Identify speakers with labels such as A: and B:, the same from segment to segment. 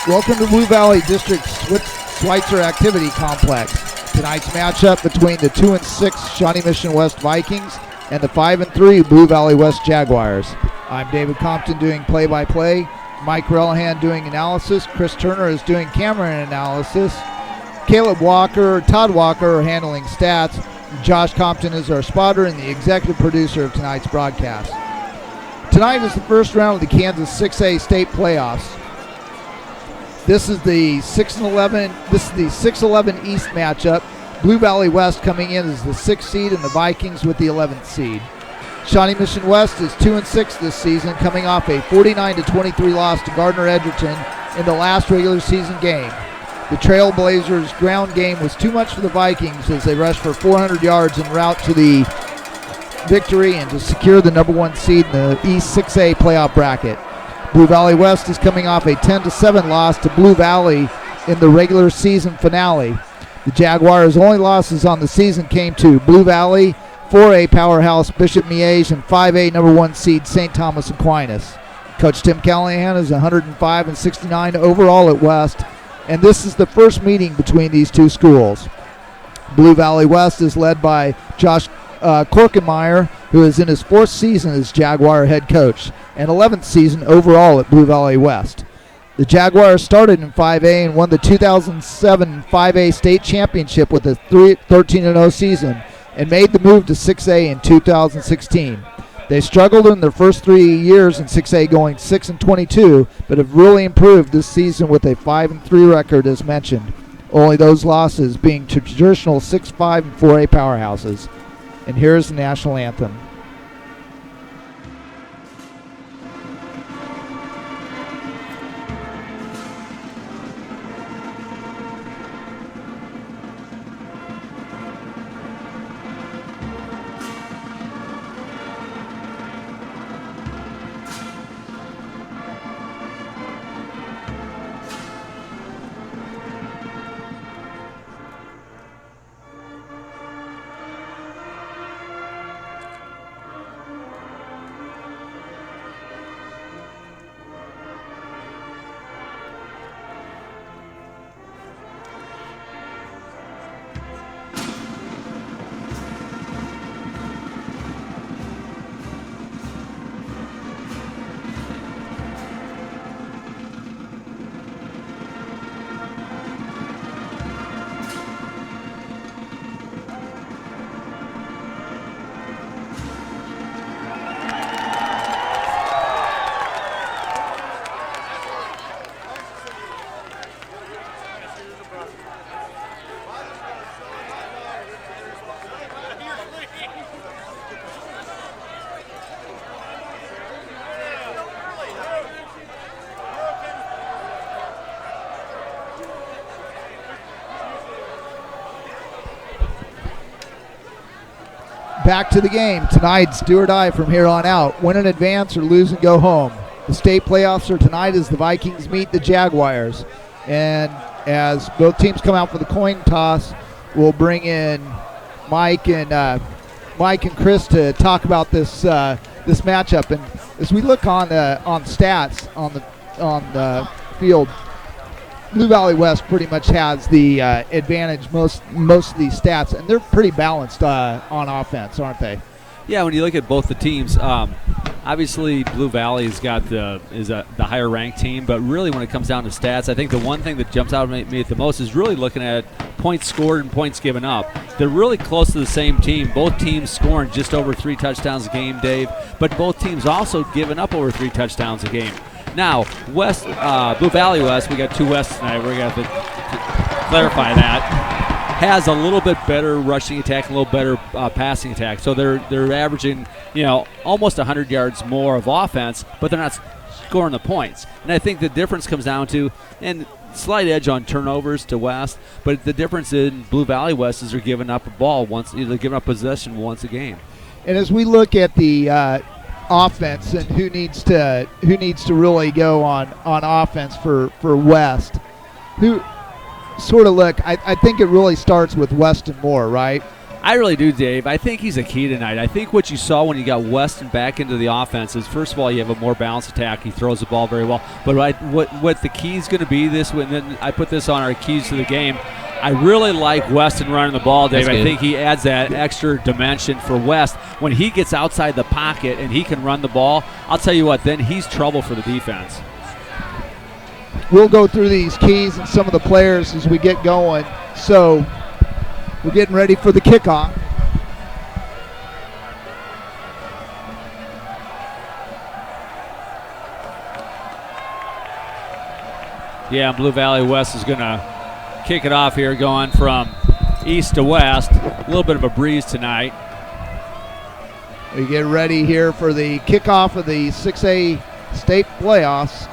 A: Welcome to Blue Valley District Schweitzer Activity Complex. Tonight's matchup between the 2-6 Shawnee Mission West Vikings and the 5-3 Blue Valley West Jaguars. I'm David Compton doing play-by-play, Mike Rellahan doing analysis, Chris Turner is doing camera analysis, Todd Walker are handling stats, Josh Compton is our spotter and the executive producer of tonight's broadcast. Tonight is the first round of the Kansas 6A state playoffs. This is the 6-11 East matchup. Blue Valley West coming in as the 6th seed and the Vikings with the 11th seed. Shawnee Mission West is 2-6 this season, coming off a 49-23 loss to Gardner Edgerton in the last regular season game. The Trailblazers' ground game was too much for the Vikings as they rushed for 400 yards en route to the victory and to secure the number 1 seed in the East 6A playoff bracket. Blue Valley West is coming off a 10-7 loss to Blue Valley in the regular season finale. The Jaguars' only losses on the season came to Blue Valley, 4A powerhouse Bishop Miege, and 5A number 1 seed St. Thomas Aquinas. Coach Tim Callahan is 105-69 overall at West, and this is the first meeting between these two schools. Blue Valley West is led by Josh Korkenmeyer, who is in his 4th season as Jaguar head coach and 11th season overall at Blue Valley West. The Jaguars started in 5A and won the 2007 5A state championship with a 13-0 season and made the move to 6A in 2016. They struggled in their first 3 years in 6A, going 6-22, but have really improved this season with a 5-3 record as mentioned. Only those losses being to traditional 6-5 and 4A powerhouses. And here's the national anthem. Back to the game. Tonight's do or die from here on out. Win in advance or lose and go home. The state playoffs are tonight as the Vikings meet the Jaguars. And as both teams come out for the coin toss, we'll bring in Mike and Chris to talk about this matchup. And as we look on stats on the field, Blue Valley West pretty much has the advantage most of these stats, and they're pretty balanced on offense, aren't they?
B: Yeah, when you look at both the teams, obviously Blue Valley's got the higher ranked team, but really when it comes down to stats, I think the one thing that jumps out at me the most is really looking at points scored and points given up. They're really close to the same team. Both teams scoring just over 3 touchdowns a game, Dave, but both teams also giving up over 3 touchdowns a game. Now, Blue Valley West, we got 2 Wests tonight. We're going to have to clarify that. Has a little bit better rushing attack, a little better passing attack. So they're averaging, almost 100 yards more of offense, but they're not scoring the points. And I think the difference comes down to, and slight edge on turnovers to West, but the difference in Blue Valley West is they're giving up a ball once, they're giving up possession once a game.
A: And as we look at the offense and who needs to really go on offense for West, who sort of look, I think it really starts with Weston Moore, right?
B: I really do, Dave. I think he's a key tonight. I think what you saw when you got Weston back into the offense is, first of all, you have a more balanced attack. He throws the ball very well. But what the key is going to be this week, and then I put this on our keys to the game, I really like Weston running the ball, Dave. I think he adds that extra dimension for West. When he gets outside the pocket and he can run the ball, I'll tell you what, then he's trouble for the defense.
A: We'll go through these keys and some of the players as we get going. So we're getting ready for the kickoff.
B: Yeah, Blue Valley West is going to kick it off here, going from east to west. A little bit of a breeze tonight.
A: We get ready here for the kickoff of the 6A state playoffs.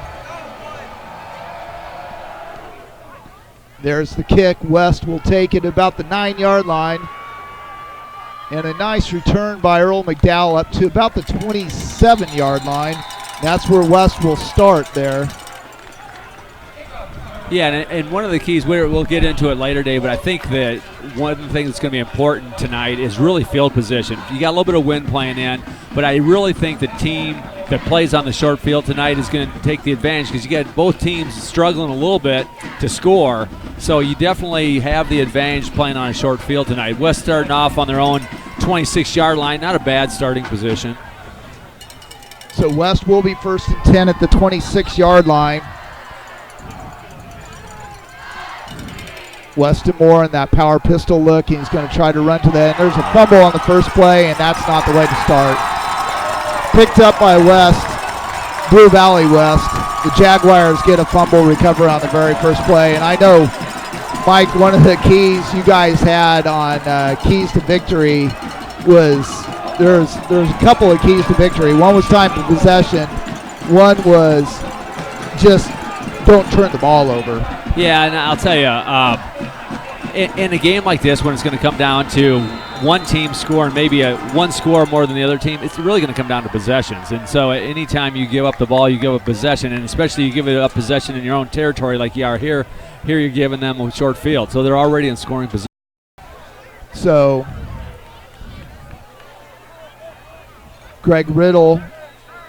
A: There's the kick. West will take it about the 9-yard line. And a nice return by Earl McDowell up to about the 27-yard line. That's where West will start there.
B: Yeah, and one of the keys, we'll get into it later, Dave, but I think that one of the things that's going to be important tonight is really field position. You got a little bit of wind playing in, but I really think the team that plays on the short field tonight is going to take the advantage, because you got both teams struggling a little bit to score, so you definitely have the advantage playing on a short field tonight. West starting off on their own 26-yard line, not a bad starting position.
A: So West will be 1st and 10 at the 26-yard line. Weston Moore in that power pistol look. He's going to try to run to the end. There's a fumble on the first play, and that's not the way to start. Picked up by West, Blue Valley West. The Jaguars get a fumble recovery on the very first play. And I know, Mike, one of the keys you guys had on keys to victory was there's a couple of keys to victory. One was time for possession. One was just don't turn the ball over.
B: Yeah, and I'll tell you, in a game like this, when it's going to come down to one team scoring maybe one score more than the other team, it's really going to come down to possessions. And so anytime you give up the ball, you give up possession, and especially you give it up possession in your own territory like you are here you're giving them a short field. So they're already in scoring position.
A: So Greg Riddle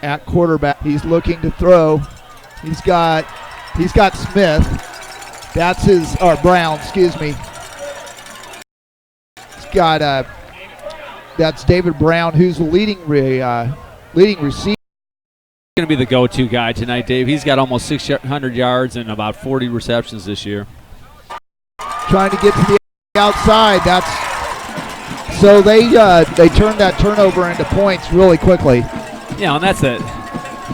A: at quarterback. He's looking to throw. He's got Smith. That's his, or Brown, excuse me. He's got, that's David Brown, who's the leading receiver.
B: Going to be the go-to guy tonight, Dave. He's got almost 600 yards and about 40 receptions this year.
A: Trying to get to the outside. So they turned that turnover into points really quickly.
B: Yeah, and that's it.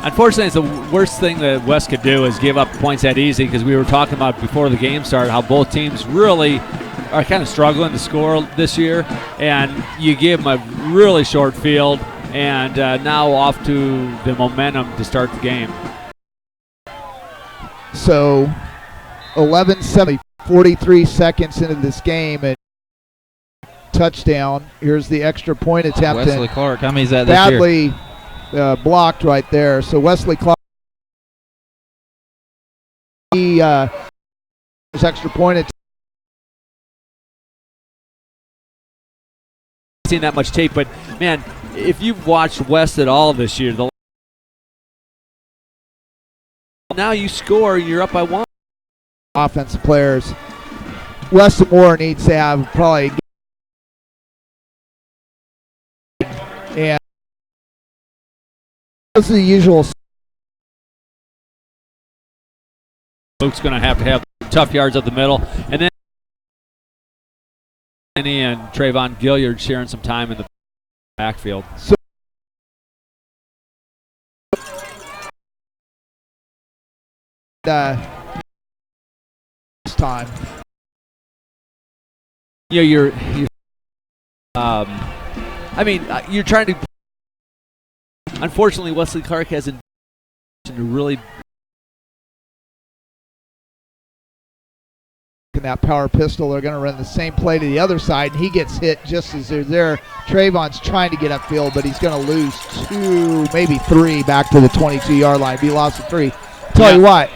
B: Unfortunately, it's the worst thing that West could do is give up points that easy, because we were talking about before the game started how both teams really are kind of struggling to score this year, and you give them a really short field, and now off to the momentum to start the game.
A: So 11:7, 43 seconds into this game, and touchdown. Here's the extra point attempt.
C: Wesley Clark, how many is that this year?
A: Badly blocked right there. So Wesley Clark, his extra point attempt.
B: Seen that much tape, but man, if you've watched West at all this year, now you score and you're up by one.
A: Offensive players. Weston Moore needs to have probably, and this is the usual.
B: Luke's going to have tough yards up the middle, and then Kenny and Trayvon Gilliard sharing some time in the backfield.
A: So this time,
B: you're I mean, you're trying to. Unfortunately, Wesley Clark hasn't really.
A: In that power pistol, they're going to run the same play to the other side, and he gets hit just as they're there. Trayvon's trying to get upfield, but he's going to lose 2, maybe 3 back to the 22-yard line. Be lost of 3. Tell you what,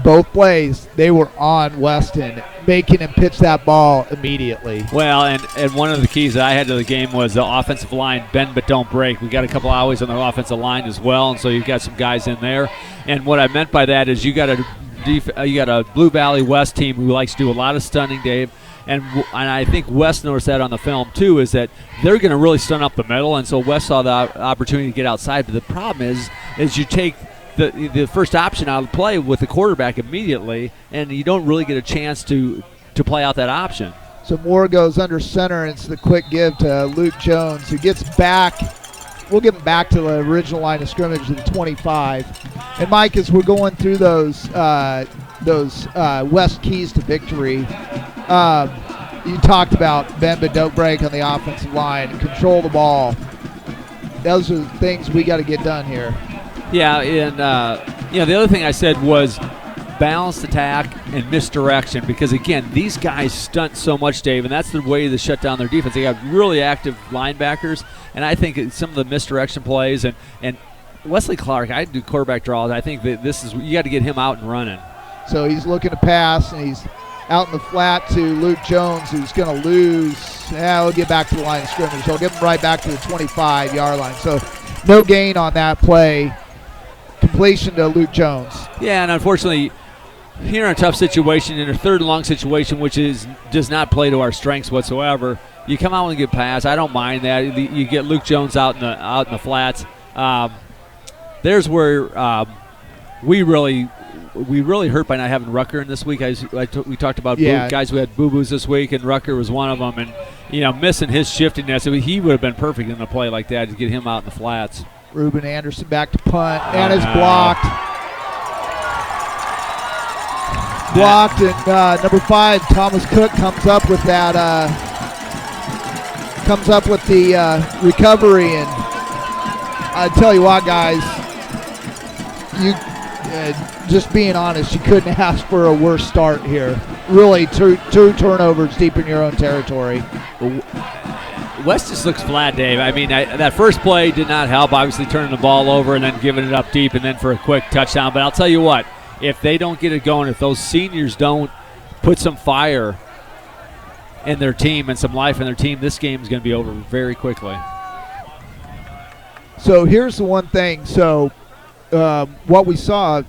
A: both plays, they were on Weston, making him pitch that ball immediately.
B: Well, and one of the keys that I had to the game was the offensive line, bend but don't break. We got a couple of always on the offensive line as well, and so you've got some guys in there. And what I meant by that is you got a Blue Valley West team who likes to do a lot of stunning, Dave. And I think West noticed that on the film too, is that they're going to really stun up the middle, and so West saw the opportunity to get outside. But the problem is you take the first option out of the play with the quarterback immediately, and you don't really get a chance to play out that option.
A: So Moore goes under center, and it's the quick give to Luke Jones, who gets back. We'll get him back to the original line of scrimmage in 25. And Mike, as we're going through those West keys to victory, you talked about bend but don't break on the offensive line and control the ball. Those are the things we got to get done here.
B: Yeah, and the other thing I said was balanced attack and misdirection, because again, these guys stunt so much, Dave, and that's the way to shut down their defense. They got really active linebackers, and I think some of the misdirection plays and Wesley Clark, I do quarterback draws. I think that you got to get him out and running.
A: So he's looking to pass, and he's out in the flat to Luke Jones, who's going to lose. Yeah, we'll get back to the line of scrimmage. He'll get him right back to the 25-yard line. So no gain on that play. Completion to Luke Jones. Yeah,
B: and unfortunately, here in a tough situation, in a third and long situation, which does not play to our strengths whatsoever, you come out and get pass. I don't mind that. You get Luke Jones out in the flats. There's where we really hurt by not having Rucker in this week. We talked about guys who had boo-boos this week, and Rucker was one of them. And missing his shiftiness, he would have been perfect in a play like that to get him out in the flats.
A: Ruben Anderson back to punt, and it's blocked. And number 5, Thomas Cook comes up with that. Comes up with the recovery, and I tell you what, guys, you just being honest, you couldn't ask for a worse start here. Really, two turnovers deep in your own territory.
B: West just looks flat, Dave. I mean, that first play did not help, obviously turning the ball over and then giving it up deep and then for a quick touchdown. But I'll tell you what, if they don't get it going, if those seniors don't put some fire in their team and some life in their team, this game is going to be over very quickly.
A: So here's the one thing. So what we saw,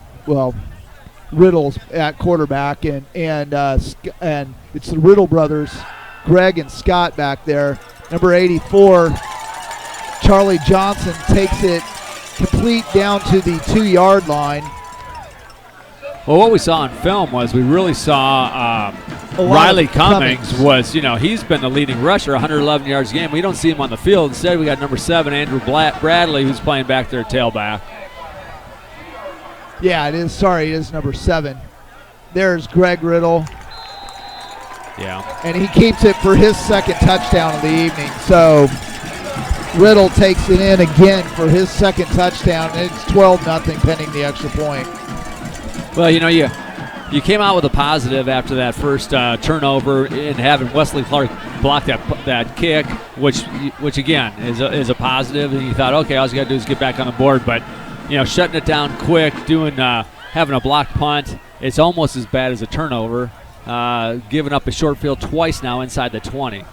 A: Riddle's at quarterback, and it's the Riddle brothers, Greg and Scott back there. Number 84, Charlie Johnson takes it complete down to the 2-yard line.
B: Well, what we saw on film was we really saw Riley Cummings was, he's been the leading rusher, 111 yards a game. We don't see him on the field. Instead, we got number 7, Andrew Bradley, who's playing back there at tailback.
A: Yeah, it is. Sorry, it is number 7. There's Greg Riddle.
B: Yeah.
A: And he keeps it for his second touchdown of the evening. So Riddle takes it in again for his second touchdown, and it's 12-0 pending the extra point.
B: Well, you came out with a positive after that first turnover and having Wesley Clark block that kick, which again is a positive. And you thought, okay, all you got to do is get back on the board. But shutting it down quick, having a blocked punt, it's almost as bad as a turnover. Giving up a short field twice now inside the 20.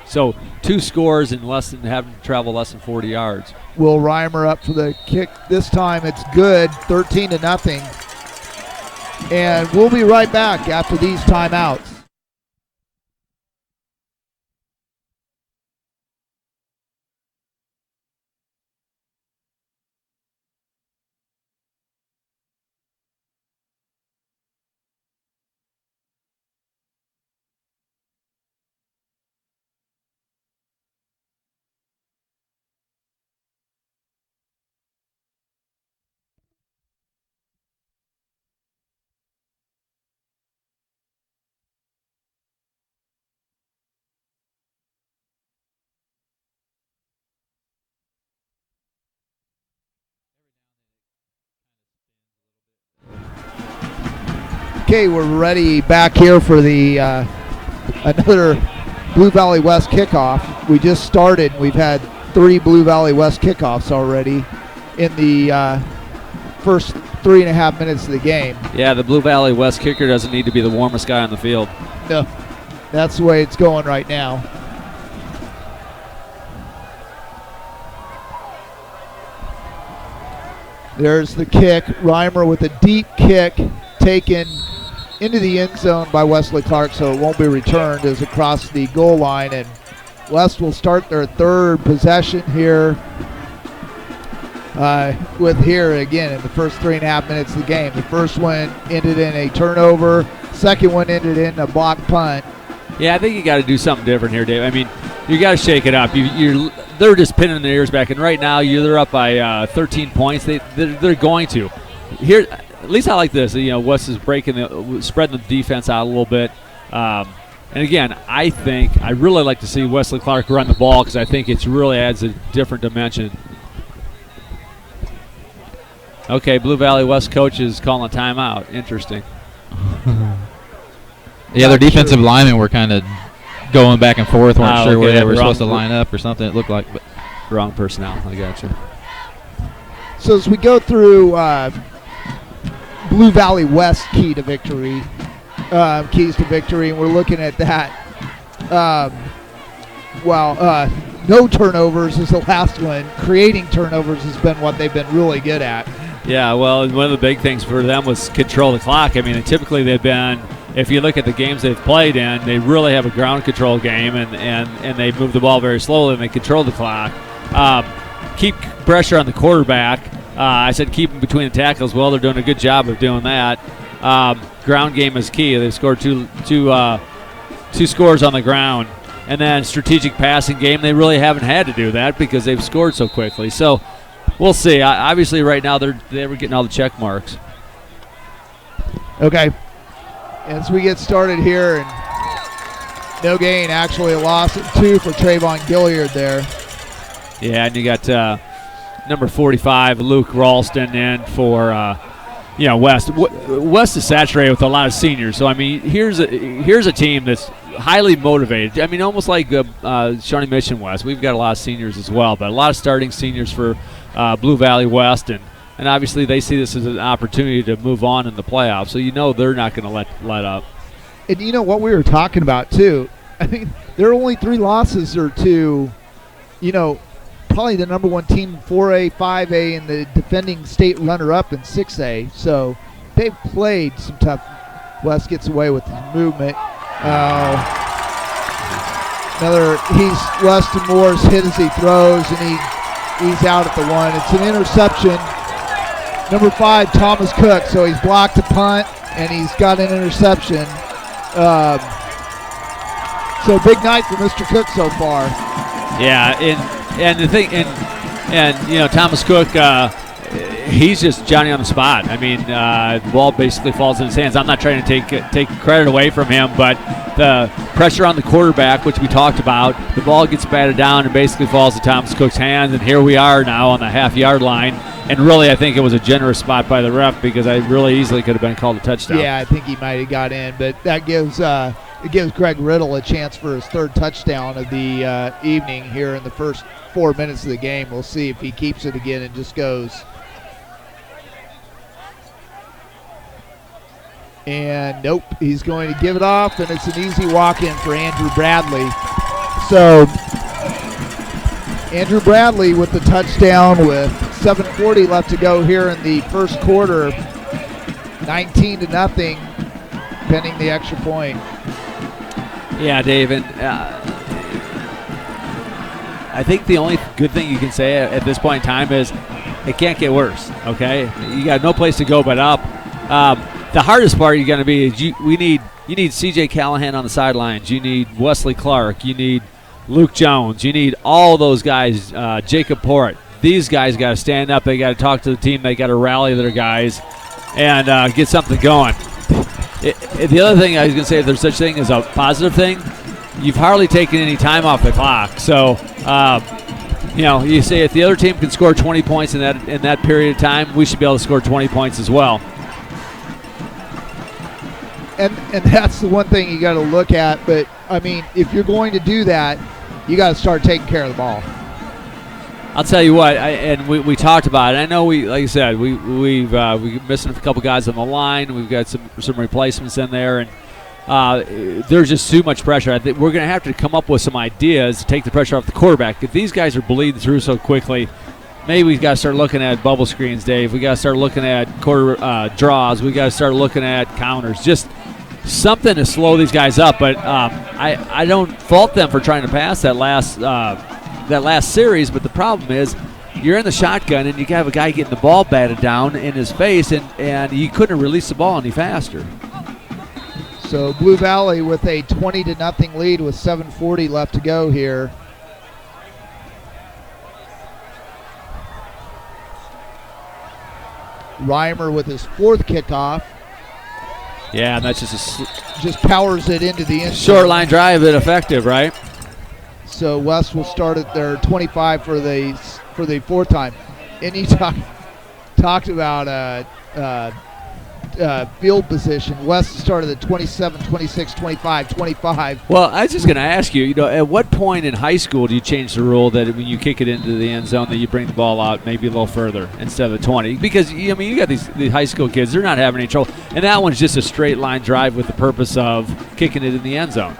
B: So 2 scores and having to travel less than 40 yards.
A: Will Reimer up for the kick. This time it's good, 13-0. And we'll be right back after these timeouts. Okay, we're ready back here for the another Blue Valley West kickoff. We just started. We've had 3 Blue Valley West kickoffs already in the first 3.5 minutes of the game.
B: Yeah, the Blue Valley West kicker doesn't need to be the warmest guy on the field.
A: No, that's the way it's going right now. There's the kick. Reimer with a deep kick taken into the end zone by Wesley Clark, so it won't be returned as across the goal line. And West will start their third possession here with here again in the first 3.5 minutes of the game. The first one ended in a turnover. Second one ended in a block punt.
B: Yeah, I think you got to do something different here, Dave. I mean, you got to shake it up. They're just pinning their ears back, and right now they're up by 13 points. They're going to. Here, at least I like this. West is spreading the defense out a little bit. And again, I really like to see Wesley Clark run the ball because I think it really adds a different dimension. Okay, Blue Valley West coach is calling a timeout. Interesting.
C: Yeah, their defensive linemen were kind of going back and forth. Weren't sure where they were supposed to line up or something. It looked like, but
B: wrong personnel. I got you.
A: So as we go through Blue Valley West keys to victory, and we're looking at that. No turnovers is the last one. Creating turnovers has been what they've been really good at.
B: Yeah, well, one of the big things for them was control the clock. I mean, typically they've been, if you look at the games they've played in, they really have a ground control game, and they move the ball very slowly, and they control the clock. Keep pressure on the quarterback. I said keep them between the tackles. Well, they're doing a good job of doing that. Ground game is key. They've scored two scores on the ground. And then strategic passing game, they really haven't had to do that because they've scored so quickly. So we'll see. Obviously, right now they were getting all the check marks.
A: Okay. As we get started here, and no gain, actually a loss of 2 for Trayvon Gilliard there.
B: Yeah, and you got number 45, Luke Ralston, in for West. West is saturated with a lot of seniors. So I mean, here's a team that's highly motivated. I mean, almost like Shawnee Mission West. We've got a lot of seniors as well, but a lot of starting seniors for Blue Valley West, and obviously they see this as an opportunity to move on in the playoffs. So they're not going to let up.
A: And you know what we were talking about too. I mean, their only 3 losses are to, probably the number 1 team in 4A, 5A, and the defending state runner-up in 6A. So they've played some tough. West gets away with his movement. Weston Moore's hit as he throws, and he's out at the 1. It's an interception. Number 5, Thomas Cook. So he's blocked a punt, and he's got an interception. So big night for Mr. Cook so far.
B: Yeah, and the thing, and Thomas Cook, he's just Johnny on the spot. I mean, the ball basically falls in his hands. I'm not trying to take credit away from him, but the pressure on the quarterback, which we talked about, the ball gets batted down and basically falls to Thomas Cook's hands, and here we are now on the half-yard line. And really, I think it was a generous spot by the ref because I really easily could have been called a touchdown.
A: Yeah, I think he might have got in, but that gives Greg Riddle a chance for his 3rd touchdown of the evening here in the first 4 minutes of the game. We'll see if he keeps it again and just goes. And nope, he's going to give it off, and it's an easy walk-in for Andrew Bradley. So Andrew Bradley with the touchdown with 7:40 left to go here in the first quarter. 19-0, pending the extra point.
B: Yeah, Dave, and I think the only good thing you can say at this point in time is it can't get worse, okay? You got no place to go but up. The hardest part you're going to be is you need C.J. Callahan on the sidelines. You need Wesley Clark. You need Luke Jones. You need all those guys, Jacob Port. These guys got to stand up. They got to talk to the team. They got to rally their guys and get something going. The other thing I was going to say, if there's such thing as a positive thing, you've hardly taken any time off the clock. So, you say if the other team can score 20 points in that period of time, we should be able to score 20 points as well.
A: And that's the one thing you got to look at. But, I mean, if you're going to do that, you got to start taking care of the ball.
B: I'll tell you what, we talked about it. I know like I said, we're missing a couple guys on the line. We've got some replacements in there, and there's just too much pressure. I think we're going to have to come up with some ideas to take the pressure off the quarterback. If these guys are bleeding through so quickly, maybe we've got to start looking at bubble screens, Dave. We got to start looking at quarter draws. We got to start looking at counters. Just something to slow these guys up. But I don't fault them for trying to pass that last series. But the problem is, you're in the shotgun and you have a guy getting the ball batted down in his face, and you couldn't release the ball any faster.
A: So Blue Valley with a 20-0 lead with 7:40 left to go here. Reimer with his 4th kickoff.
B: Yeah, and that's
A: just powers it into the end.
B: Short line drive, but effective, right?
A: So West will start at their 25 for the 4th time. And you talked about field position. West started at 27, 26, 25, 25.
B: Well, I was just going to ask you, at what point in high school do you change the rule that when you kick it into the end zone that you bring the ball out maybe a little further instead of the 20? Because, you got these high school kids, they're not having any trouble. And that one's just a straight line drive with the purpose of kicking it in the end zone.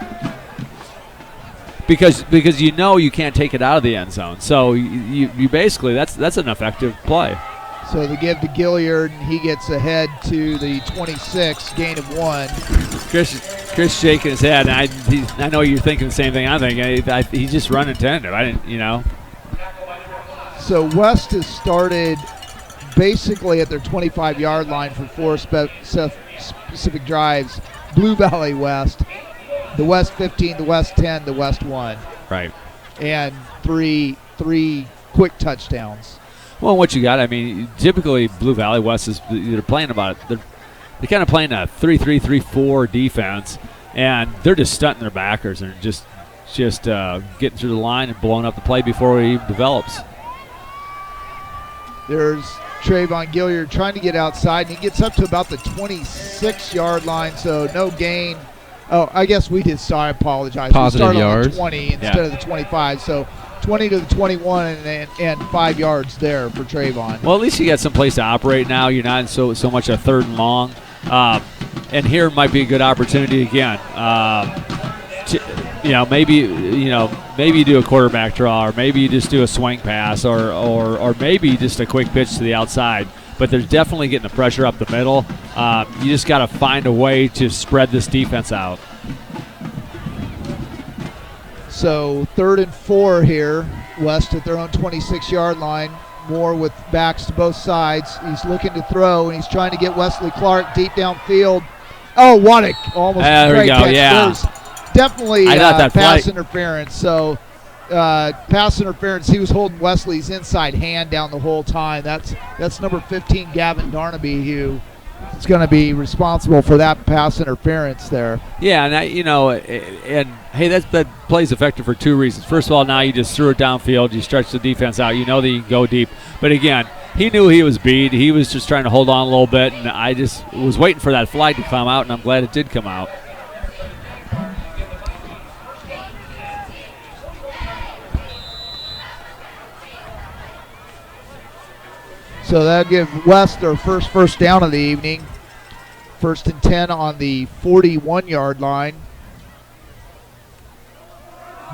B: Because you can't take it out of the end zone. So you basically, that's an effective play.
A: So they give to Gilliard, and he gets ahead to the 26, gain of 1.
B: Chris shaking his head, and I know you're thinking the same thing I'm thinking. He's just running tentative. I didn't.
A: So West has started basically at their 25-yard line for 4 specific drives. Blue Valley West, the West 15, the West 10, the West 1.
B: Right.
A: And three quick touchdowns.
B: Well, what you got, typically Blue Valley West they're playing they're kind of playing a 3-3-3-4 defense, and they're just stunting their backers and just getting through the line and blowing up the play before it even develops.
A: There's Trayvon Gilliard trying to get outside, and he gets up to about the 26-yard line, so no gain. Oh, I guess we did. So I apologize.
C: Positive
A: we started
C: yards.
A: On the 20 instead of the 25, so 20 to the 21 and 5 yards there for Trayvon.
B: Well, at least you got some place to operate now. You're not in so much a 3rd and long. And here might be a good opportunity again. Maybe you do a quarterback draw, or maybe you just do a swing pass, or maybe just a quick pitch to the outside. But they're definitely getting the pressure up the middle. You just got to find a way to spread this defense out.
A: So 3rd and 4 here. West at their own 26-yard line. Moore with backs to both sides. He's looking to throw, and he's trying to get Wesley Clark deep downfield. Oh, what a almost
B: there
A: great
B: we go.
A: catch.
B: Yeah.
A: There's definitely pass interference. So pass interference. He was holding Wesley's inside hand down the whole time. That's number 15, Gavin Darnaby, who is going to be responsible for that pass interference there.
B: Yeah, and hey, that play's effective for 2 reasons. First of all, now you just threw it downfield. You stretch the defense out. You know that you can go deep. But again, he knew he was beat. He was just trying to hold on a little bit, and I just was waiting for that flag to come out, and I'm glad it did come out.
A: So that'll give West their first down of the evening. 1st and 10 on the 41-yard line.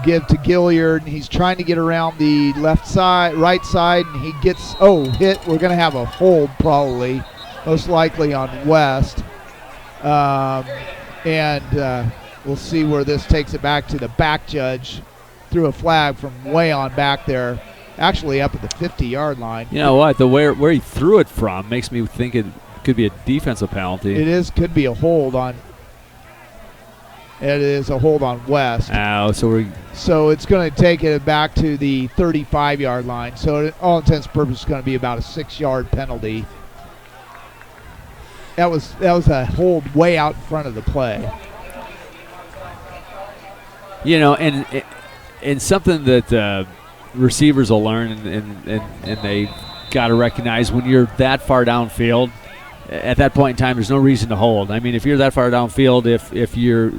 A: Give to Gilliard, and he's trying to get around the right side, and he gets, hit. We're going to have a hold probably, most likely on West. And we'll see where this takes it back to the back judge. Threw a flag from way on back there, actually up at the 50-yard line.
B: You know what? Where he threw it from makes me think it could be a defensive penalty.
A: Could be a hold on. It is a hold on West. So it's going to take it back to the 35-yard line. So all intents and purposes, it's going to be about a 6-yard penalty. That was a hold way out in front of the play.
B: And something that receivers will learn, and they got to recognize when you're that far downfield. At that point in time, there's no reason to hold. If you're that far downfield, if your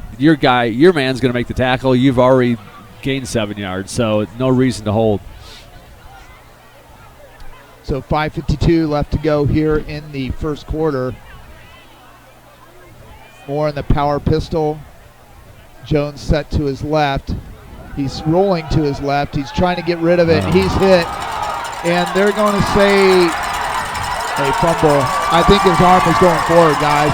B: man's going to make the tackle, you've already gained 7 yards, so no reason to hold.
A: So 5:52 left to go here in the first quarter. Moore in the power pistol. Jones set to his left. He's rolling to his left. He's trying to get rid of it. He's hit. And they're going to say a fumble. I think his arm was going forward, guys.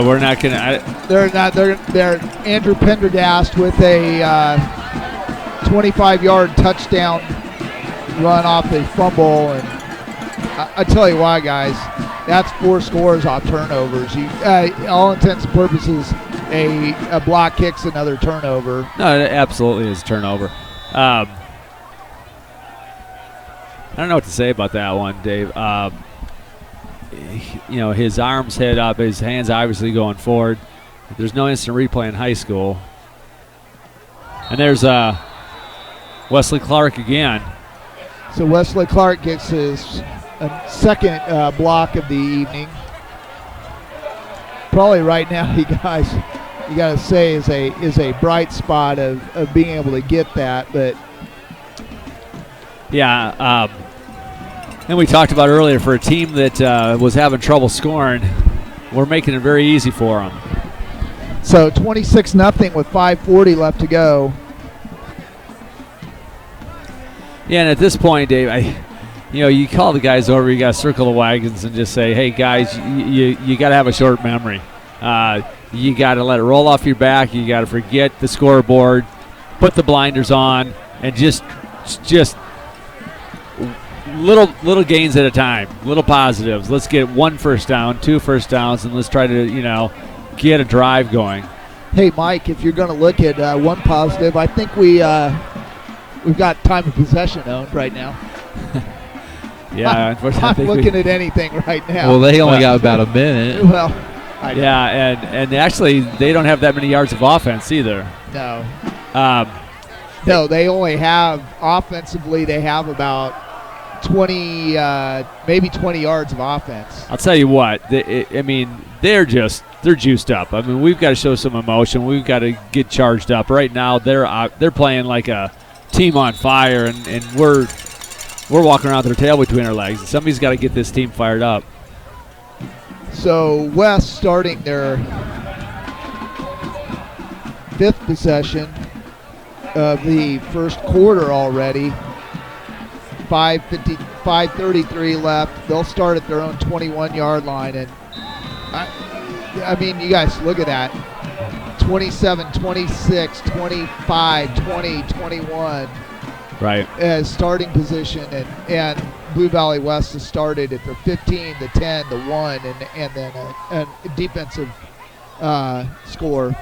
B: We're not going to.
A: They're Andrew Pendergast with a 25-yard touchdown run off a fumble, and I tell you why, guys, that's 4 scores off turnovers. All intents and purposes, a block kick's another turnover.
B: No, it absolutely is a turnover. I don't know what to say about that one, Dave. His arms head up, his hands obviously going forward. There's no instant replay in high school. And there's Wesley Clark again.
A: So Wesley Clark gets his second block of the evening. Probably right now, you guys, you got to say is a bright spot of being able to get that. But
B: yeah, and we talked about earlier, for a team that was having trouble scoring, we're making it very easy for them.
A: So 26-0 with 5:40 left to go.
B: Yeah, and at this point, Dave, you call the guys over, you got to circle the wagons and just say, hey, guys, you got to have a short memory. You got to let it roll off your back. You got to forget the scoreboard, put the blinders on, and just little gains at a time, little positives. Let's get 1 first down, 2 first downs, and let's try to, get a drive going.
A: Hey, Mike, if you're going to look at one positive, I think we've got time of possession owned right now.
B: Yeah, unfortunately.
A: I'm looking at anything right now.
C: Well, they only got about a minute.
A: Well,
B: and actually, they don't have that many yards of offense either.
A: No. No, they only have, offensively, they have about 20, maybe 20 yards of offense.
B: I'll tell you what, they're juiced up. I mean, we've got to show some emotion. We've got to get charged up. Right now, they're playing like a team on fire, and we're walking around with our tail between our legs. Somebody's got to get this team fired up.
A: So West starting their 5th possession of the first quarter already. 5:33 left. They'll start at their own 21-yard line, and I mean, you guys look at that. 27, 26, 25, 20, 21.
B: Right.
A: As starting position, and Blue Valley West has started at the 15, the 10, the 1, and then a defensive score.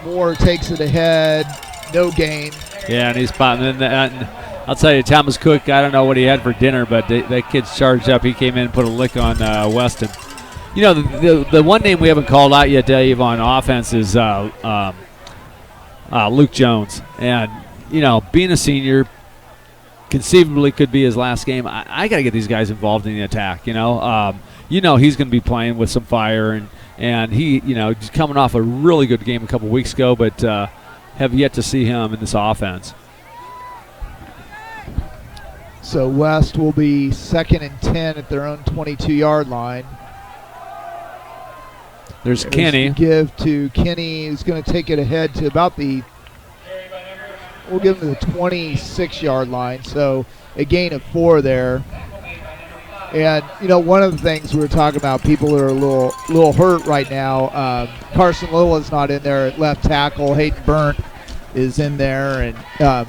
A: Moore takes it ahead, no gain.
B: Yeah, and he's popping in. And I'll tell you, Thomas Cook, I don't know what he had for dinner, but that kid's charged up. He came in and put a lick on Weston. The one name we haven't called out yet, Dave, on offense is Luke Jones. And, being a senior, conceivably could be his last game. I got to get these guys involved in the attack, he's going to be playing with some fire. And he, just coming off a really good game a couple weeks ago, but have yet to see him in this offense.
A: So West will be 2nd and 10 at their own 22-yard line.
B: There's Kenny.
A: Give to Kenny, who's going to take it ahead to about we'll give him the 26-yard line. So a gain of 4 there. And, one of the things we were talking about, people are a little hurt right now. Carson Little is not in there at left tackle. Hayden Burnt is in there, and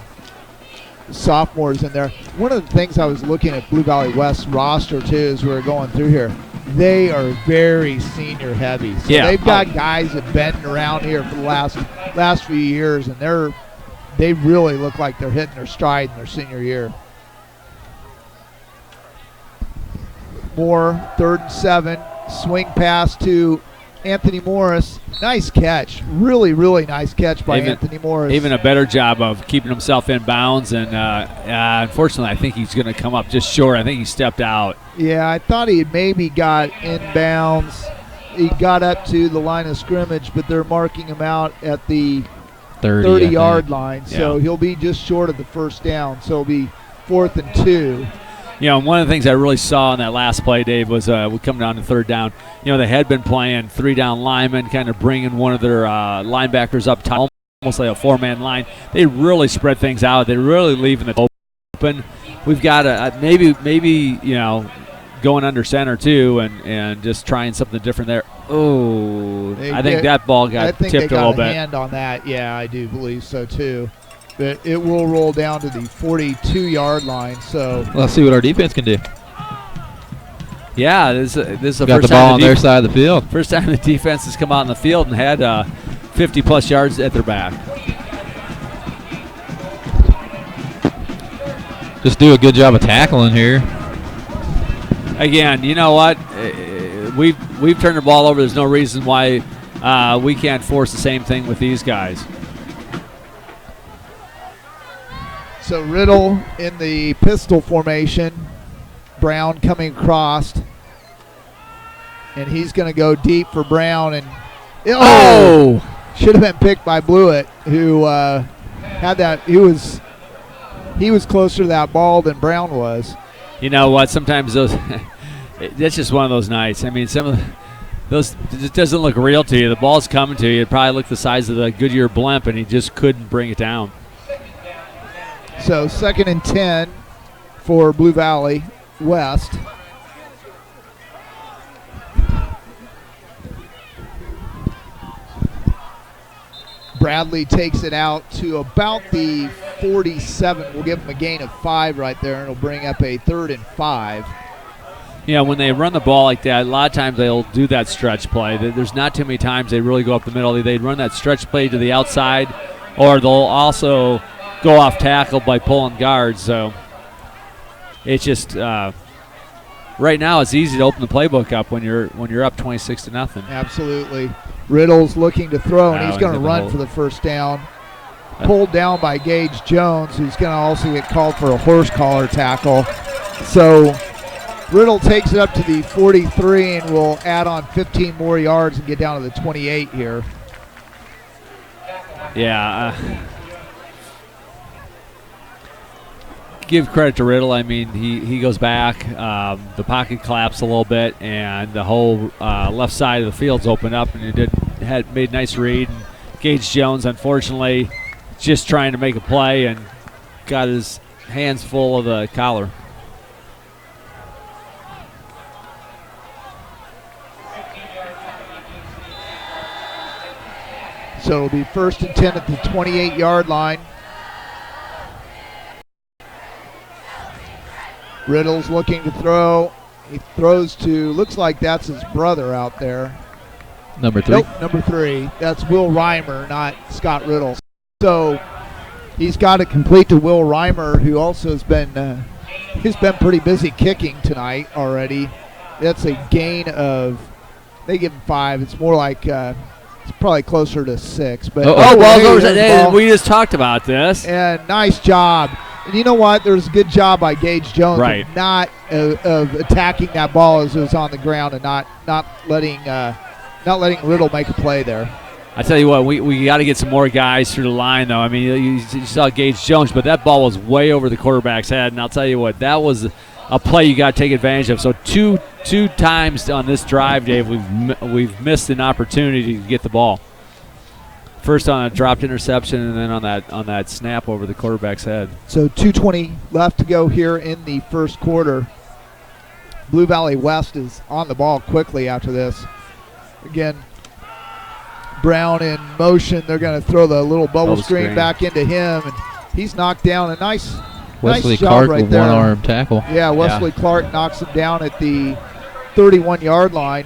A: sophomores in there. One of the things I was looking at Blue Valley West roster, too, as we were going through here, they are very senior heavy. So they've got guys that have been around here for the last few years, and they really look like they're hitting their stride in their senior year. Moore, 3rd and 7, swing pass to Anthony Morris. Nice catch. Really, really nice catch by Anthony Morris.
B: Even a better job of keeping himself in bounds, and unfortunately, I think he's going to come up just short. I think he stepped out.
A: Yeah, I thought he had maybe got in bounds. he got up to the line of scrimmage, but they're marking him out at the
C: 30-yard
A: line. So he'll be just short of the first down. So it'll be 4th and 2.
B: One of the things I really saw in that last play, Dave, was we come down to 3rd down. They had been playing 3-down linemen, kind of bringing one of their linebackers up top, almost like a 4-man line. They really spread things out. They're really leaving it open. We've got to maybe going under center too, and just trying something different there. Oh, I think that ball got tipped a little bit.
A: I think they got a hand on that. Yeah, I do believe so too. But it will roll down to the 42-yard line. So
C: let's see what our defense can do.
B: Yeah, this is the
C: got
B: first
C: the ball
B: time
C: on their side of the field.
B: First time the defense has come out on the field and had 50-plus yards at their back.
C: Just do a good job of tackling here.
B: Again, you know what? We've turned the ball over. There's no reason why we can't force the same thing with these guys.
A: So Riddle in the pistol formation. Brown coming across. And he's going to go deep for Brown. And should have been picked by Blewett, who had that. He was closer to that ball than Brown was.
B: You know what? Sometimes those that's just one of those nights. I mean, some of those it just doesn't look real to you. The ball's coming to you. It probably looked the size of the Goodyear blimp, and he just couldn't bring it down.
A: So 2nd and 10 for Blue Valley West. Bradley takes it out to about the 47. We'll give him a gain of 5 right there, and it'll bring up a 3rd and 5.
B: Yeah, when they run the ball like that, a lot of times they'll do that stretch play. There's not too many times they really go up the middle. They'd run that stretch play to the outside, or they'll also go off tackle by pulling guards. So it's just right now it's easy to open the playbook up when you're up 26-0.
A: Absolutely. Riddle's looking to throw, and he's going to run for the first down. Pulled down by Gage Jones, who's going to also get called for a horse collar tackle. So Riddle takes it up to the 43 and will add on 15 more yards and get down to the 28 here.
B: Yeah. Give credit to Riddle. I mean, he goes back. The pocket collapsed a little bit, and the whole left side of the field's opened up, and he made a nice read. And Gage Jones, unfortunately, just trying to make a play and got his hands full of the collar.
A: So it'll be 1st and 10 at the 28-yard line. Riddle's looking to throw. He throws to, looks like that's his brother out there.
C: Number 3?
A: Nope, number 3. That's Will Reimer, not Scott Riddle. So he's got it complete to Will Reimer, who also has been he's been pretty busy kicking tonight already. That's a gain of, they give him 5. It's more like it's probably closer to 6. But
B: we just talked about this.
A: And nice job. And you know what? There's a good job by Gage Jones of attacking that ball as it was on the ground and not letting Riddle make a play there.
B: I tell you what, we got to get some more guys through the line, though. I mean, you saw Gage Jones, but that ball was way over the quarterback's head. And I'll tell you what, that was a play you got to take advantage of. So two times on this drive, Dave, we've missed an opportunity to get the ball. First on a dropped interception, and then on that snap over the quarterback's head.
A: So 2:20 left to go here in the first quarter. Blue Valley West is on the ball quickly after this. Again, Brown in motion. They're going to throw the little bubble screen back into him, and he's knocked down. A nice
C: Wesley
A: job
C: Clark
A: right
C: with
A: there.
C: one-arm tackle.
A: Yeah, Wesley Clark knocks him down at the 31-yard line.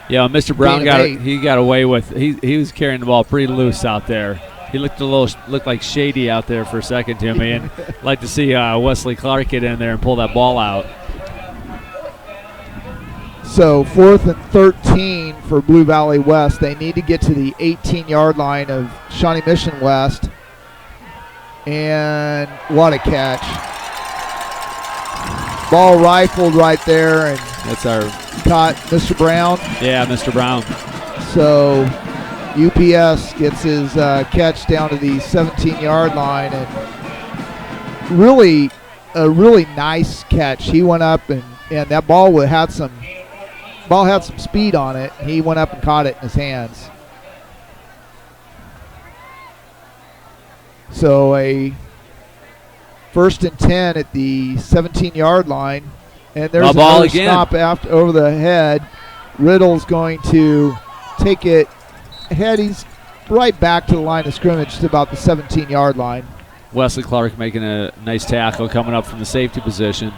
B: Yeah, Mr. Brown got away with. He was carrying the ball pretty loose out there. He looked like shady out there for a second to me, and like to see Wesley Clark get in there and pull that ball out.
A: So 4th and 13 for Blue Valley West. They need to get to the 18-yard line of Shawnee Mission West. And what a catch. Ball rifled right there, and
B: That's our
A: caught Mr. Brown.
B: Yeah, Mr. Brown.
A: So UPS gets his catch down to the 17-yard line, and really a really nice catch. He went up and that ball had some speed on it. He went up and caught it in his hands. So a 1st and 10 at the 17-yard line, and there's another stop after over the head. Riddle's going to take it ahead. He's right back to the line of scrimmage to about the 17-yard line.
B: Wesley Clark making a nice tackle coming up from the safety position.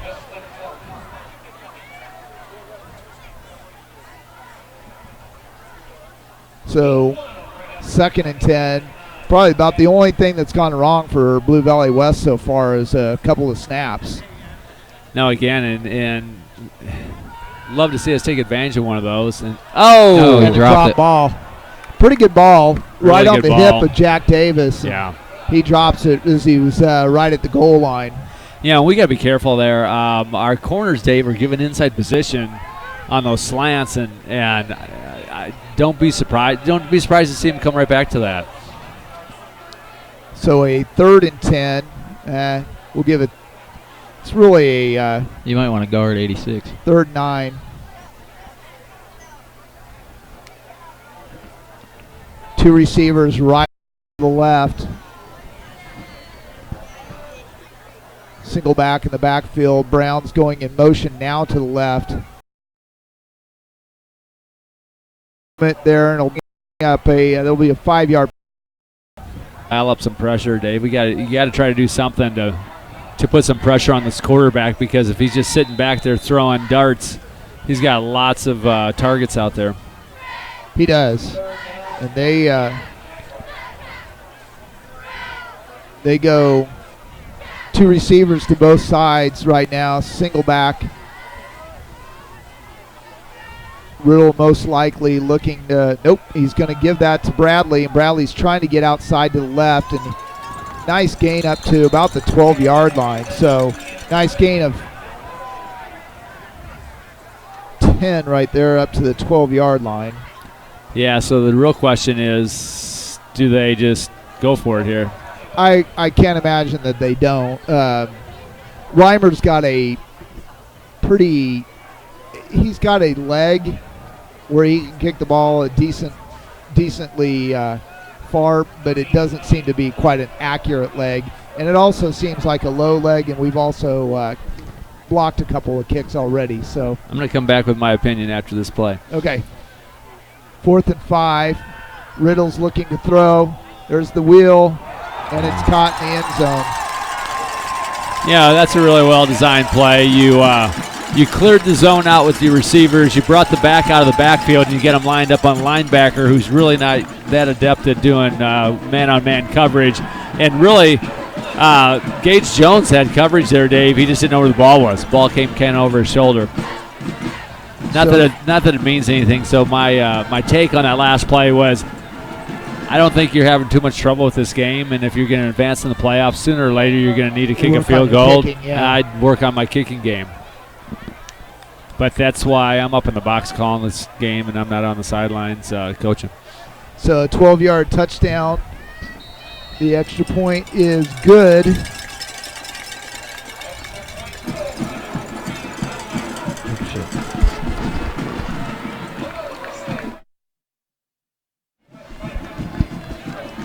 A: So 2nd and 10. Probably about the only thing that's gone wrong for Blue Valley West so far is a couple of snaps.
B: Now again, and love to see us take advantage of one of those. And
A: he dropped it. Ball. Pretty good ball, right on the hip of Jack Davis.
B: Yeah.
A: He drops it as he was right at the goal line.
B: Yeah, we got to be careful there. Our corners, Dave, are given inside position on those slants, and I don't be surprised. Don't be surprised to see him come right back to that.
A: So a 3rd and 10. We'll give it. It's really a.
C: You might want to guard 86.
A: 3rd and 9. Two receivers right to the left. Single back in the backfield. Brown's going in motion now to the left. There, and it'll get up there'll be a 5-yard.
B: Dial up some pressure, Dave. You got to try to do something to put some pressure on this quarterback, because if he's just sitting back there throwing darts, he's got lots of targets out there.
A: He does, and they go two receivers to both sides right now. Single back. Riddle most likely looking to, nope, he's going to give that to Bradley, and Bradley's trying to get outside to the left, and nice gain up to about the 12-yard line. So nice gain of 10 right there up to the 12-yard line.
B: Yeah, so the real question is, do they just go for it here?
A: I can't imagine that they don't. Reimer's got he's got a leg where he can kick the ball a decently far, but it doesn't seem to be quite an accurate leg. And it also seems like a low leg, and we've also blocked a couple of kicks already. So
B: I'm going to come back with my opinion after this play.
A: Okay. 4th and 5. Riddle's looking to throw. There's the wheel, and it's caught in the end zone.
B: Yeah, that's a really well-designed play. You cleared the zone out with your receivers. You brought the back out of the backfield, and you get them lined up on linebacker, who's really not that adept at doing man-on-man coverage. And really, Gage Jones had coverage there, Dave. He just didn't know where the ball was. The ball came kind of over his shoulder. Not that it means anything. So my take on that last play was, I don't think you're having too much trouble with this game, and if you're going to advance in the playoffs, sooner or later you're going to need to kick a field goal. I'd work on my kicking game. But that's why I'm up in the box calling this game, and I'm not on the sidelines coaching.
A: So a 12-yard touchdown. The extra point is good.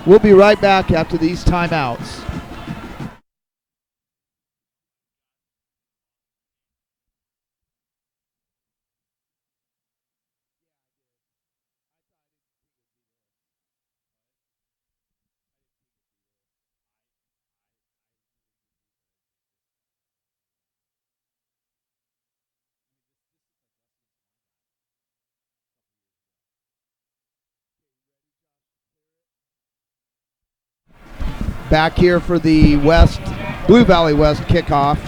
A: We'll be right back after these timeouts. Back here for the Blue Valley West kickoff.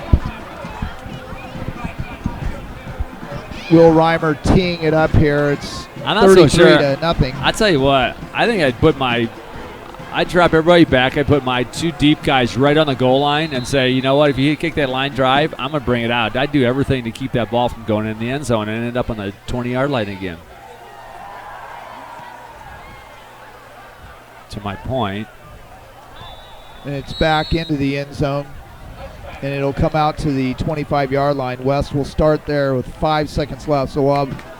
A: Will Reimer teeing it up here. It's 33 to nothing.
B: I tell you what, I think I'd put my I'd drop everybody back. I put my 2 deep guys right on the goal line and say, you know what, if you kick that line drive, I'm going to bring it out. I'd do everything to keep that ball from going in the end zone and end up on the 20-yard line again. To my point.
A: And it's back into the end zone. And it'll come out to the 25-yard line. West will start there with 5 seconds left. So we'll have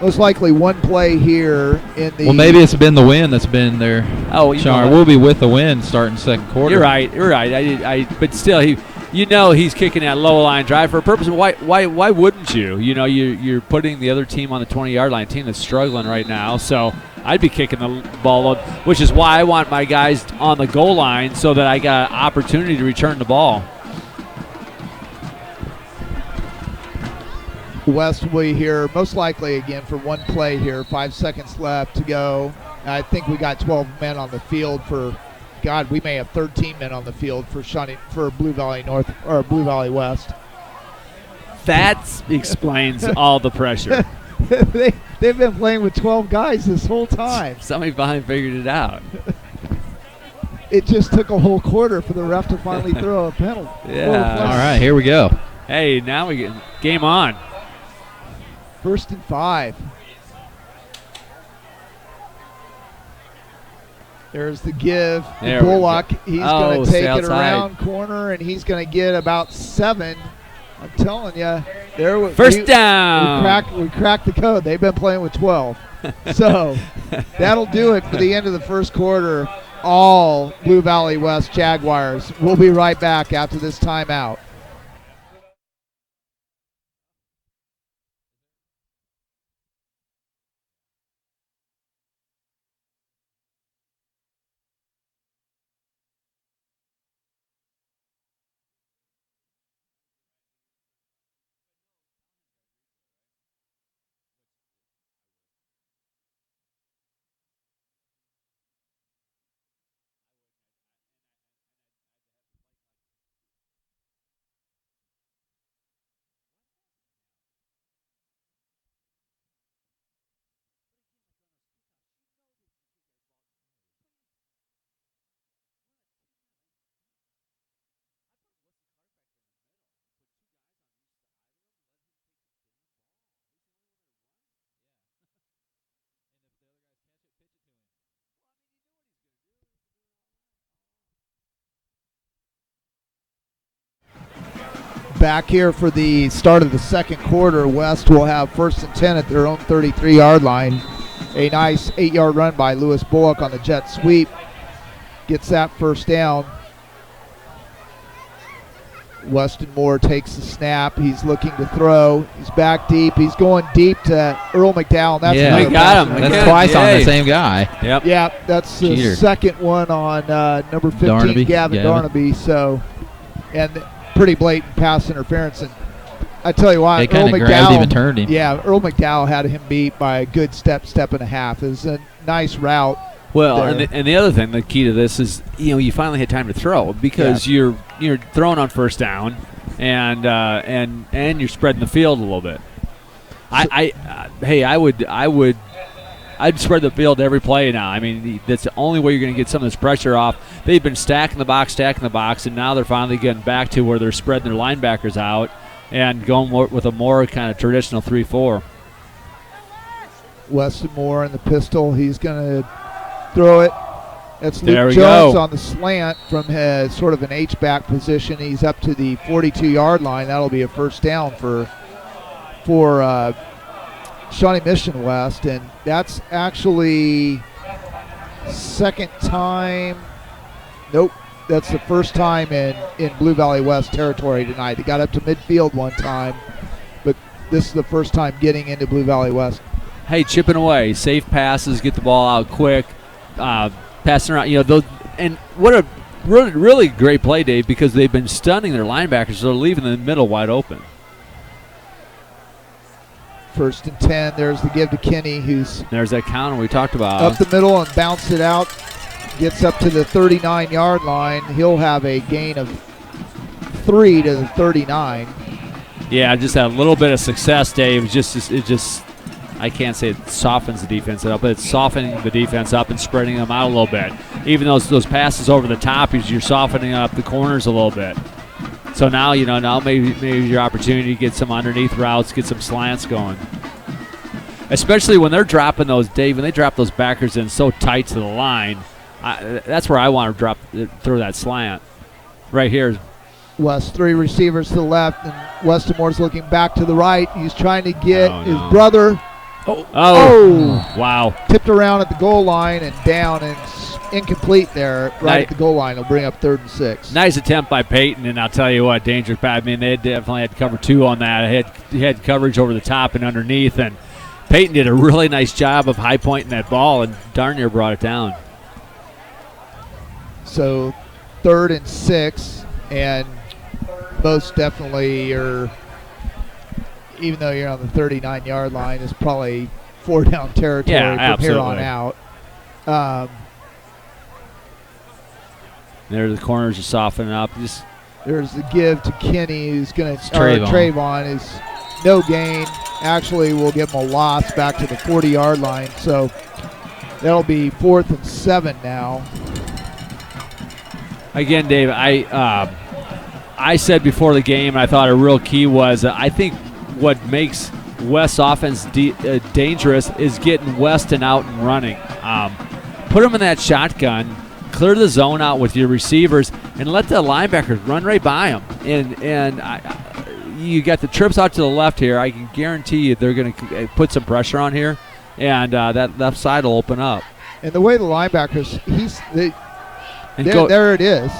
A: most likely one play here in the.
C: Well, maybe it's been the wind that's been there.
B: Oh,
C: Sean, we'll be with the wind starting second quarter.
B: You're right. But still, he's kicking that low line drive for a purpose. Why wouldn't you? You're putting the other team on the 20-yard line, team that's struggling right now. So I'd be kicking the ball, which is why I want my guys on the goal line so that I got an opportunity to return the ball.
A: West will be here most likely again for one play here. 5 seconds left to go. I think we got 12 men on the field for. God, we may have 13 men on the field for Blue Valley North or Blue Valley West.
B: That explains all the pressure.
A: They've been playing with 12 guys this whole time.
B: Somebody behind figured it out.
A: It just took a whole quarter for the ref to finally throw a penalty.
B: Yeah.
C: All right, here we go.
B: Hey, now we get game on.
A: 1st and 5. There's the give.
B: There
A: Bullock, he's going to take it
B: outside.
A: around corner, and he's going to get about 7. I'm telling you.
B: First down.
A: We cracked the code. They've been playing with 12. So that'll do it for the end of the first quarter. All Blue Valley West Jaguars. We'll be right back after this timeout. Back here for the start of the second quarter, West will have 1st and 10 at their own 33-yard line. A nice 8-yard run by Lewis Bullock on the jet sweep. Gets that first down. Weston Moore takes the snap. He's looking to throw. He's back deep. He's going deep to Earl McDowell.
C: That's
B: we got him.
C: That's twice on the same guy.
B: Yep.
A: Yeah, that's the
C: Cheater.
A: second one on number 15,
C: Darnaby.
A: Gavin Darnaby. So, and pretty blatant pass interference. And I tell you what,
C: They kind of grabbed him and turned him.
A: Yeah, Earl McDowell had him beat by a good step and a half. It was a nice route.
B: Well, and the other thing, the key to this is, you finally had time to throw because you're throwing on first down, and you're spreading the field a little bit. I'd spread the field every play now. I mean, that's the only way you're going to get some of this pressure off. They've been stacking the box, and now they're finally getting back to where they're spreading their linebackers out and going with a more kind of traditional 3-4.
A: Weston Moore in the pistol. He's going to throw it. That's Luke
B: There
A: Jones
B: go.
A: on the slant from his sort of an H-back position. He's up to the 42-yard line. That'll be a first down for Shawnee Mission West, and that's actually second time. Nope, that's the first time in Blue Valley West territory tonight. They got up to midfield one time, but this is the first time getting into Blue Valley West.
B: Hey, chipping away, safe passes, get the ball out quick, passing around. And what a really, really great play, Dave, because they've been stunning their linebackers. So they're leaving the middle wide open.
A: 1st and 10. There's the give to Kenny, who's
B: There's that counter we talked about.
A: up the middle and bounce it out. Gets up to the 39-yard line. He'll have a gain of 3 to the 39.
B: Yeah, just had a little bit of success, Dave. It just I can't say it softens the defense up, but it's softening the defense up and spreading them out a little bit. even those passes over the top, you're softening up the corners a little bit. So now, maybe your opportunity to get some underneath routes, get some slants going. Especially when they're dropping those, Dave, when they drop those backers in so tight to the line, that's where I want to throw that slant. Right here.
A: West, 3 receivers to the left, and Weston Moore's looking back to the right. He's trying to get his brother.
B: Oh, wow.
A: Tipped around at the goal line and down, and incomplete there at the goal line. Will bring up 3rd and 6.
B: Nice attempt by Peyton, and I'll tell you what, dangerous. I mean, they definitely had cover 2 on that. He had coverage over the top and underneath, and Peyton did a really nice job of high pointing that ball, and darn near brought it down.
A: So 3rd and 6, and most definitely even though you're on the 39-yard line, it's probably 4-down territory from here on out.
B: There, the corners are softening up.
A: There's the give to Kenny, who's going to Trayvon is no gain. Actually, will give him a loss back to the 40-yard line. So that'll be 4th and 7 now.
B: Again, Dave, I said before the game, I thought a real key was I think what makes West's offense dangerous is getting Weston out and running. Put him in that shotgun, clear the zone out with your receivers, and let the linebackers run right by him. And you got the trips out to the left here. I can guarantee you they're going to put some pressure on here, and that left side will open up.
A: And the way the linebackers, there it is.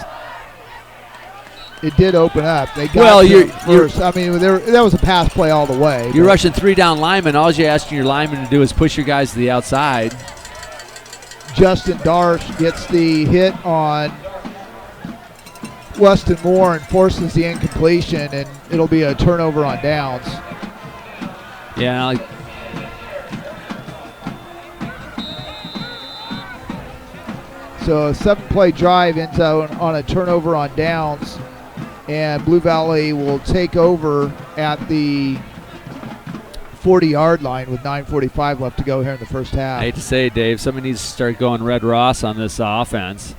A: It did open up. They got first. I mean, that was a pass play all the way.
B: You're rushing 3 down linemen. All you're asking your linemen to do is push your guys to the outside.
A: Justin Darsh gets the hit on Weston Moore and forces the incompletion, and it'll be a turnover on downs.
B: Yeah,
A: so a 7-play drive ends on a turnover on downs, and Blue Valley will take over at the 40-yard line with 9:45 left to go here in the first half.
B: I hate to say it, Dave, somebody needs to start going Red Ross on this offense.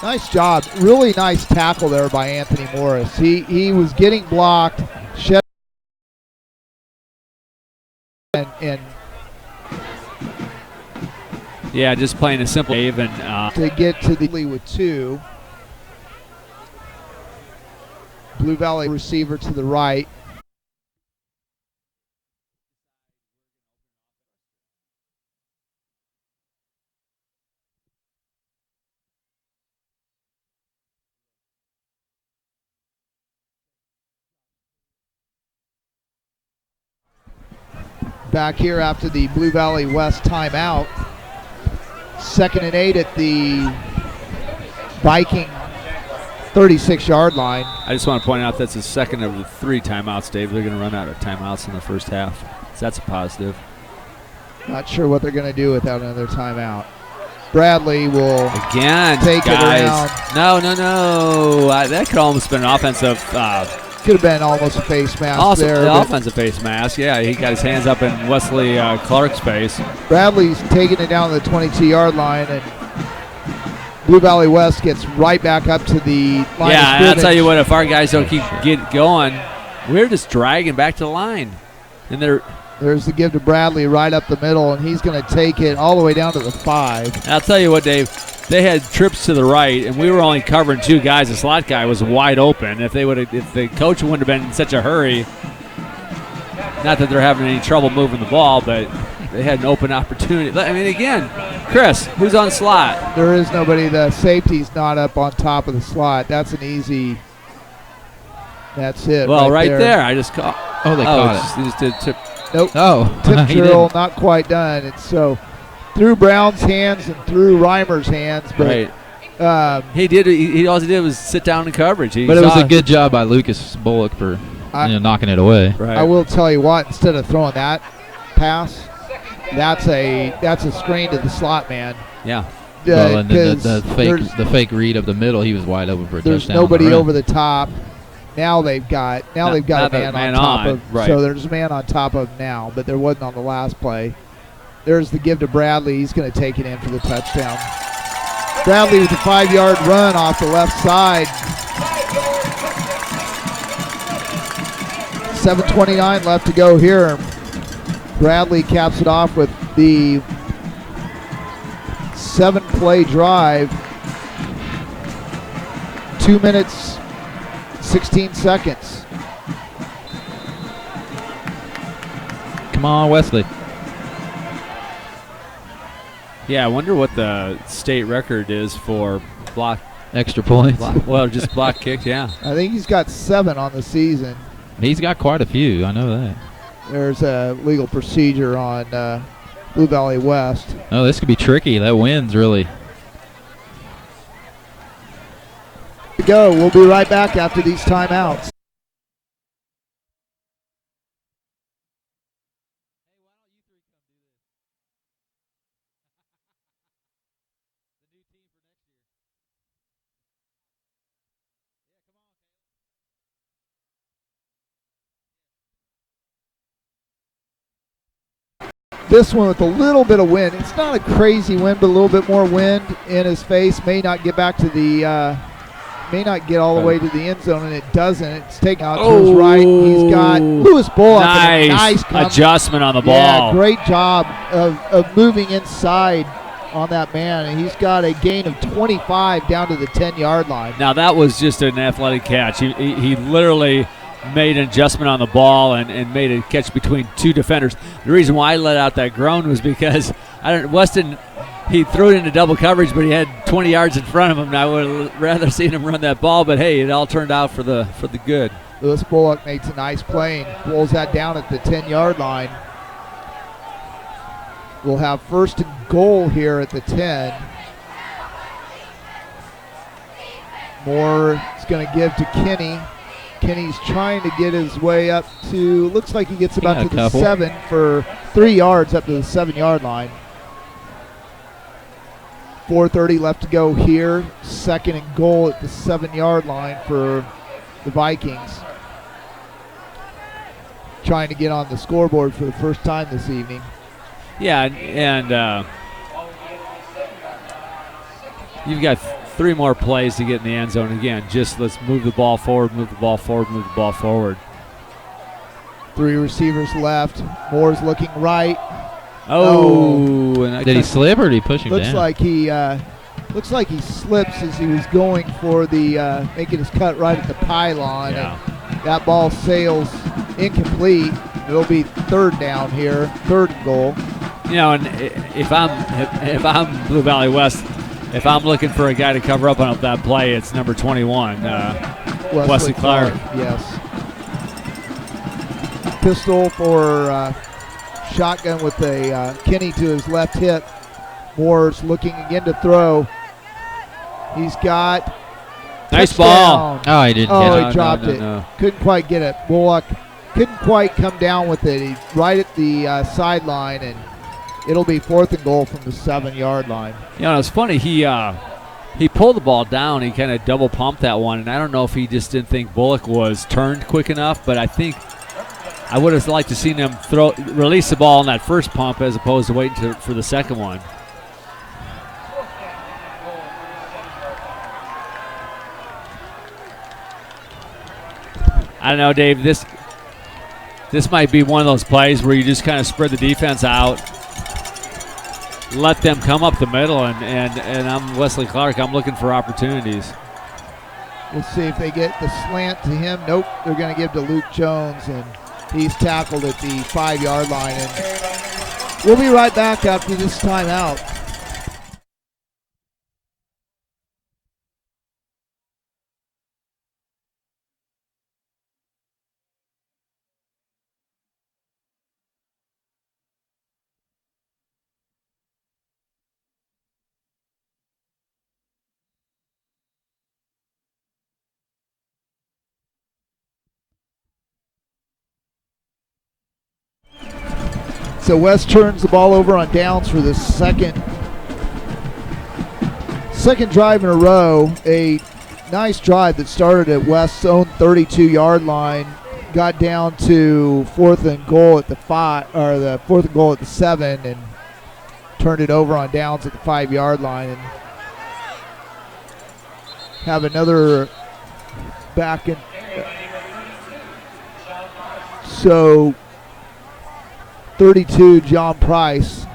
A: Nice job. Really nice tackle there by Anthony Morris. He was getting blocked. And
B: yeah, just playing a simple game and
A: to get to the lead with 2. Blue Valley receiver to the right. Back here after the Blue Valley West timeout. 2nd and 8 at the Viking 36-yard line.
B: I just want to point out that's the second of the 3 timeouts, Dave. They're going to run out of timeouts in the first half. So that's a positive.
A: Not sure what they're going to do without another timeout. Bradley will take it around.
B: No. That could almost have been an offensive.
A: Could have been almost a face mask there.
B: The offensive face mask, yeah. He got his hands up in Wesley Clark's face.
A: Bradley's taking it down to the 22-yard line, and Blue Valley West gets right back up to the line of scrimmage.
B: And I'll tell you what, if our guys don't get going, we're just dragging back to the line. And
A: there's the give to Bradley right up the middle, and he's going to take it all the way down to the 5.
B: And I'll tell you what, Dave, they had trips to the right, and we were only covering 2 guys. The slot guy was wide open. If the coach wouldn't have been in such a hurry, not that they're having any trouble moving the ball, but they had an open opportunity. I mean, again, Chris, who's on slot?
A: There is nobody. The safety's not up on top of the slot. That's an easy. That's it.
B: Well, right there. I just caught.
C: Oh, they caught it.
B: He just did tip.
A: Nope.
C: Oh,
A: tip drill, not quite done. It's so through Brown's hands and through Reimer's hands, but
B: right. He did. He all he did was sit down in coverage.
C: But it was a good job by Lucas Bullock for knocking it away.
B: Right.
A: I will tell you what. Instead of throwing that pass, that's a screen to the slot man.
B: Yeah.
C: Well, and the fake read of the middle, he was wide open for a touchdown.
A: There's nobody over the top. Now they've got a man on top of.
B: Right.
A: So there's a man on top of now, but there wasn't on the last play. There's the give to Bradley. He's going to take it in for the touchdown. Bradley with a 5-yard run off the left side. 7:29 left to go here. Bradley caps it off with the 7-play drive. 2 minutes, 16 seconds.
C: Come on, Wesley.
B: Yeah, I wonder what the state record is for block.
C: Extra points.
B: Well, just block kick, yeah.
A: I think he's got 7 on the season.
C: He's got quite a few. I know that.
A: There's a legal procedure on Blue Valley West.
C: Oh, this could be tricky. That wind's really.
A: To go. We'll be right back after these timeouts. This one with a little bit of wind. It's not a crazy wind, but a little bit more wind in his face. May not get back to the, may not get all the way to the end zone, and it doesn't. It's taken out to his right. He's got Lewis Bullock.
B: Nice adjustment on the ball.
A: Yeah, great job of moving inside on that man, and he's got a gain of 25 down to the 10-yard line.
B: Now that was just an athletic catch. He literally made an adjustment on the ball and made a catch between 2 defenders. The reason why I let out that groan was because Weston, he threw it into double coverage, but he had 20 yards in front of him, and I would have rather seen him run that ball, but hey, it all turned out for the good.
A: Lewis Bullock makes a nice play and pulls that down at the 10-yard line. We'll have 1st and goal here at the 10. Moore is going to give to Kenny. Kenny's trying to get his way up to, looks like he gets about to the 7 for 3 yards up to the 7-yard line. 4:30 left to go here. 2nd and goal at the 7-yard line for the Vikings. Trying to get on the scoreboard for the first time this evening.
B: Yeah, and you've got 3 more plays to get in the end zone. Again, just let's move the ball forward, move the ball forward, move the ball forward.
A: 3 receivers left. Moore's looking right.
B: And
C: did he slip or did he push him
A: looks
C: down?
A: Looks like he slips as he was going for the making his cut right at the pylon.
B: Yeah.
A: And that ball sails incomplete. It'll be 3rd down here, 3rd and goal.
B: You know, and if I'm Blue Valley West, if I'm looking for a guy to cover up on that play, it's number 21, Wesley Clark.
A: Yes. Pistol for shotgun with a Kenny to his left hip. Moore's looking again to throw. He's got
B: nice
A: touchdown.
B: ball.
C: Oh, he didn't get it.
A: He dropped it.
B: No.
A: Couldn't quite get it. Bullock couldn't quite come down with it. He's right at the sideline, and it'll be 4th and goal from the 7-yard line.
B: You know, it's funny. He pulled the ball down. He kind of double pumped that one, and I don't know if he just didn't think Bullock was turned quick enough, but I think I would have liked to seen him release the ball on that first pump as opposed to waiting for the second one. I don't know, Dave. This might be one of those plays where you just kind of spread the defense out, let them come up the middle, and I'm Wesley Clark. I'm looking for opportunities.
A: We'll see if they get the slant to him. Nope, they're going to give to Luke Jones, and he's tackled at the 5-yard line. And we'll be right back after this timeout. So West turns the ball over on downs for the second drive in a row. A nice drive that started at West's own 32-yard line, got down to 4th and goal at the 5, or the 4th and goal at the 7, and turned it over on downs at the 5-yard line, and have another back in. So 32, John Price.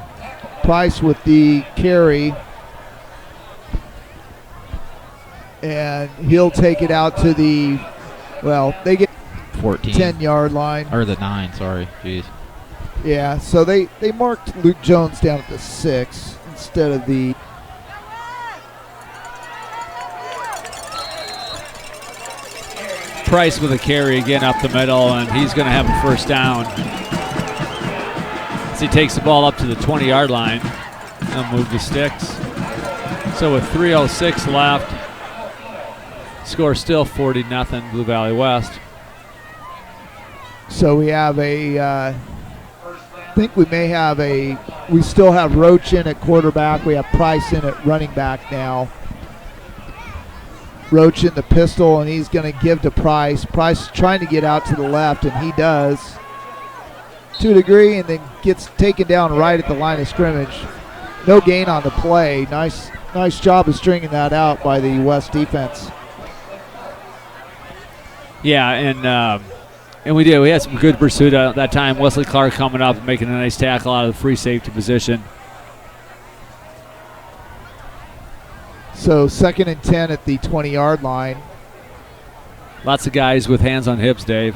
A: Price with the carry, and he'll take it out to the, well, they get
C: 14.
A: 10-yard line.
C: Or the 9, sorry. Jeez.
A: Yeah, so they marked Luke Jones down at the 6 instead of the.
B: Price with a carry again up the middle, and he's going to have a first down. As he takes the ball up to the 20-yard line, he'll move the sticks. So with 3:06 left, score still 40-0 Blue Valley West.
A: So we have I think we may have we still have Roach in at quarterback. We have Price in at running back now. Roach in the pistol, and he's going to give to Price. Price is trying to get out to the left, and he does to a degree, and then gets taken down right at the line of scrimmage. No gain on the play. Nice job of stringing that out by the West defense.
B: Yeah, and we did. We had some good pursuit at that time. Wesley Clark coming up and making a nice tackle out of the free safety position.
A: So 2nd and 10 at the 20-yard line.
B: Lots of guys with hands on hips, Dave.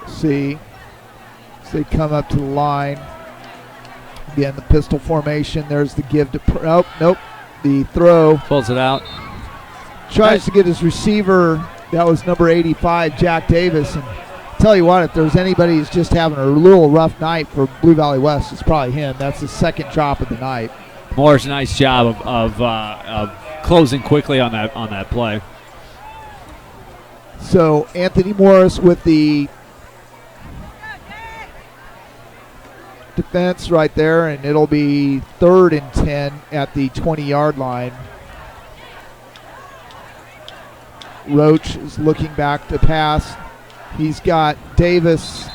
A: See, as they come up to the line. Again, the pistol formation. There's the give to. Nope. The throw.
B: Pulls it out.
A: Tries to get his receiver. That was number 85, Jack Davis. And tell you what, if there's anybody who's just having a little rough night for Blue Valley West, it's probably him. That's his 2nd drop of the night.
B: Moore's a nice job of closing quickly on that play.
A: So Anthony Morris with the defense right there, and it'll be 3rd and 10 at the 20-yard line. Roach is looking back to pass. He's got Davis.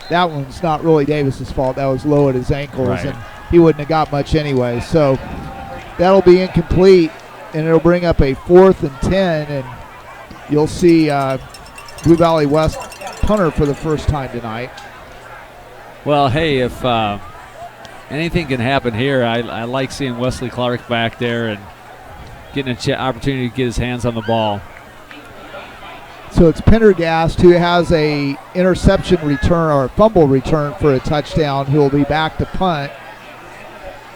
A: That one's not really Davis's fault. That was low at his ankles,
B: right,
A: and he wouldn't have got much anyway. So that'll be incomplete, and it'll bring up a 4th and 10, and you'll see Blue Valley West punter for the first time tonight.
B: Well, hey, if anything can happen here, I like seeing Wesley Clark back there and getting an opportunity to get his hands on the ball.
A: So it's Pendergast, who has a interception return or a fumble return for a touchdown, who will be back to punt.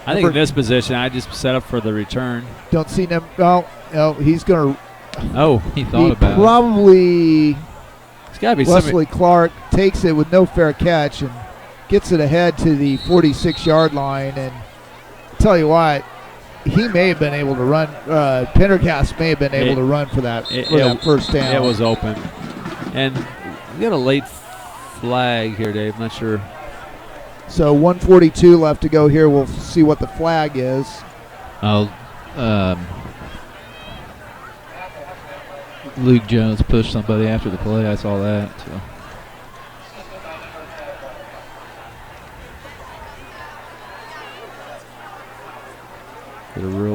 B: I think in this position, I just set up for the return.
A: Don't see him. Oh, no, he's going to.
B: Oh,
C: he thought about
A: probably.
B: It's got to be
A: Wesley Clark takes it with no fair catch and gets it ahead to the 46-yard line. And tell you what, he may have been able to run. Pendergast may have been able to run for that first down.
B: It was open. And we got a late flag here, Dave. I'm not sure.
A: So 1:42 left to go here. We'll see what the flag is.
C: Luke Jones pushed somebody after the play. I saw that. So.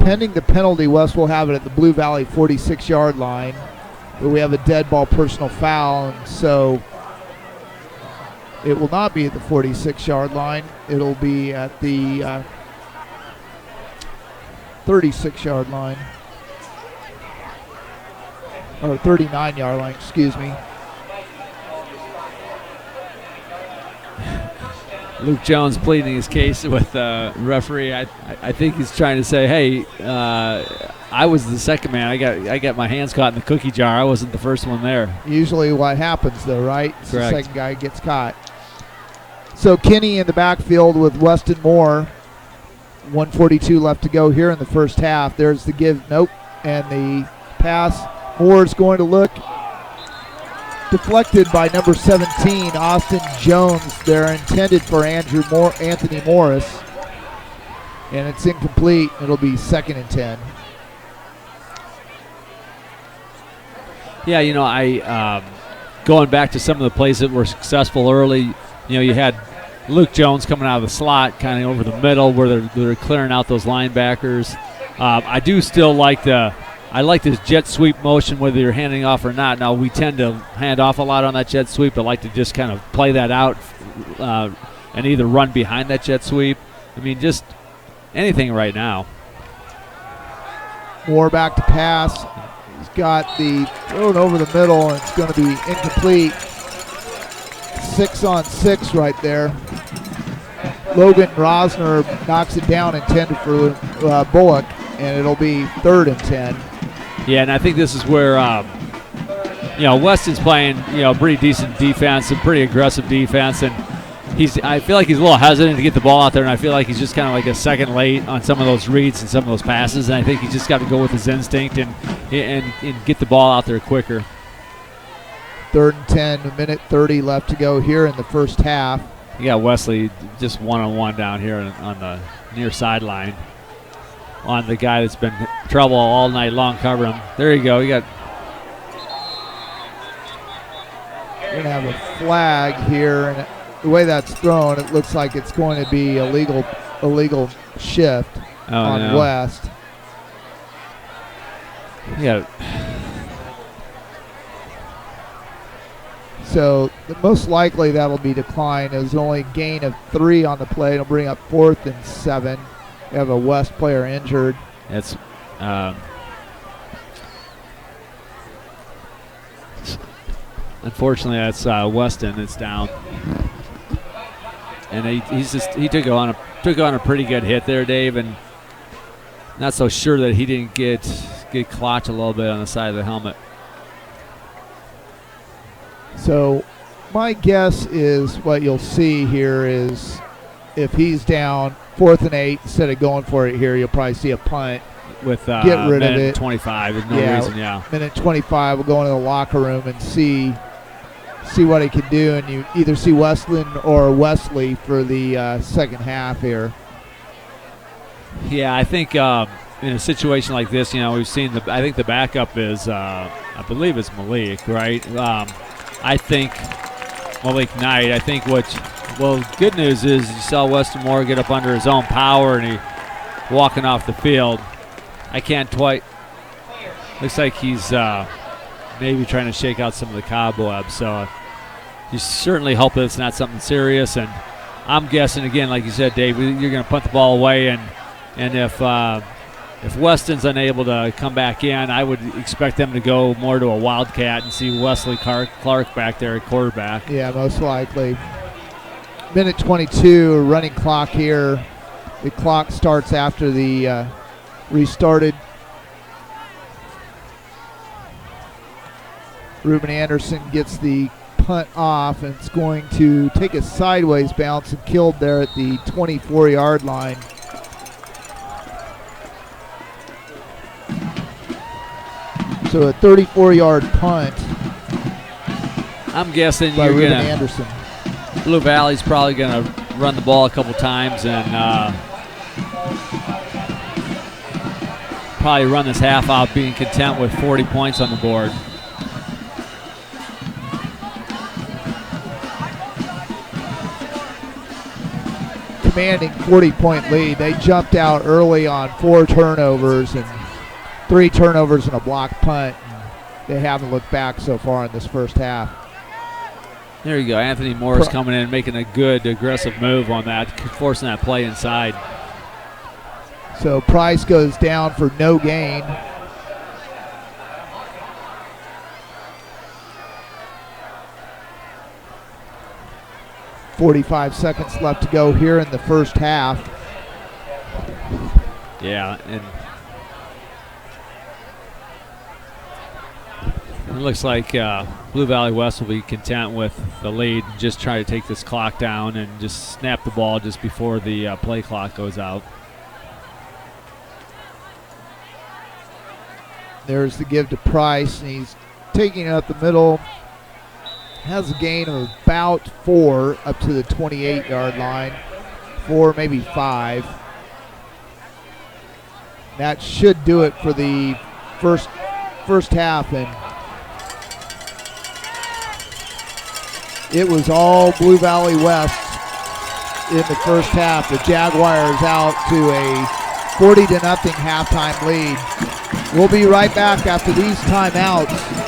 A: Pending the penalty, West will have it at the Blue Valley 46-yard line, where we have a dead ball personal foul, and so it will not be at the 46-yard line. It'll be at the 36-yard line, or 39-yard line, excuse me.
B: Luke Jones pleading his case with the referee. I think he's trying to say, hey, I was the second man. I got my hands caught in the cookie jar. I wasn't the first one there.
A: Usually what happens, though, right?
B: Correct.
A: The second guy gets caught. So Kinney in the backfield with Weston Moore. 1:42 left to go here in the first half. There's the give. Nope. And the pass. Moore's going to look. Deflected by number 17, Austin Jones. They're intended for Anthony Morris. And it's incomplete. It'll be 2nd and 10.
B: Yeah, I going back to some of the plays that were successful early, you had Luke Jones coming out of the slot, kind of over the middle where they're clearing out those linebackers. I do still like this jet sweep motion, whether you're handing off or not. Now, we tend to hand off a lot on that jet sweep, but like to just kind of play that out and either run behind that jet sweep. I mean, just anything right now.
A: Moore back to pass. He's got the thrown over the middle, and it's going to be incomplete. 6 on 6 right there. Logan Rosner knocks it down, intended for Bullock, and it'll be 3rd and 10.
B: Yeah, and I think this is where Weston's playing pretty decent defense and pretty aggressive defense, and I feel like he's a little hesitant to get the ball out there, and I feel like he's just kind of like a second late on some of those reads and some of those passes, and I think he's just got to go with his instinct and get the ball out there quicker.
A: 3rd and 10, 1:30 left to go here in the first half.
B: You got Wesley just one-on-one down here on the near sideline on the guy that's been trouble all night long covering him. There you go. You got.
A: We're going to have a flag here, and the way that's thrown, it looks like it's going to be illegal shift on West.
B: Yeah.
A: So most likely that'll be declined. There's only a gain of 3 on the play. It'll bring up 4th and 7. We have a West player injured.
B: It's unfortunately that's Weston. It's down, and he took on a pretty good hit there, Dave, and not so sure that he didn't get clotched a little bit on the side of the helmet.
A: So my guess is what you'll see here is if he's down 4th and 8, instead of going for it here, you'll probably see a punt.
B: With
A: get rid of it.
B: 25, there's no reason,
A: Minute 25, we'll go into the locker room and see what he can do, and you either see Westland or Wesley for the second half here.
B: Yeah, I think in a situation like this, we've seen I think the backup is I believe it's Malik, right? I think Malik Knight. I think good news is you saw Weston Moore get up under his own power and he walking off the field. I can't quite. Looks like he's maybe trying to shake out some of the cobwebs. So you certainly hope that it's not something serious. And I'm guessing again, like you said, Dave, you're going to punt the ball away, and if Weston's unable to come back in, I would expect them to go more to a wildcat and see Wesley Clark back there at quarterback.
A: Yeah, most likely. Minute 22, running clock here. The clock starts after the restarted. Ruben Anderson gets the punt off, and it's going to take a sideways bounce and killed there at the 24-yard line. So a 34-yard punt.
B: I'm guessing
A: by Ruben Anderson.
B: Blue Valley's probably going to run the ball a couple times and probably run this half out being content with 40 points on the board.
A: Commanding 40-point lead. They jumped out early on 4 turnovers and 3 turnovers and a block punt. They haven't looked back so far in this first half.
B: There you go. Anthony Morris coming in, making a good aggressive move on that, forcing that play inside.
A: So Price goes down for no gain. .45 seconds left to go here in the first half.
B: Yeah, and it looks like Blue Valley West will be content with the lead and just try to take this clock down and just snap the ball just before the play clock goes out.
A: There's the give to Price, and he's taking it up the middle. Has a gain of about 4 up to the 28-yard line. 4, maybe 5. That should do it for the first half, and it was all Blue Valley West in the first half. The Jaguars out to a 40-0 halftime lead. We'll be right back after these timeouts.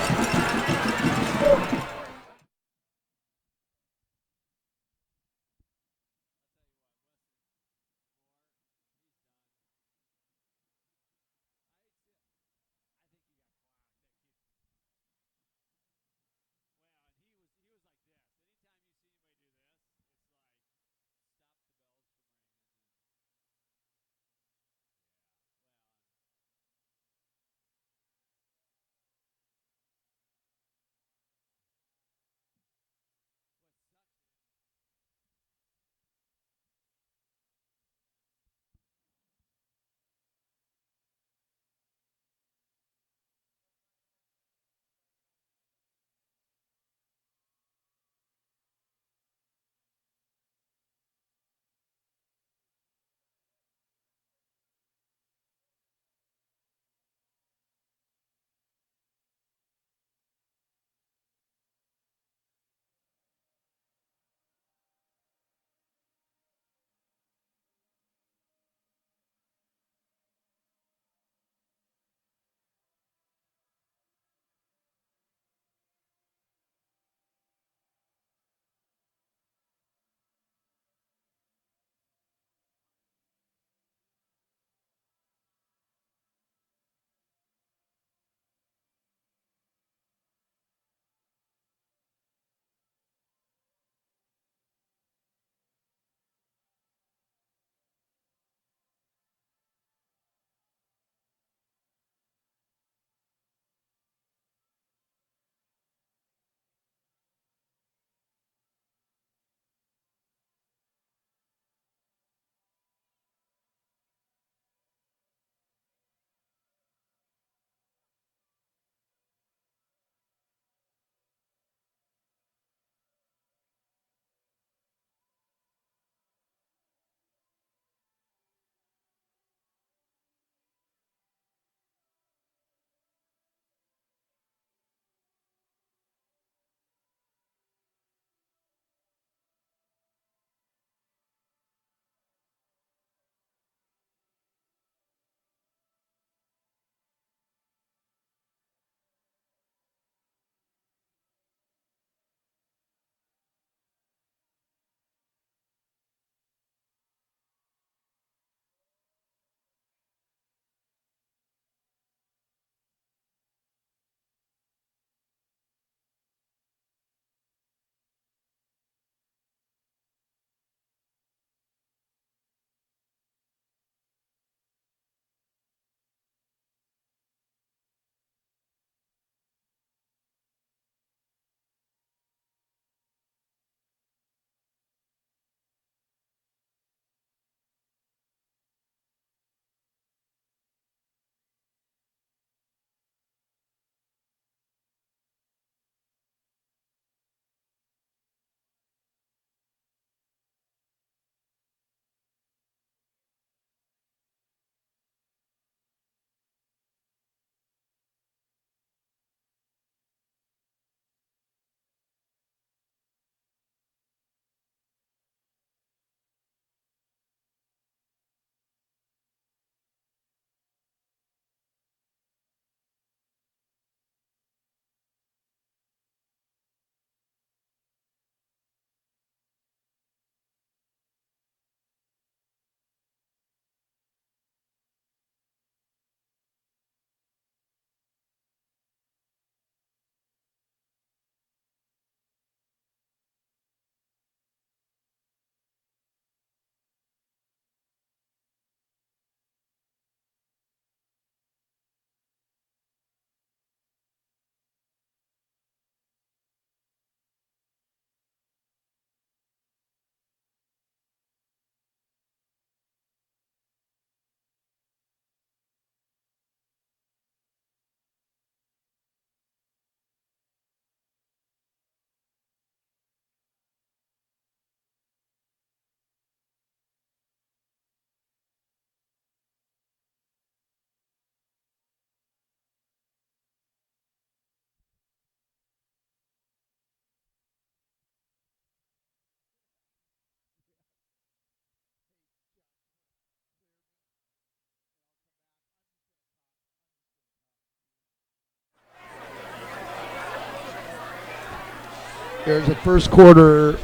A: There's a first quarter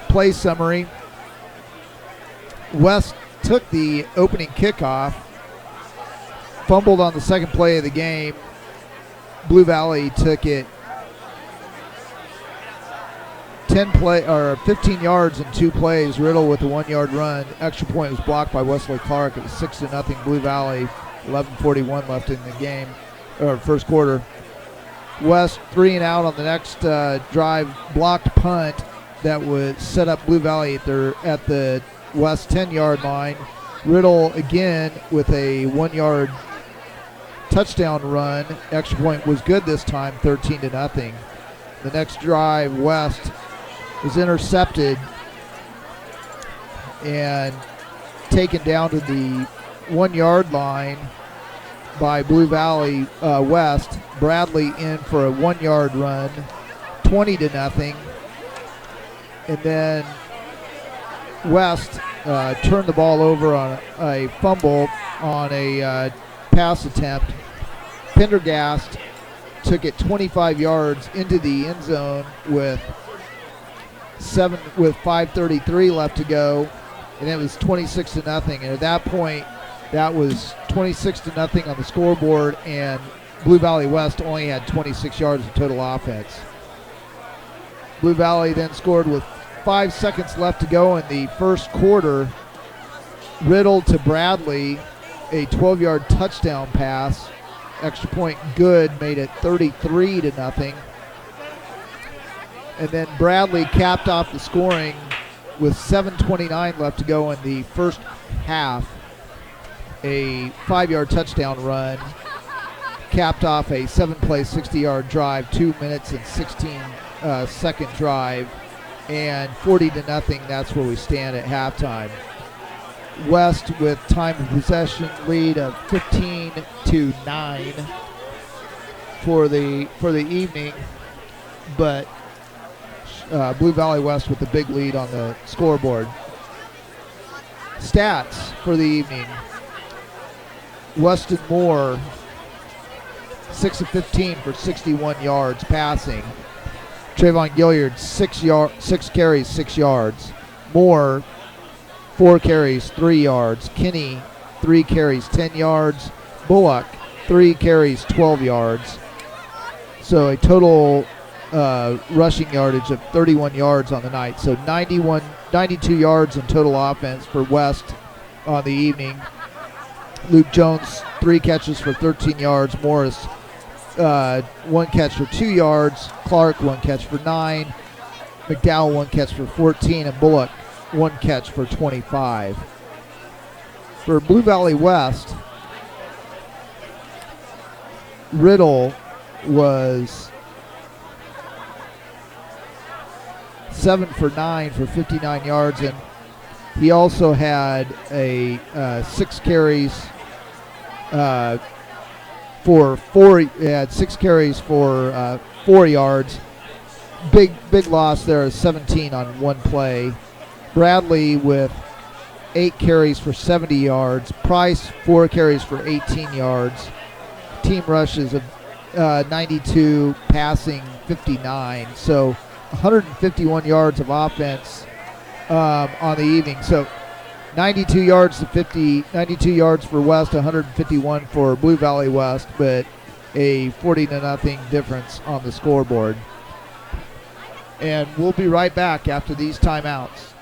A: play summary. West took the opening kickoff, fumbled on the second play of the game. Blue Valley took it 15 yards in 2 plays. Riddle with a 1-yard run. Extra point was blocked by Wesley Clark. It was 6-0 Blue Valley. 11:41 left in the game, or first quarter. West 3 and out on the next drive. Blocked punt that would set up Blue Valley at the West 10-yard line. Riddle again with a 1-yard touchdown run. Extra point was good this time, 13-0. The next drive, West was intercepted and taken down to the 1-yard line by Blue Valley West. Bradley in for a 1-yard run, 20-0. And then West turned the ball over on a fumble on a pass attempt. Pendergast took it 25 yards into the end zone with 5:33 left to go, and it was 26-0. And at that point, that was 26-0 on the scoreboard, and Blue Valley West only had 26 yards of total offense. Blue Valley then scored with 5 seconds left to go in the first quarter. Riddle to Bradley, a 12-yard touchdown pass. Extra point good, made it 33-0. And then Bradley capped off the scoring with 7:29 left to go in the first half. A 5-yard touchdown run capped off a 7-play, 60-yard drive, 2 minutes and 16-second drive, and 40-0. That's where we stand at halftime. West with time of possession lead of 15-9 for the evening, but Blue Valley West with the big lead on the scoreboard. Stats for the evening: Weston Moore 6 of 15 for 61 yards passing. Trayvon Gilliard 6 carries, 6 yards. Moore 4 carries, 3 yards. Kinney 3 carries, 10 yards. Bullock 3 carries, 12 yards. So a total rushing yardage of 31 yards on the night. So 92 yards in total offense for West on the evening. Luke Jones 3 catches for 13 yards. Morris 1 catch for 2 yards. Clark 1 catch for 9. McDowell 1 catch for 14, and Bullock 1 catch for 25. For Blue Valley West, Riddle was 7 for 9 for 59 yards, and he also had a 6 carries for 4. He had 6 carries for 4 yards. Big loss there, 17 on 1 play. Bradley with 8 carries for 70 yards. Price 4 carries for 18 yards. Team rushes of 92, passing 59. So 151 yards of offense on the evening. So 92 yards to 50, 92 yards for West, 151 for Blue Valley West, but a 40-0 difference on the scoreboard. And we'll be right back after these timeouts.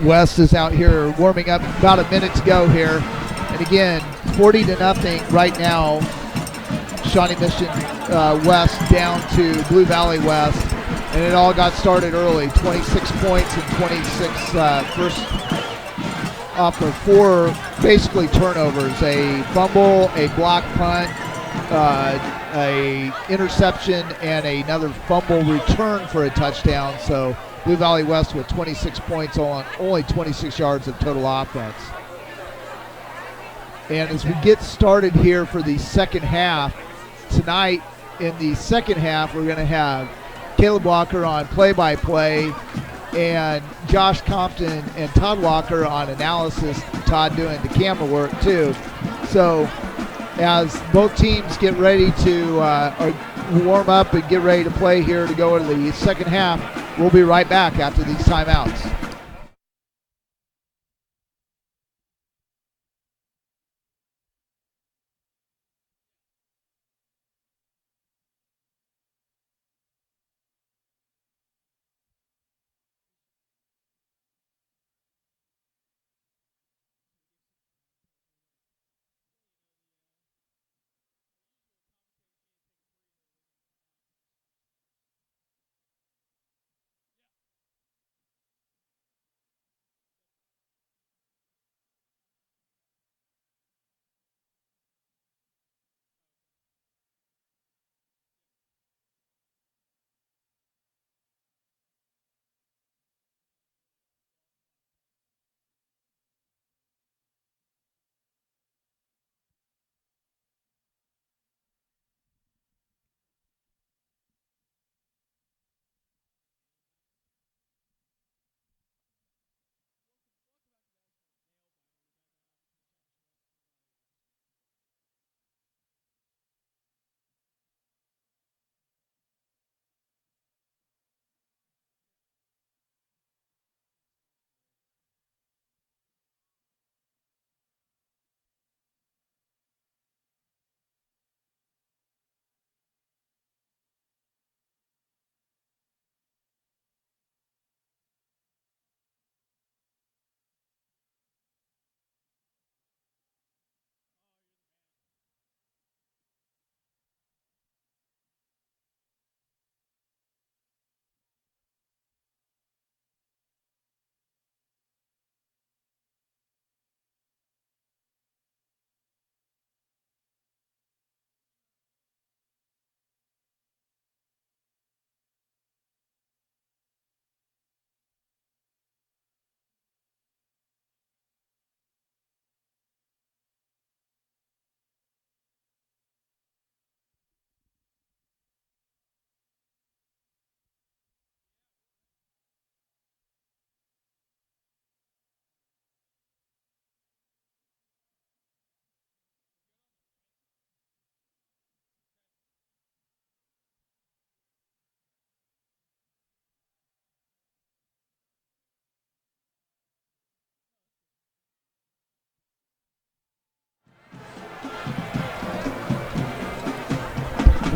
A: West is out here warming up, about a minute to go here. And again, 40-0 right now. Shawnee Mission West down to Blue Valley West. And it all got started early. 26 points and 26 first off of 4 basically turnovers. A fumble, a block punt, a interception, and another fumble return for a touchdown. So Blue Valley West with 26 points on only 26 yards of total offense. And as we get started here for the second half, tonight in the second half, we're going to have Caleb Walker on play-by-play and Josh Compton and Todd Walker on analysis, Todd doing the camera work too. So as both teams get ready to warm up and get ready to play here to go into the second half, we'll be right back after these timeouts.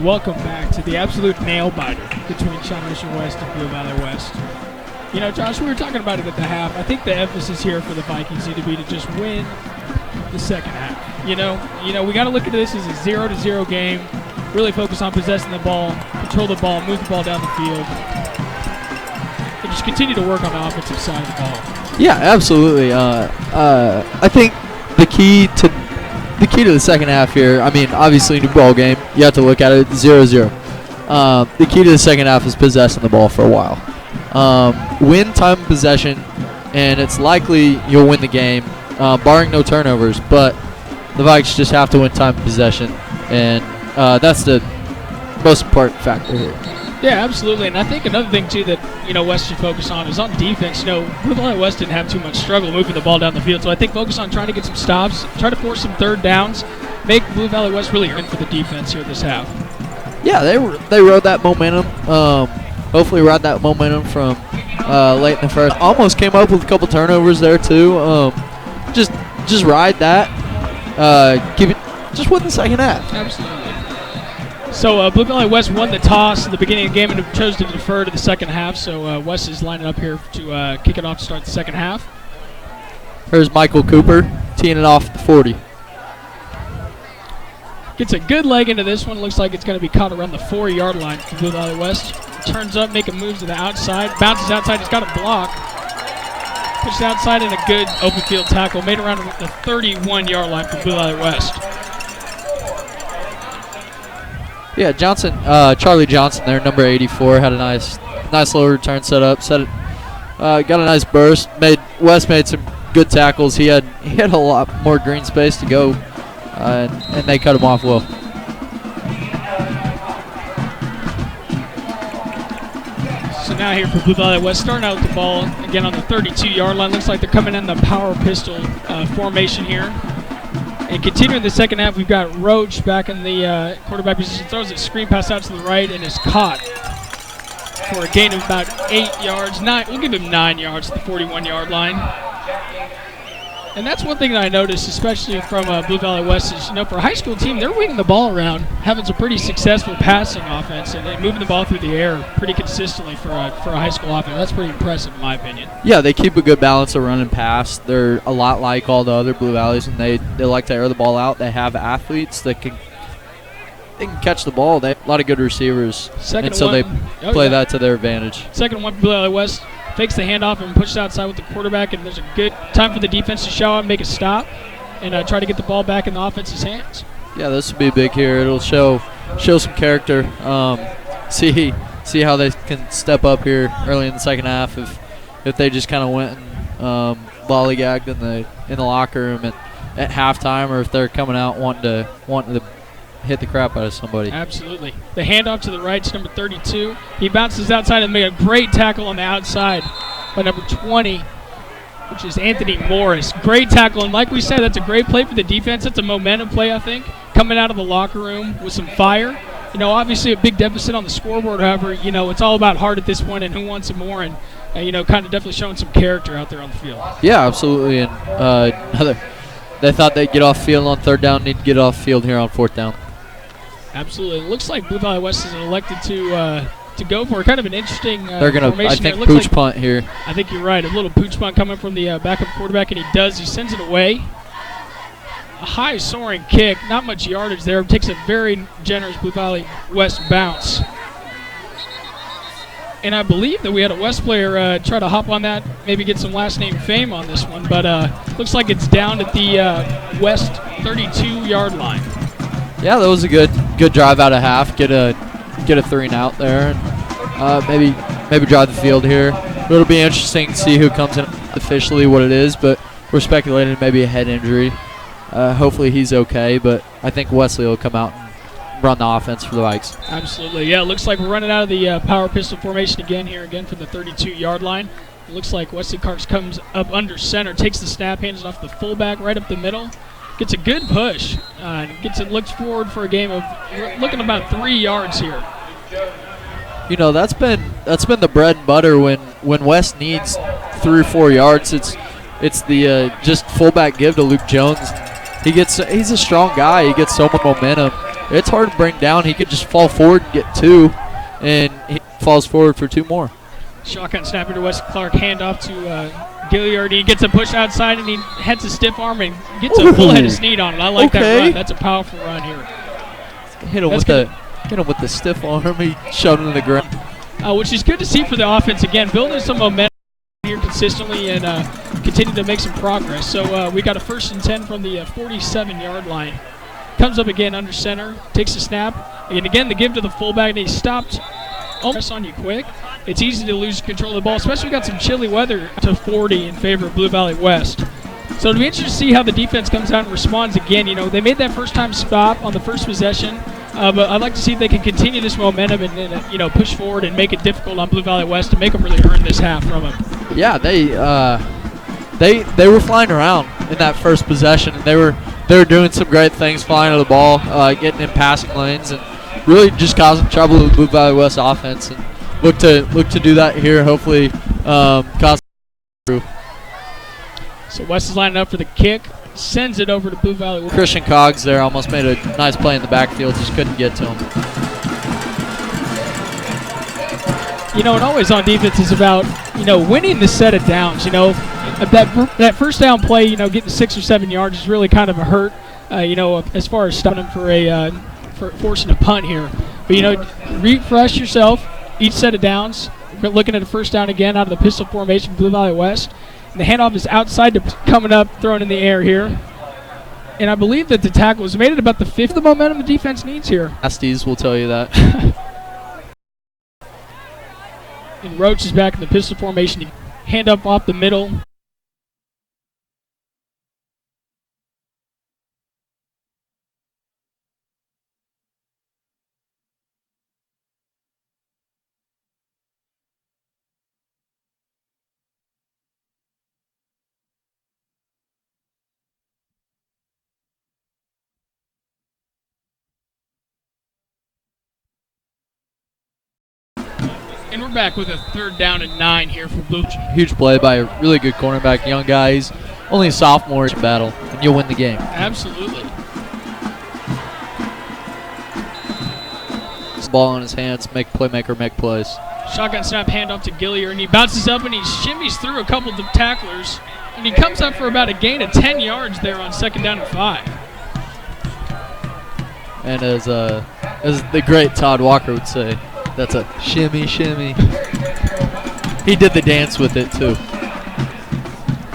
D: Welcome back to the absolute nail-biter between Shawnee Mission West and Blue Valley West. You know, Josh, we were talking about it at the half. I think the emphasis here for the Vikings need to be to just win the second half. You know, we got to look at this as a 0-0 game, really focus on possessing the ball, control the ball, move the ball down the field, and just continue to work on the offensive side of the ball.
E: Yeah, absolutely. I think the key to the second half here, I mean, obviously, new ball game. You have to look at it 0-0. The key to the second half is possessing the ball for a while. Win time of possession, and it's likely you'll win the game, barring no turnovers. But the Vikings just have to win time of possession, and that's the most important factor here.
D: Yeah, absolutely. And I think another thing, too, that, West should focus on is on defense. Blue Valley West didn't have too much struggle moving the ball down the field. So I think focus on trying to get some stops, try to force some third downs, make Blue Valley West really earn for the defense here this half.
E: Yeah, they rode that momentum. Hopefully ride that momentum from late in the first. Almost came up with a couple turnovers there, too. Just ride that. Just win the second half.
D: Absolutely. So Blue Valley West won the toss at the beginning of the game and chose to defer to the second half. So West is lining up here to kick it off to start the second half.
E: Here's Michael Cooper teeing it off the 40.
D: Gets a good leg into this one. Looks like it's going to be caught around the 4-yard line for Blue Valley West. Turns up, making moves to the outside. Bounces outside. He's got a block. Pushed outside and a good open field tackle. Made around the 31-yard line for Blue Valley West.
E: Yeah, Johnson, Charlie Johnson there, number 84, had a nice little return set up. Got a nice burst. West made some good tackles. He had a lot more green space to go, and they cut him off well.
D: So now here for Blue Valley West, starting out with the ball again on the 32-yard line. Looks like they're coming in the power pistol formation here. And continuing the second half, we've got Roach back in the quarterback position. Throws a screen pass out to the right and is caught for a gain of about 8 yards. We'll give him 9 yards to the 41-yard line. And that's one thing that I noticed, especially from Blue Valley West, is, for a high school team, they're winging the ball around, having some pretty successful passing offense, and moving the ball through the air pretty consistently for a high school offense. That's pretty impressive, in my opinion.
E: Yeah, they keep a good balance of run and pass. They're a lot like all the other Blue Valleys, and they like to air the ball out. They have athletes that can catch the ball. They have a lot of good receivers, they play that to their advantage.
D: Second one for Blue Valley West. Fakes the handoff and pushes outside with the quarterback, and there's a good time for the defense to show up, make a stop, and try to get the ball back in the offense's hands.
E: Yeah, this will be big here. It'll show some character. See how they can step up here early in the second half. If they just kind of went and lollygagged in the locker room at halftime, or if they're coming out wanting to hit the crap out of somebody.
D: Absolutely. The handoff to the right is number 32. He bounces outside and made a great tackle on the outside by number 20, which is Anthony Morris. Great tackle, and like we said, that's a great play for the defense. That's a momentum play, I think, coming out of the locker room with some fire. Obviously a big deficit on the scoreboard. However, it's all about heart at this point and who wants it more, and kind of definitely showing some character out there on the field.
E: Yeah, absolutely. And they thought they'd get off field on third down, need to get off field here on fourth down.
D: Absolutely. It looks like Blue Valley West is elected to go for kind of an interesting
E: They're going
D: to,
E: I think, pooch punt here.
D: I think you're right. A little pooch punt coming from the backup quarterback, and he does. He sends it away. A high soaring kick. Not much yardage there. Takes a very generous Blue Valley West bounce. And I believe that we had a West player try to hop on that, maybe get some last name fame on this one, but looks like it's down at the West 32-yard line.
E: Yeah, that was a good drive out of half. Get a 3-and-out there, and maybe drive the field here. It'll be interesting to see who comes in officially, what it is, but we're speculating maybe a head injury. Hopefully he's okay, but I think Wesley will come out and run the offense for the Vikes.
D: Absolutely, yeah. It looks like we're running out of the power pistol formation again for the 32-yard line. It looks like Wesley Karks comes up under center, takes the snap, hands it off the fullback right up the middle. Gets a good push. Looks forward for a game of looking about 3 yards here.
E: That's been the bread and butter when West needs 3 or 4 yards. It's the just fullback give to Luke Jones. He's a strong guy. He gets so much momentum. It's hard to bring down. He could just fall forward and get 2, and he falls forward for 2 more.
D: Shotgun snap into Wes Clark. Handoff to Gilliard. He gets a push outside, and he heads a stiff arm and gets a full head of speed on it. I like that run. That's a powerful run here.
E: Hit him with the stiff arm. He shoved him to the ground.
D: Which is good to see for the offense. Again, building some momentum here consistently and continue to make some progress. So we got a 1st and 10 from the 47-yard line. Comes up again under center, takes a snap. And again, the give to the fullback, and he stopped almost on you quick. It's easy to lose control of the ball, especially we got some chilly weather to 40 in favor of Blue Valley West. So it'll be interesting to see how the defense comes out and responds again. They made that first-time stop on the first possession, but I'd like to see if they can continue this momentum and push forward and make it difficult on Blue Valley West to make them really earn this half from them.
E: Yeah, they were flying around in that first possession, and they were doing some great things, flying to the ball, getting in passing lanes, and really just causing trouble with the Blue Valley West offense. And look to do that here. Hopefully, cause.
D: So West is lining up for the kick. sends it over to Blue Valley West.
E: Christian Cogs there almost made a nice play in the backfield, just couldn't get to him.
D: You know, and always on defense is about, you know, winning the set of downs. You know, that first down play, you know, getting 6 or 7 yards is really kind of a hurt, you know, as far as stopping for for forcing a punt here. But, you know, refresh yourself each set of downs. We're looking at a first down again out of the pistol formation, Blue Valley West. And the handoff is outside to coming up, thrown in the air here. And I believe that the tackle was made at about the 5th of the momentum the defense needs here.
E: Asties will tell you that.
D: And Roach is back in the pistol formation. Hand up off the middle. And we're back with a 3rd down and 9 here for Blue.
E: Huge play by a really good cornerback, young guy. He's only a sophomore battle, and you'll win the game.
D: Absolutely.
E: Ball in his hands, make playmaker, make plays.
D: Shotgun snap, handoff to Gillier, and he bounces up and he shimmies through a couple of tacklers, and he comes up for about a gain of 10 yards there on 2nd down and 5.
E: And as the great Todd Walker would say, that's a shimmy, shimmy. He did the dance with it, too.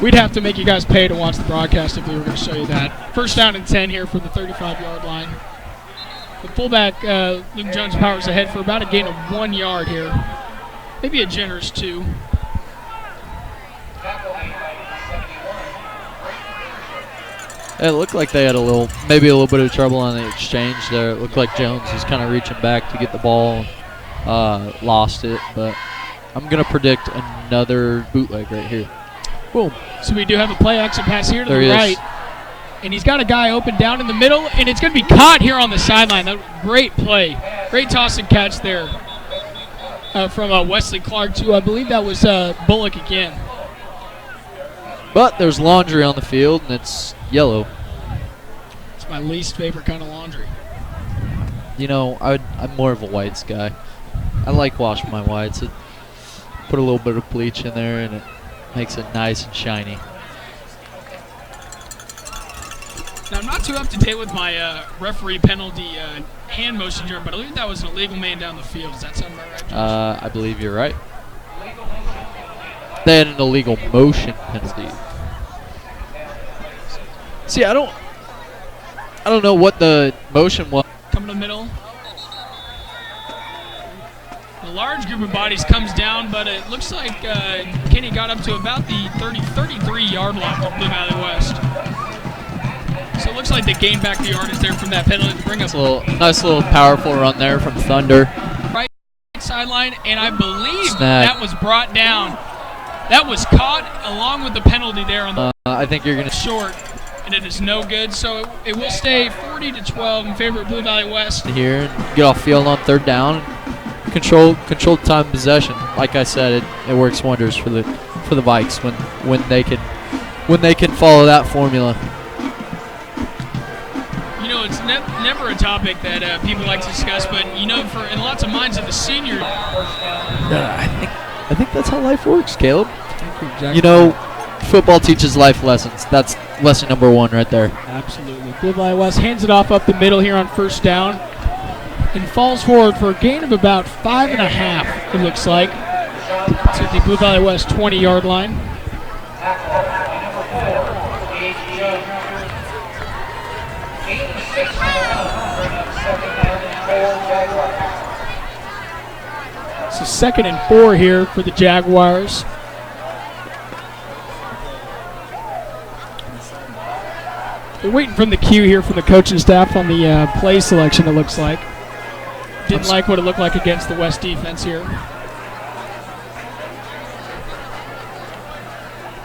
D: We'd have to make you guys pay to watch the broadcast if we were going to show you that. 1st down and 10 here for the 35-yard line. The fullback, Luke Jones, powers ahead for about a gain of 1 yard here. Maybe a generous 2.
E: It looked like they had maybe a little bit of trouble on the exchange there. It looked like Jones was kind of reaching back to get the ball, lost it. But I'm going to predict another bootleg right here.
D: Boom. So we do have a play action pass here to
E: There
D: the
E: he
D: right.
E: is.
D: And he's got a guy open down in the middle, and it's going to be caught here on the sideline. Great play. Great toss and catch there from Wesley Clark, too. I believe that was Bullock again.
E: But there's laundry on the field, and it's yellow.
D: It's my least favorite kind of laundry.
E: You know, I'm more of a whites guy. I like washing my whites. Put a little bit of bleach in there, and it makes it nice and shiny.
D: Now, I'm not too up to date with my referee penalty hand motion here, but I believe that was an illegal man down the field. Does that sound about right, Josh?
E: I believe you're right. They had an illegal motion penalty. See, I don't know what the motion was.
D: Coming to the middle. The large group of bodies comes down, but it looks like Kenny got up to about the 33-yard line of Blue Valley West. So it looks like they gained back the yardage there from that penalty to bring up.
E: Nice little powerful run there from Thunder.
D: Right sideline, and I believe
E: Snag.
D: that was brought down. That was caught along with the penalty there on the
E: I think you're going to
D: short, and it is no good. So it will stay 40-12 in favor of Blue Valley West.
E: here and get off field on 3rd down. Controlled time possession. Like I said, it works wonders for the Vikes when they can follow that formula.
D: You know, it's never a topic that people like to discuss, but you know, in lots of minds of the senior.
E: I think that's how life works, Caleb.
D: Exactly.
E: You know, football teaches life lessons. That's lesson number 1 right there.
D: Absolutely. Blue Valley West hands it off up the middle here on 1st down and falls forward for a gain of about 5.5, it looks like. It's at the Blue Valley West 20-yard line. So 2nd and 4 here for the Jaguars. They're waiting from the cue here from the coaching staff on the play selection, it looks like. Didn't like what it looked like against the West defense here.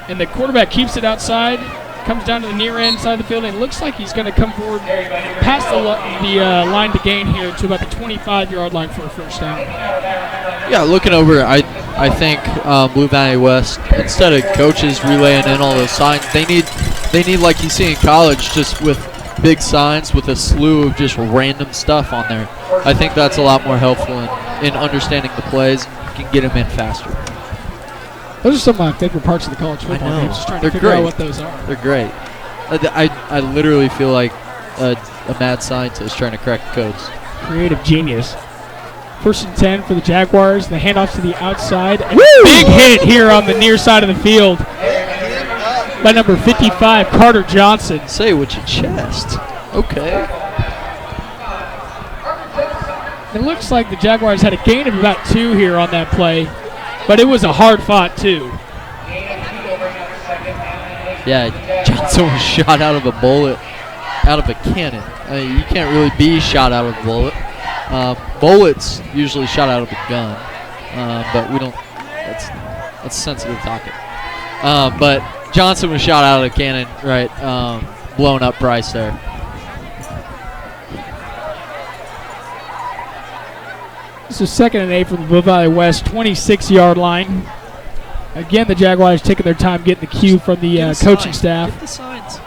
D: And the quarterback keeps it outside, comes down to the near end side of the field, and it looks like he's going to come forward past the line to gain here to about the 25-yard line for a 1st down.
E: Yeah, looking over, I think Blue Valley West, instead of coaches relaying in all those signs, they need they need, like you see in college, just with big signs with a slew of just random stuff on there. I think that's a lot more helpful in understanding the plays. You can get them in faster.
D: Those are some of my favorite parts of the college football games. Just trying to figure out what those are.
E: They're great. I literally feel like a mad scientist trying to crack codes.
D: Creative genius. 1st and 10 for the Jaguars. The handoff to the outside. And big hit here on the near side of the field by number 55, Carter Johnson.
E: Say it with your chest. Okay.
D: It looks like the Jaguars had a gain of about 2 here on that play, but it was a hard-fought 2.
E: Yeah, Johnson was shot out of a bullet, out of a cannon. I mean, you can't really be shot out of a bullet. Bullets usually shot out of a gun, but we don't. That's sensitive topic. But Johnson was shot out of a cannon, right? Blown up Bryce there.
D: This is 2nd and 8 from the Blue Valley West 26-yard line. Again, the Jaguars taking their time getting the cue from the coaching staff.
E: Get the signs.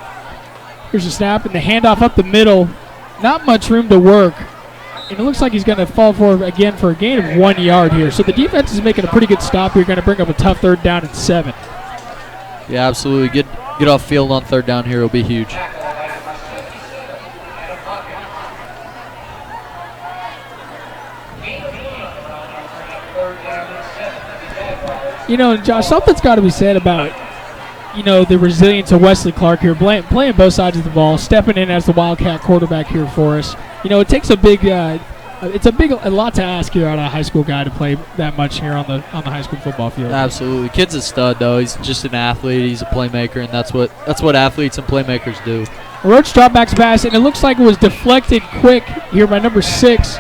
D: Here's a snap and the handoff up the middle. Not much room to work. And it looks like he's going to fall for a gain of 1 yard here. So the defense is making a pretty good stop here. Going to bring up a tough 3rd down and 7.
E: Yeah, absolutely. Get off field on 3rd down here will be huge.
D: You know, Josh, something's got to be said about, you know, the resilience of Wesley Clark here, playing both sides of the ball, stepping in as the Wildcat quarterback here for us. You know, it takes a big, a lot to ask here out of a high school guy to play that much here on the high school football field.
E: Absolutely, kid's a stud though. He's just an athlete. He's a playmaker, and that's what athletes and playmakers do.
D: Roach dropbacks pass, and it looks like it was deflected quick here by number 6,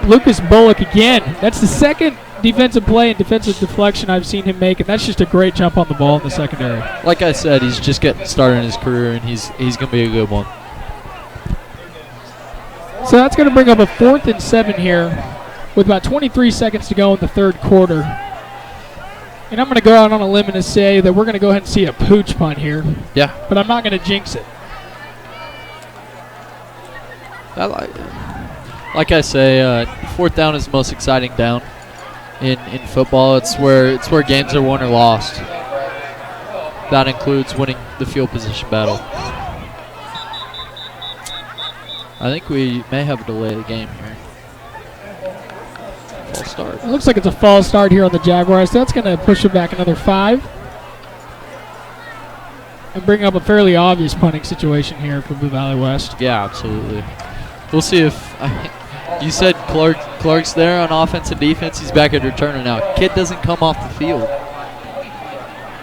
D: Lucas Bullock again. That's the second defensive play and defensive deflection I've seen him make, and that's just a great jump on the ball in the secondary.
E: Like I said, he's just getting started in his career, and he's going to be a good one.
D: So that's going to bring up a 4th and 7 here with about 23 seconds to go in the 3rd quarter. And I'm going to go out on a limb and say that we're going to go ahead and see a pooch punt here.
E: Yeah.
D: But I'm not going to jinx it.
E: I like it. Like I say, 4th down is the most exciting down in football. It's where games are won or lost. That includes winning the field position battle. I think we may have a delay of the game here. False start.
D: It looks like it's a false start here on the Jaguars. That's going to push it back another 5. And bring up a fairly obvious punting situation here for Blue Valley West.
E: Yeah, absolutely. We'll see if... you said Clark's there on offense and defense. He's back at returner now. Kid doesn't come off the field.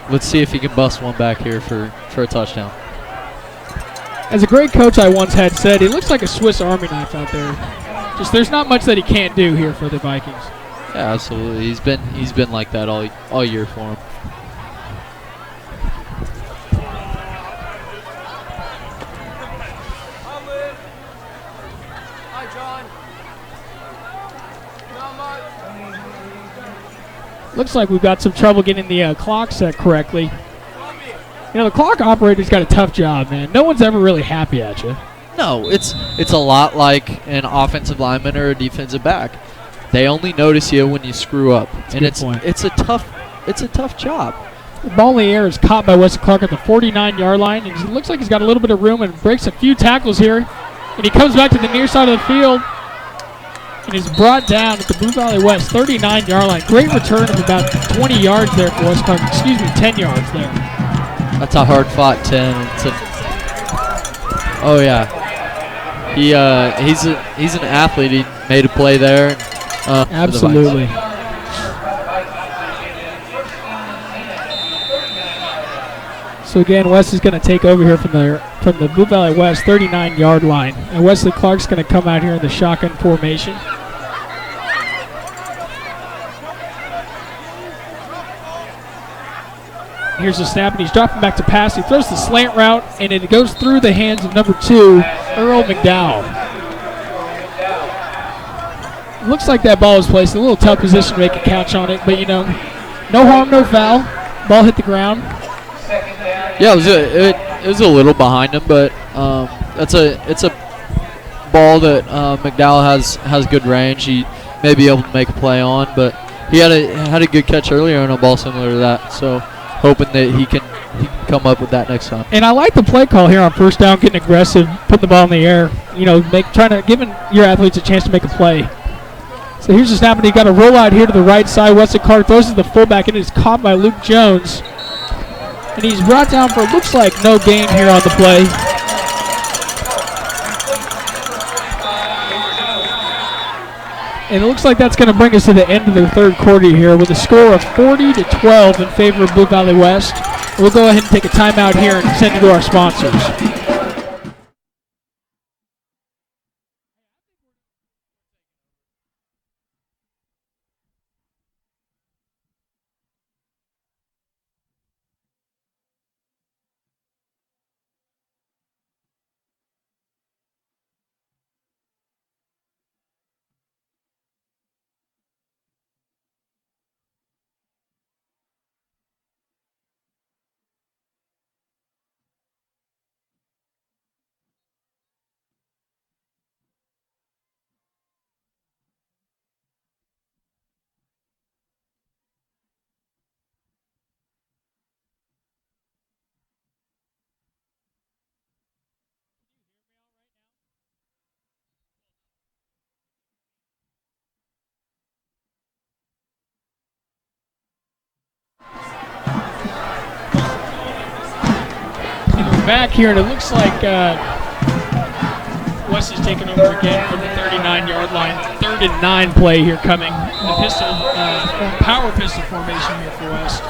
E: Let's see if he can bust one back here for a touchdown.
D: As a great coach I once had said, he looks like a Swiss Army knife out there. Just there's not much that he can't do here for the Vikings.
E: Yeah, absolutely. He's been like that all year for him.
D: Looks like we've got some trouble getting the clock set correctly. You know, the clock operator's got a tough job, man. No one's ever really happy at you.
E: No, it's a lot like an offensive lineman or a defensive back. They only notice you when you screw up, and it's a tough job.
D: The ball in the air is caught by Wesley Clark at the 49-yard line, and it looks like he's got a little bit of room and breaks a few tackles here. And he comes back to the near side of the field and is brought down at the Blue Valley West 39-yard line. Great return of about 20 yards there for Wesley Clark. 10 yards there.
E: That's a hard-fought 10. Oh yeah, he's an athlete. He made a play there.
D: Absolutely. So again, West is going to take over here from the Blue Valley West 39-yard line, and Wesley Clark's going to come out here in the shotgun formation. Here's the snap, and he's dropping back to pass. He throws the slant route, and it goes through the hands of number 2, Earl McDowell. Looks like that ball was placed in a little tough position to make a catch on it, but, you know, no harm, no foul. Ball hit the ground.
E: Yeah, it was a little behind him, but it's a ball that McDowell has good range. He may be able to make a play on, but he had a good catch earlier on a ball similar to that. So hoping that he can come up with that next time.
D: And I like the play call here on first down, getting aggressive, putting the ball in the air. Giving your athletes a chance to make a play. So here's the snap, and he got a rollout here to the right side. Wesley Clark throws to the fullback, and it is caught by Luke Jones. And he's brought down for, looks like, no gain here on the play. And it looks like that's going to bring us to the end of the third quarter here with a score of 40-12 in favor of Blue Valley West. We'll go ahead and take a timeout here and send it to our sponsors. Back here, and it looks like West is taking over again from the 39-yard line. 3rd and 9 play here coming. The pistol, power pistol formation here for West.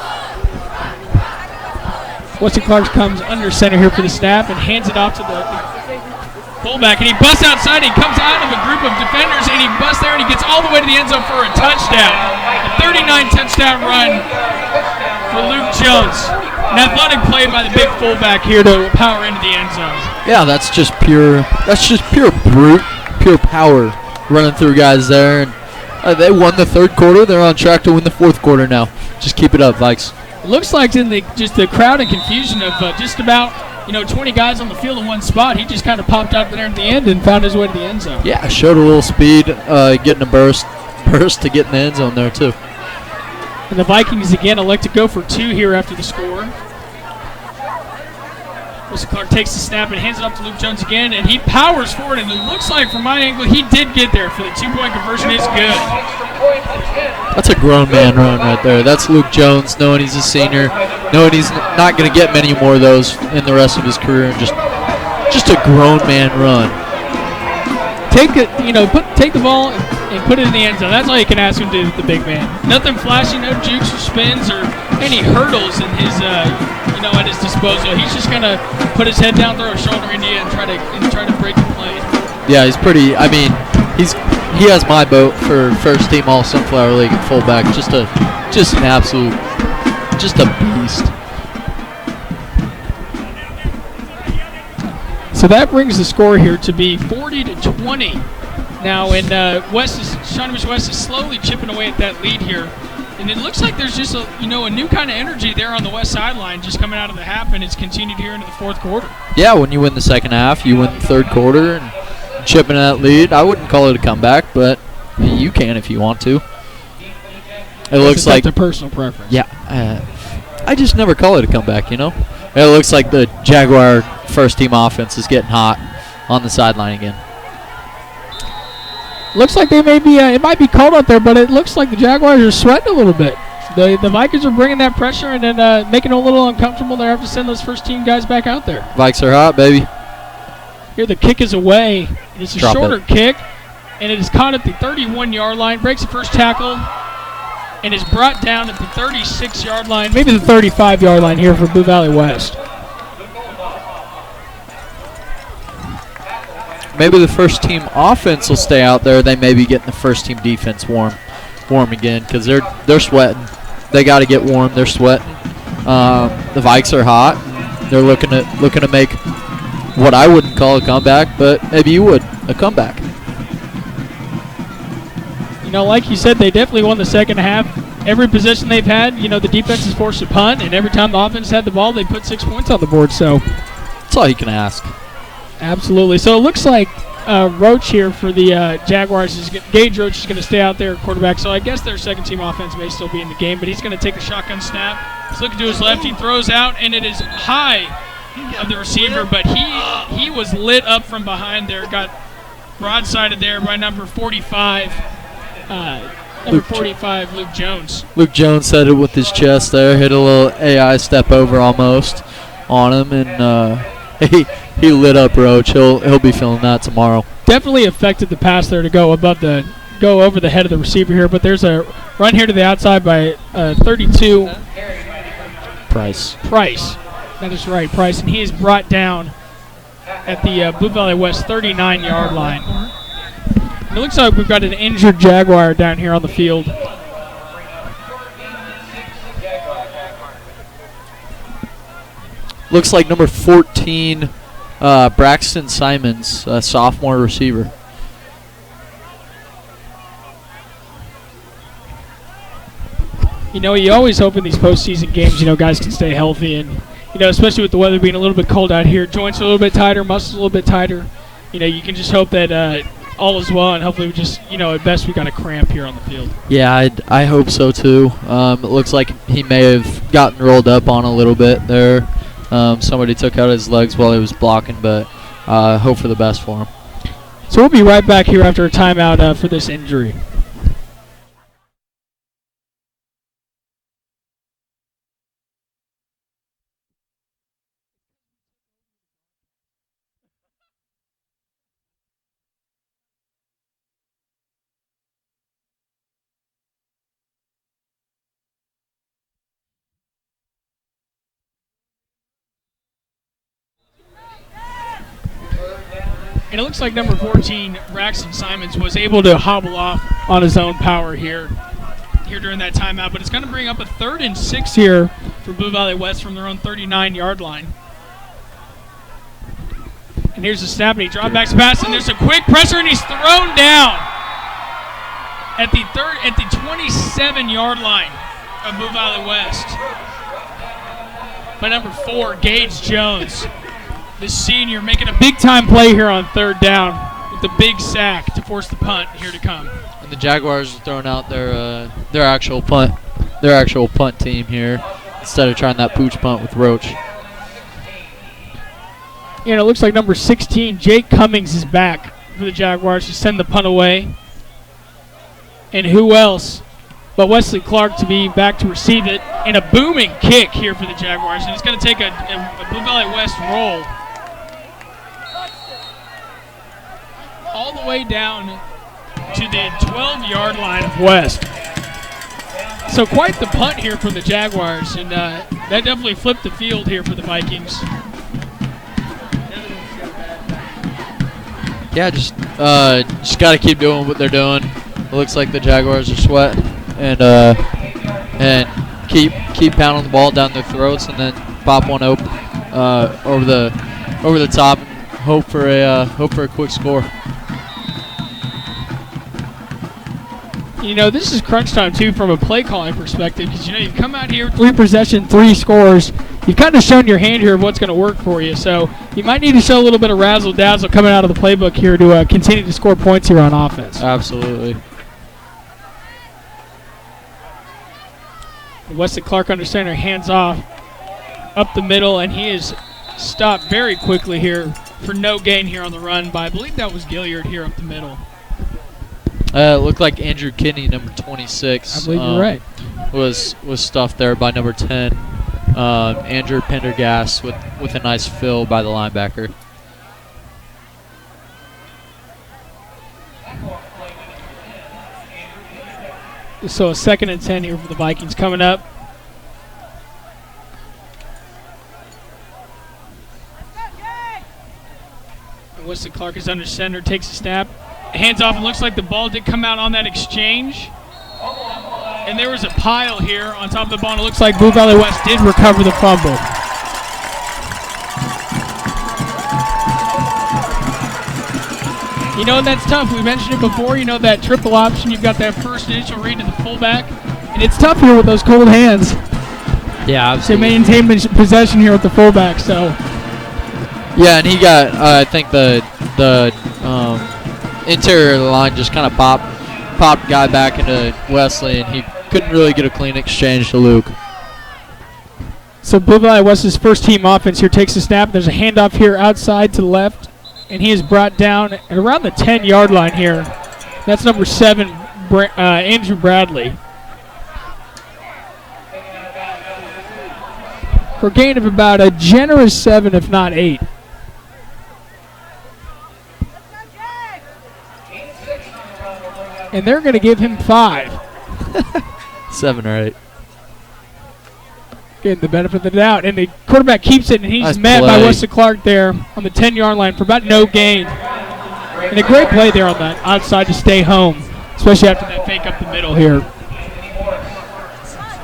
D: Wesley Clark comes under center here for the snap and hands it off to the fullback, and he busts outside. He comes out of a group of defenders, and he busts there, and he gets all the way to the end zone for a touchdown. A 39 touchdown run for Luke Jones. An athletic play by the big fullback here to power into the end zone.
E: Yeah, that's just pure brute, pure power running through guys there. And they won the third quarter. They're on track to win the fourth quarter now. Just keep it up, Vikes.
D: It looks like in the crowd and confusion of just about 20 guys on the field in one spot, he just kind of popped out there at the end and found his way to the end zone.
E: Yeah, showed a little speed, getting a burst to get in the end zone there too.
D: And the Vikings again elect to go for 2 here after the score. Wesley Clark takes the snap and hands it up to Luke Jones again, and he powers forward, and it looks like from my angle he did get there for the 2-point conversion. Is good.
E: That's a grown man run right there. That's Luke Jones knowing he's a senior, knowing he's not going to get many more of those in the rest of his career, and just a grown man run.
D: Take the ball and put it in the end zone. That's all you can ask him to do with the big man. Nothing flashy, no jukes or spins or any hurdles in his at his disposal. He's just gonna put his head down, throw a shoulder into you, and try to break the play.
E: Yeah, he's pretty. I mean, he has my vote for first team All Sunflower League at fullback. Just an absolute, just a beast.
D: So that brings the score here to be 40-20. Now, and Shawnee Mission West is slowly chipping away at that lead here. And it looks like there's just a new kind of energy there on the west sideline just coming out of the half, and it's continued here into the fourth quarter.
E: Yeah, when you win the second half, you win the third quarter and chipping that lead. I wouldn't call it a comeback, but you can if you want to. It looks like
D: a personal preference.
E: Yeah, I just never call it a comeback. It looks like the Jaguar first team offense is getting hot on the sideline again.
D: Looks like they may be. It might be cold out there, but it looks like the Jaguars are sweating a little bit. The Vikings are bringing that pressure and then making it a little uncomfortable. They have to send those first team guys back out there.
E: Vikes are hot, baby.
D: Here the kick is away. It's a shorter kick, and it is caught at the 31-yard line. Breaks the first tackle, and is brought down at the 36-yard line, maybe the 35-yard line here for Blue Valley West.
E: Maybe the first team offense will stay out there. They may be getting the first team defense warm again because they're sweating. They got to get warm. They're sweating. The Vikes are hot. They're looking to make what I wouldn't call a comeback, but maybe you would, a comeback.
D: Like you said, they definitely won the second half. Every possession they've had, the defense has forced a punt, and every time the offense had the ball, they put 6 points on the board. So
E: That's all you can ask.
D: Absolutely. So it looks like Roach here for the Jaguars Gage Roach is going to stay out there at quarterback. So I guess their second team offense may still be in the game, but he's going to take a shotgun snap. He's looking to his left. He throws out, and it is high of the receiver, but he was lit up from behind there. Got broadsided there by number 45. Number 45, Luke Jones.
E: Luke Jones said it with his chest there. Hit a little AI step over almost on him, and he lit up Roach. He'll be feeling that tomorrow.
D: Definitely affected the pass there to go over the head of the receiver here, but there's a run here to the outside by 32.
E: Price.
D: That is right, Price, and he is brought down at the Blue Valley West 39-yard line. And it looks like we've got an injured Jaguar down here on the field.
E: Looks like number 14, Braxton Simons, a sophomore receiver.
D: You always hope in these postseason games, guys can stay healthy, and especially with the weather being a little bit cold out here, joints are a little bit tighter, muscles a little bit tighter. You can just hope that all is well, and hopefully we just, at best we got a cramp here on the field.
E: Yeah, I hope so too. It looks like he may have gotten rolled up on a little bit there. Somebody took out his legs while he was blocking, but hope for the best for him.
D: So we'll be right back here after a timeout for this injury. And it looks like number 14, Braxton Simons, was able to hobble off on his own power here during that timeout. But it's going to bring up a 3rd and 6 here for Blue Valley West from their own 39-yard line. And here's the snap, and he drop backs pass, and there's a quick pressure, and he's thrown down at the 27-yard line of Blue Valley West by number 4, Gage Jones. This senior making a big-time play here on 3rd down with the big sack to force the punt here to come.
E: And the Jaguars are throwing out their actual punt team here instead of trying that pooch punt with Roach.
D: And it looks like number 16, Jake Cummings, is back for the Jaguars to send the punt away. And who else but Wesley Clark to be back to receive it. And a booming kick here for the Jaguars. And it's going to take a Blue Valley West roll all the way down to the 12-yard line of West. So quite the punt here for the Jaguars, and that definitely flipped the field here for the Vikings.
E: Yeah, just got to keep doing what they're doing. It looks like the Jaguars are sweating, and keep pounding the ball down their throats, and then pop one open over the top, and hope for a quick score.
D: This is crunch time, too, from a play calling perspective, because, you've come out here, 3 possession, 3 scores. You've kind of shown your hand here of what's going to work for you. So you might need to show a little bit of razzle-dazzle coming out of the playbook here to continue to score points here on offense.
E: Absolutely.
D: Wesley Clark under center, hands off, up the middle, and he is stopped very quickly here for no gain here on the run by, I believe that was Gilliard here up the middle.
E: It looked like Andrew Kinney, number 26.
D: I believe you're right.
E: Was stuffed there by number 10, Andrew Pendergast, with a nice fill by the linebacker.
D: So a 2nd and 10 here for the Vikings coming up. And Wesley Clark is under center, takes a snap. Hands off, and looks like the ball did come out on that exchange. And there was a pile here on top of the ball, and it looks like Blue Valley West did recover the fumble. And that's tough. We mentioned it before, that triple option. You've got that first initial read to the fullback. And it's tough here with those cold hands.
E: Yeah,
D: absolutely. To maintain possession here with the fullback. So
E: Yeah, and he got, I think the interior of the line just kind of popped guy back into Wesley, and he couldn't really get a clean exchange to Luke.
D: So Blue Valley West's first team offense here takes a snap. There's a handoff here outside to the left, and he is brought down at around the 10-yard line here. That's number 7, Andrew Bradley. For a gain of about a generous 7, if not 8. And they're going to give him 5.
E: 7 or 8.
D: Getting the benefit of the doubt. And the quarterback keeps it, and he's
E: Nice
D: met by
E: play.
D: Wesley Clark there on the 10-yard line for about no gain. And a great play there on the outside to stay home, especially after that fake up the middle here.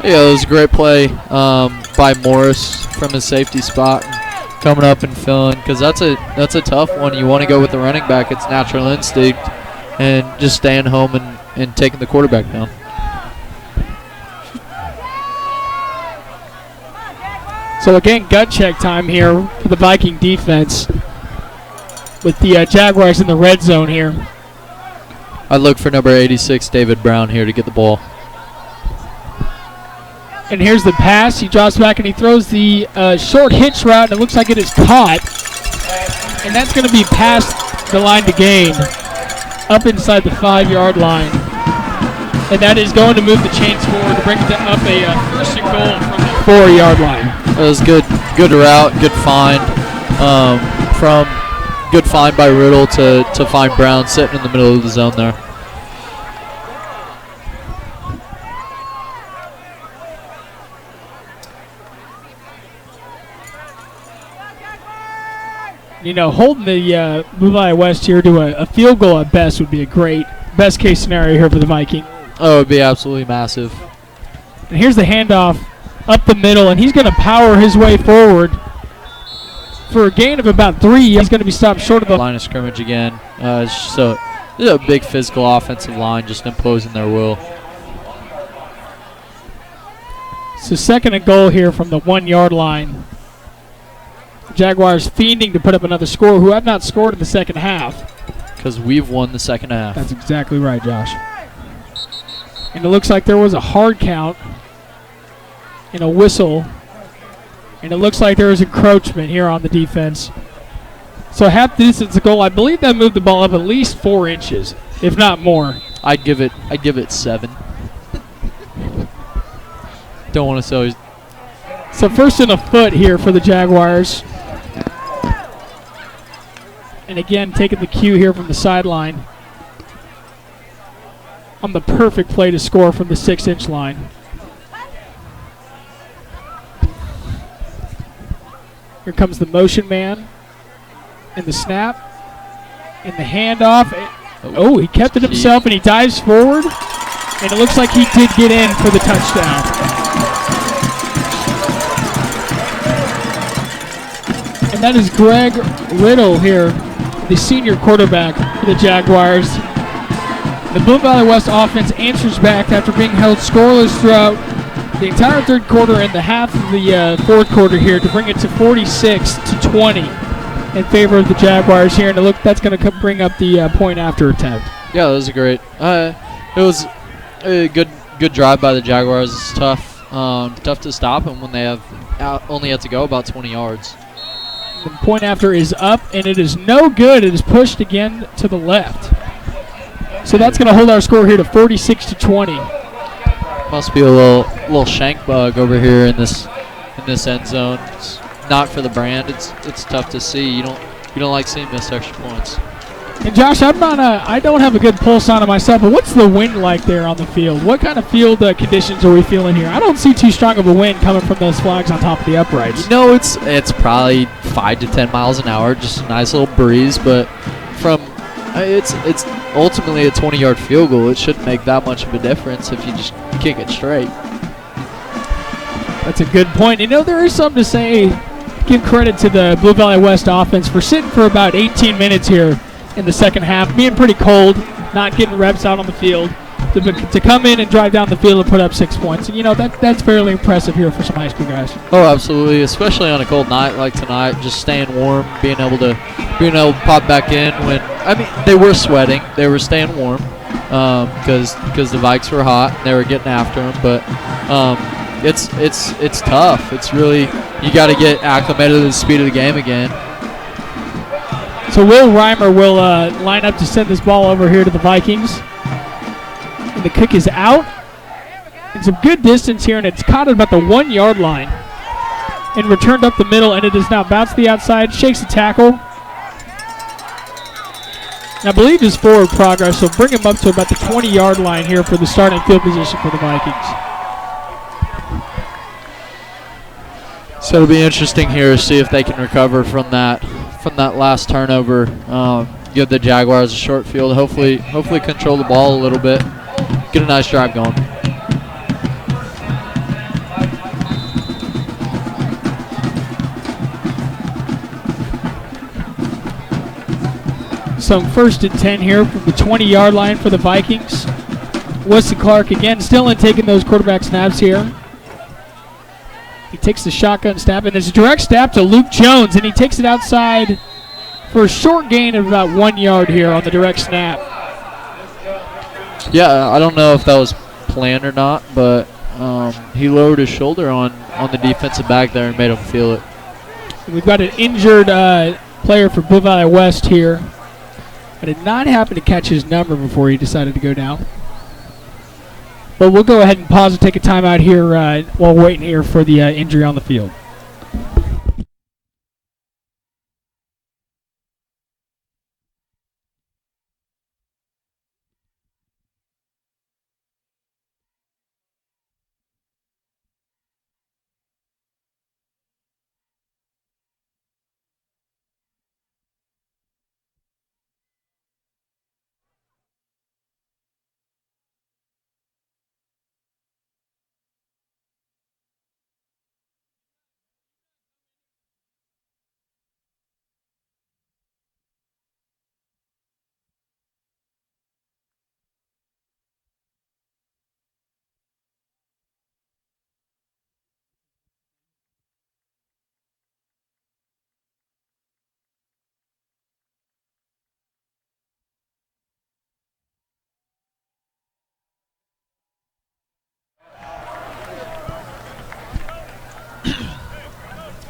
E: Yeah, it was a great play by Morris from his safety spot, coming up and filling, because that's a tough one. You want to go with the running back. It's natural instinct, and just staying home and taking the quarterback down.
D: So again, gut check time here for the Viking defense with the Jaguars in the red zone here.
E: I'd look for number 86, David Brown, here to get the ball.
D: And here's the pass. He drops back and he throws the short hitch route, and it looks like it is caught. And that's going to be past the line to gain, up inside the 5-yard line. And that is going to move the chains forward to bring it up a first and goal from the 4-yard line.
E: It was good route, good find. Good find by Riddle to find Brown sitting in the middle of the zone there.
D: You know, holding the Blue Valley West here to a field goal at best would be a great best case scenario here for the Viking.
E: Oh, it would be absolutely massive.
D: And here's the handoff up the middle, and he's going to power his way forward for a gain of about 3. He's going to be stopped short of the
E: Line of scrimmage again. So this is a big physical offensive line just imposing their will.
D: So second and goal here from the 1-yard line. Jaguars fiending to put up another score, who have not scored in the second half.
E: Because we've won the second half.
D: That's exactly right, Josh. And it looks like there was a hard count and a whistle. And it looks like there was encroachment here on the defense. So half distance goal. I believe that moved the ball up at least 4 inches, if not more.
E: I'd give it 7. Don't want to say.
D: So first and a foot here for the Jaguars. And again, taking the cue here from the sideline on the perfect play to score from the 6-inch line. Here comes the motion man and the snap and the handoff. Oh, he kept it himself and he dives forward. And it looks like he did get in for the touchdown. And that is Greg Riddle here, the senior quarterback for the Jaguars. The Blue Valley West offense answers back after being held scoreless throughout the entire third quarter and the half of the fourth quarter here to bring it to 46-20 in favor of the Jaguars here. And look, that's going to bring up the point after attempt.
E: Yeah, that was a great. It was a good drive by the Jaguars. It's tough to stop them when they only have to go about 20 yards.
D: The point after is up, and it is no good. It is pushed again to the left. So that's going to hold our score here to 46-20.
E: Must be a little shank bug over here in this end zone. It's not for the brand. It's tough to see. You don't like seeing missed extra points.
D: And Josh, I don't have a good pulse on it myself, but what's the wind like there on the field? What kind of field conditions are we feeling here? I don't see too strong of a wind coming from those flags on top of the uprights.
E: You know, it's probably 5 to 10 miles an hour, just a nice little breeze. But it's ultimately a 20-yard field goal. It shouldn't make that much of a difference if you just kick it straight.
D: That's a good point. You know, there is something to say. Give credit to the Blue Valley West offense for sitting for about 18 minutes here in the second half, being pretty cold, not getting reps out on the field. to come in and drive down the field and put up 6 points. And, that's fairly impressive here for some high school guys.
E: Oh, absolutely, especially on a cold night like tonight, just staying warm, being able to pop back in when, they were sweating. They were staying warm because the Vikes were hot and they were getting after them. But it's tough. It's really, you got to get acclimated to the speed of the game again.
D: So Will Reimer will line up to send this ball over here to the Vikings. And the kick is out. It's a good distance here, and it's caught at about the 1 yard line. And returned up the middle, and it has now bounced to the outside, shakes the tackle. And I believe his forward progress will bring him up to about the 20-yard line here for the starting field position for the Vikings.
E: So it'll be interesting here to see if they can recover from that last turnover. Give the Jaguars a short field. Hopefully control the ball a little bit. Get a nice drive going.
D: So 1st and 10 here from the 20-yard line for the Vikings. Wesley Clark again still in taking those quarterback snaps here. He takes the shotgun snap, and it's a direct snap to Luke Jones, and he takes it outside for a short gain of about 1 yard here on the direct snap.
E: Yeah, I don't know if that was planned or not, but he lowered his shoulder on the defensive back there and made him feel it.
D: We've got an injured player for Blue Valley West here. I did not happen to catch his number before he decided to go down. But we'll go ahead and pause and take a timeout here while waiting here for the injury on the field.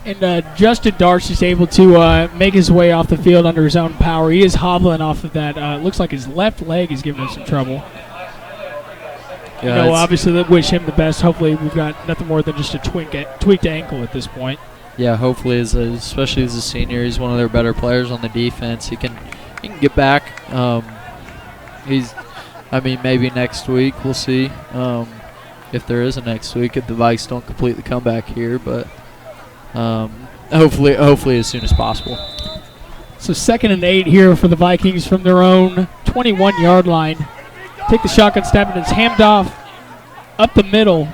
D: And Justin Darce is able to make his way off the field under his own power. He is hobbling off of that. Looks like his left leg is giving him some trouble.
E: Yeah,
D: obviously, wish him the best. Hopefully, we've got nothing more than just a tweaked ankle at this point.
E: Yeah, hopefully, especially as a senior, he's one of their better players on the defense. He can get back. Maybe next week. We'll see if there is a next week, if the Vikes don't complete the comeback here. But hopefully as soon as possible.
D: So 2nd and 8 here for the Vikings from their own 21-yard line. Take the shotgun snap, and it's hammed off up the middle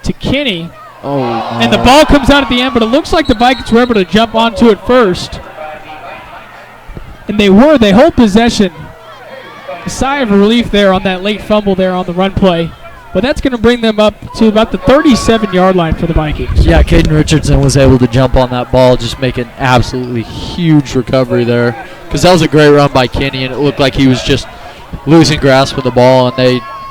D: to Kinney.
E: Oh, no.
D: And the ball comes out at the end, but it looks like the Vikings were able to jump onto it first. And they hold possession. A sigh of relief there on that late fumble there on the run play. But that's going to bring them up to about the 37-yard line for the Vikings.
E: Yeah, Caden Richardson was able to jump on that ball, just make an absolutely huge recovery there. Because that was a great run by Kenny, and it looked like he was just losing grasp of the ball, and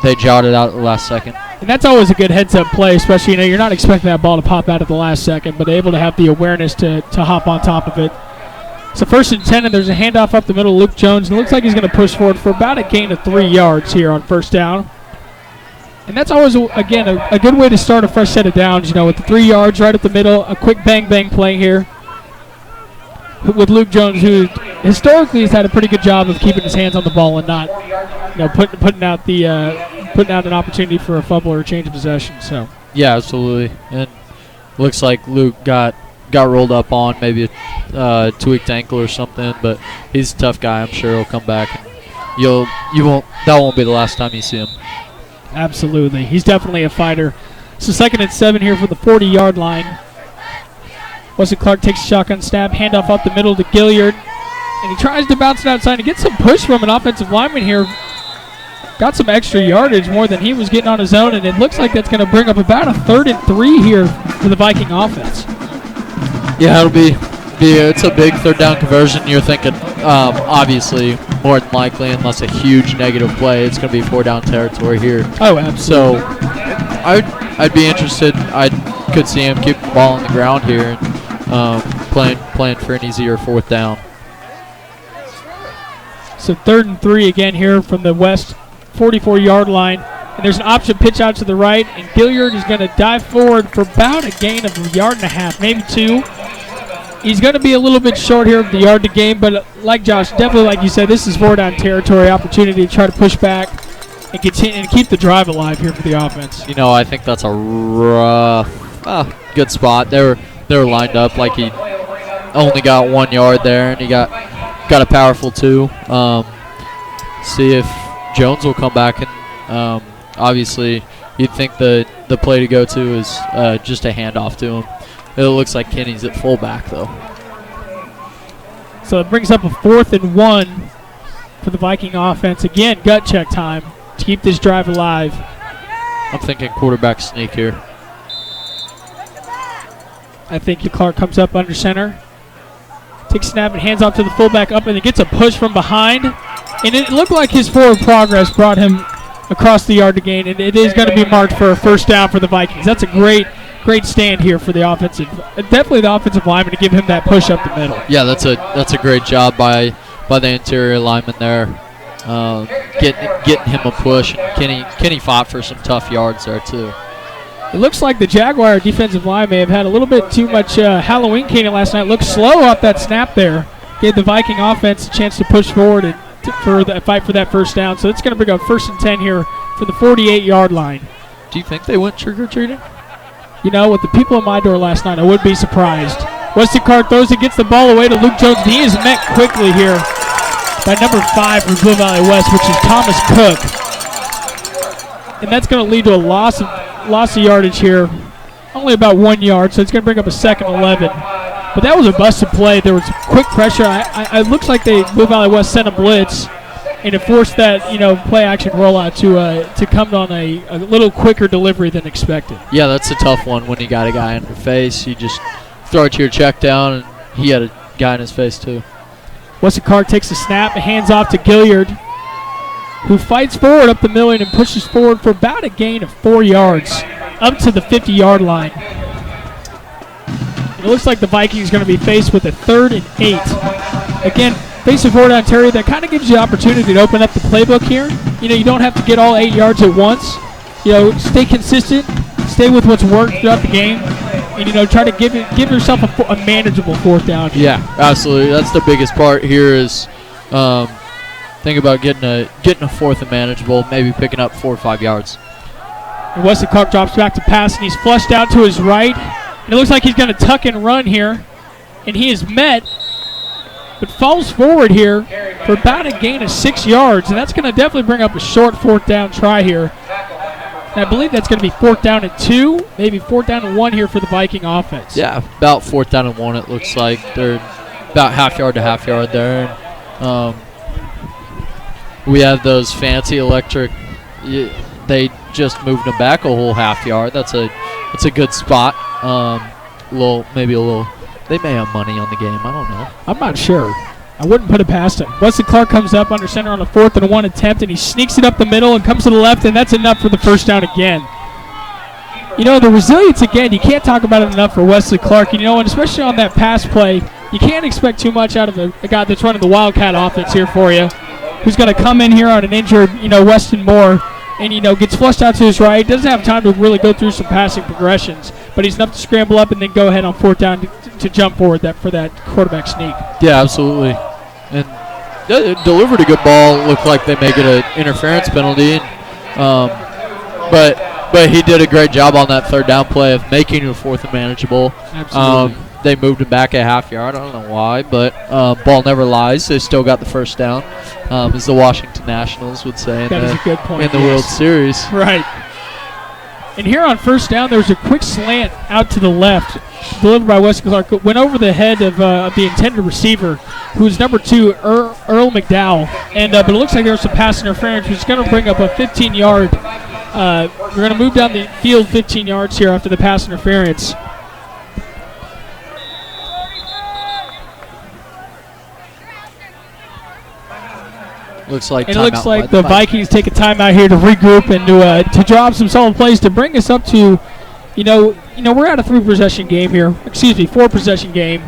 E: they jotted out at the last second.
D: And that's always a good heads-up play, especially, you're not expecting that ball to pop out at the last second, but able to have the awareness to hop on top of it. So 1st and 10, and there's a handoff up the middle to Luke Jones, and it looks like he's going to push forward for about a gain of 3 yards here on 1st down. And that's always, again, a good way to start a fresh set of downs, with the 3 yards right up the middle, a quick bang-bang play here with Luke Jones, who historically has had a pretty good job of keeping his hands on the ball and not, putting out an opportunity for a fumble or a change of possession. So
E: yeah, absolutely. And looks like Luke got rolled up on, maybe a tweaked ankle or something, but he's a tough guy. I'm sure he'll come back, and that won't be the last time you see him.
D: Absolutely, he's definitely a fighter. So 2nd and 7 here for the 40-yard line. Wesley Clark takes a shotgun snap, handoff up the middle to Gilliard, and he tries to bounce it outside and get some push from an offensive lineman here. got some extra yardage more than he was getting on his own, and it looks like that's going to bring up about a 3rd and 3 here for the Viking offense.
E: Yeah, it'll be it's a big 3rd down conversion. You're thinking, obviously, more than likely, unless a huge negative play, it's going to be 4 down territory here.
D: Oh, absolutely.
E: So I'd be interested. I could see him keep the ball on the ground here and playing for an easier 4th down.
D: So 3rd and 3 again here from the West 44-yard line. And there's an option pitch out to the right, and Gilliard is going to dive forward for about a gain of 1.5 yards, maybe 2. He's going to be a little bit short here of the yard to gain, but like Josh, definitely like you said, this is 4 down territory, opportunity to try to push back and continue and keep the drive alive here for the offense.
E: You know, I think that's a rough, good spot. They were lined up like he only got 1 yard there, and he got a powerful 2. See if Jones will come back, and obviously you'd think the play to go to is just a handoff to him. It looks like Kenny's at fullback though.
D: So it brings up a 4th and 1 for the Viking offense. Again, gut check time to keep this drive alive.
E: I'm thinking quarterback sneak here.
D: I think Clark comes up under center. Takes a snap and hands off to the fullback up, and it gets a push from behind. And it looked like his forward progress brought him across the yard to gain, and it is going to be marked for a 1st down for the Vikings. That's a great stand here for the offensive, definitely the offensive lineman to give him that push up the middle.
E: Yeah, that's a great job by the interior lineman there, getting him a push. And Kenny fought for some tough yards there too.
D: It looks like the Jaguar defensive line may have had a little bit too much Halloween candy last night. Looked slow off that snap there. Gave the Viking offense a chance to push forward and fight for that 1st down. So it's going to bring up 1st and 10 here for the 48-yard line.
E: Do you think they went trick-or-treating?
D: You know, with the people in my door last night, I would be surprised. Weston Carr throws it, gets the ball away to Luke Jones. He is met quickly here by number 5 from Blue Valley West, which is Thomas Cook. And that's going to lead to a loss of yardage here. Only about 1 yard, so it's going to bring up a 2nd and 11. But that was a busted play. There was quick pressure. It looks like Blue Valley West sent a blitz, and it forced that play action rollout to come on a little quicker delivery than expected.
E: Yeah, that's a tough one when you got a guy in your face. You just throw it to your check down, and he had a guy in his face too.
D: Weston Clark takes the snap and hands off to Gilliard, who fights forward up the middle and pushes forward for about a gain of 4 yards up to the 50-yard line. It looks like the Vikings are going to be faced with a 3rd and 8. Again, facing 4 down territory, that kind of gives you the opportunity to open up the playbook here. You don't have to get all 8 yards at once. Stay consistent, stay with what's worked throughout the game, and try to give yourself a manageable 4th down here.
E: Yeah, absolutely. That's the biggest part here is think about getting a 4th and manageable, maybe picking up 4 or 5 yards.
D: And Wesley Clark drops back to pass, and he's flushed out to his right. And it looks like he's going to tuck and run here, and he is met, but falls forward here for about a gain of 6 yards, and that's going to definitely bring up a short 4th down try here. And I believe that's going to be 4th down and 2, maybe 4th down and 1 here for the Viking offense.
E: Yeah, about 4th down and 1 it looks like. They're about half yard to half yard there. We have those fancy electric, they just moved them back a whole half yard. That's a good spot. Maybe a little. They may have money on the game. I don't know.
D: I'm not sure. I wouldn't put it past him. Wesley Clark comes up under center on a 4th and 1 attempt, and he sneaks it up the middle and comes to the left, and that's enough for the 1st down again. The resilience again, you can't talk about it enough for Wesley Clark. And especially on that pass play, you can't expect too much out of a guy that's running the Wildcat offense here for you, who's going to come in here on an injured, Weston Moore, and gets flushed out to his right. Doesn't have time to really go through some passing progressions, but he's enough to scramble up and then go ahead on 4th down to jump forward for that quarterback sneak.
E: Yeah, absolutely. And delivered a good ball. Looked like they may get an interference penalty, but he did a great job on that 3rd down play of making it 4th and manageable.
D: Absolutely.
E: They moved him back a half yard. I don't know why, but ball never lies. They still got the 1st down, as the Washington Nationals would say
D: That is a good point.
E: in the World Series.
D: Right. And here on first down, there was a quick slant out to the left, delivered by Wesley Clark. Went over the head of the intended receiver, who is number 2, Earl McDowell. And but it looks like there was some pass interference, which is going to bring up a 15-yard. We're going to move down the field 15 yards here after the pass interference.
E: Looks like
D: the Vikings take a timeout here to regroup and to drop some solid plays to bring us up to, we're at a 3-possession game here. 4-possession game.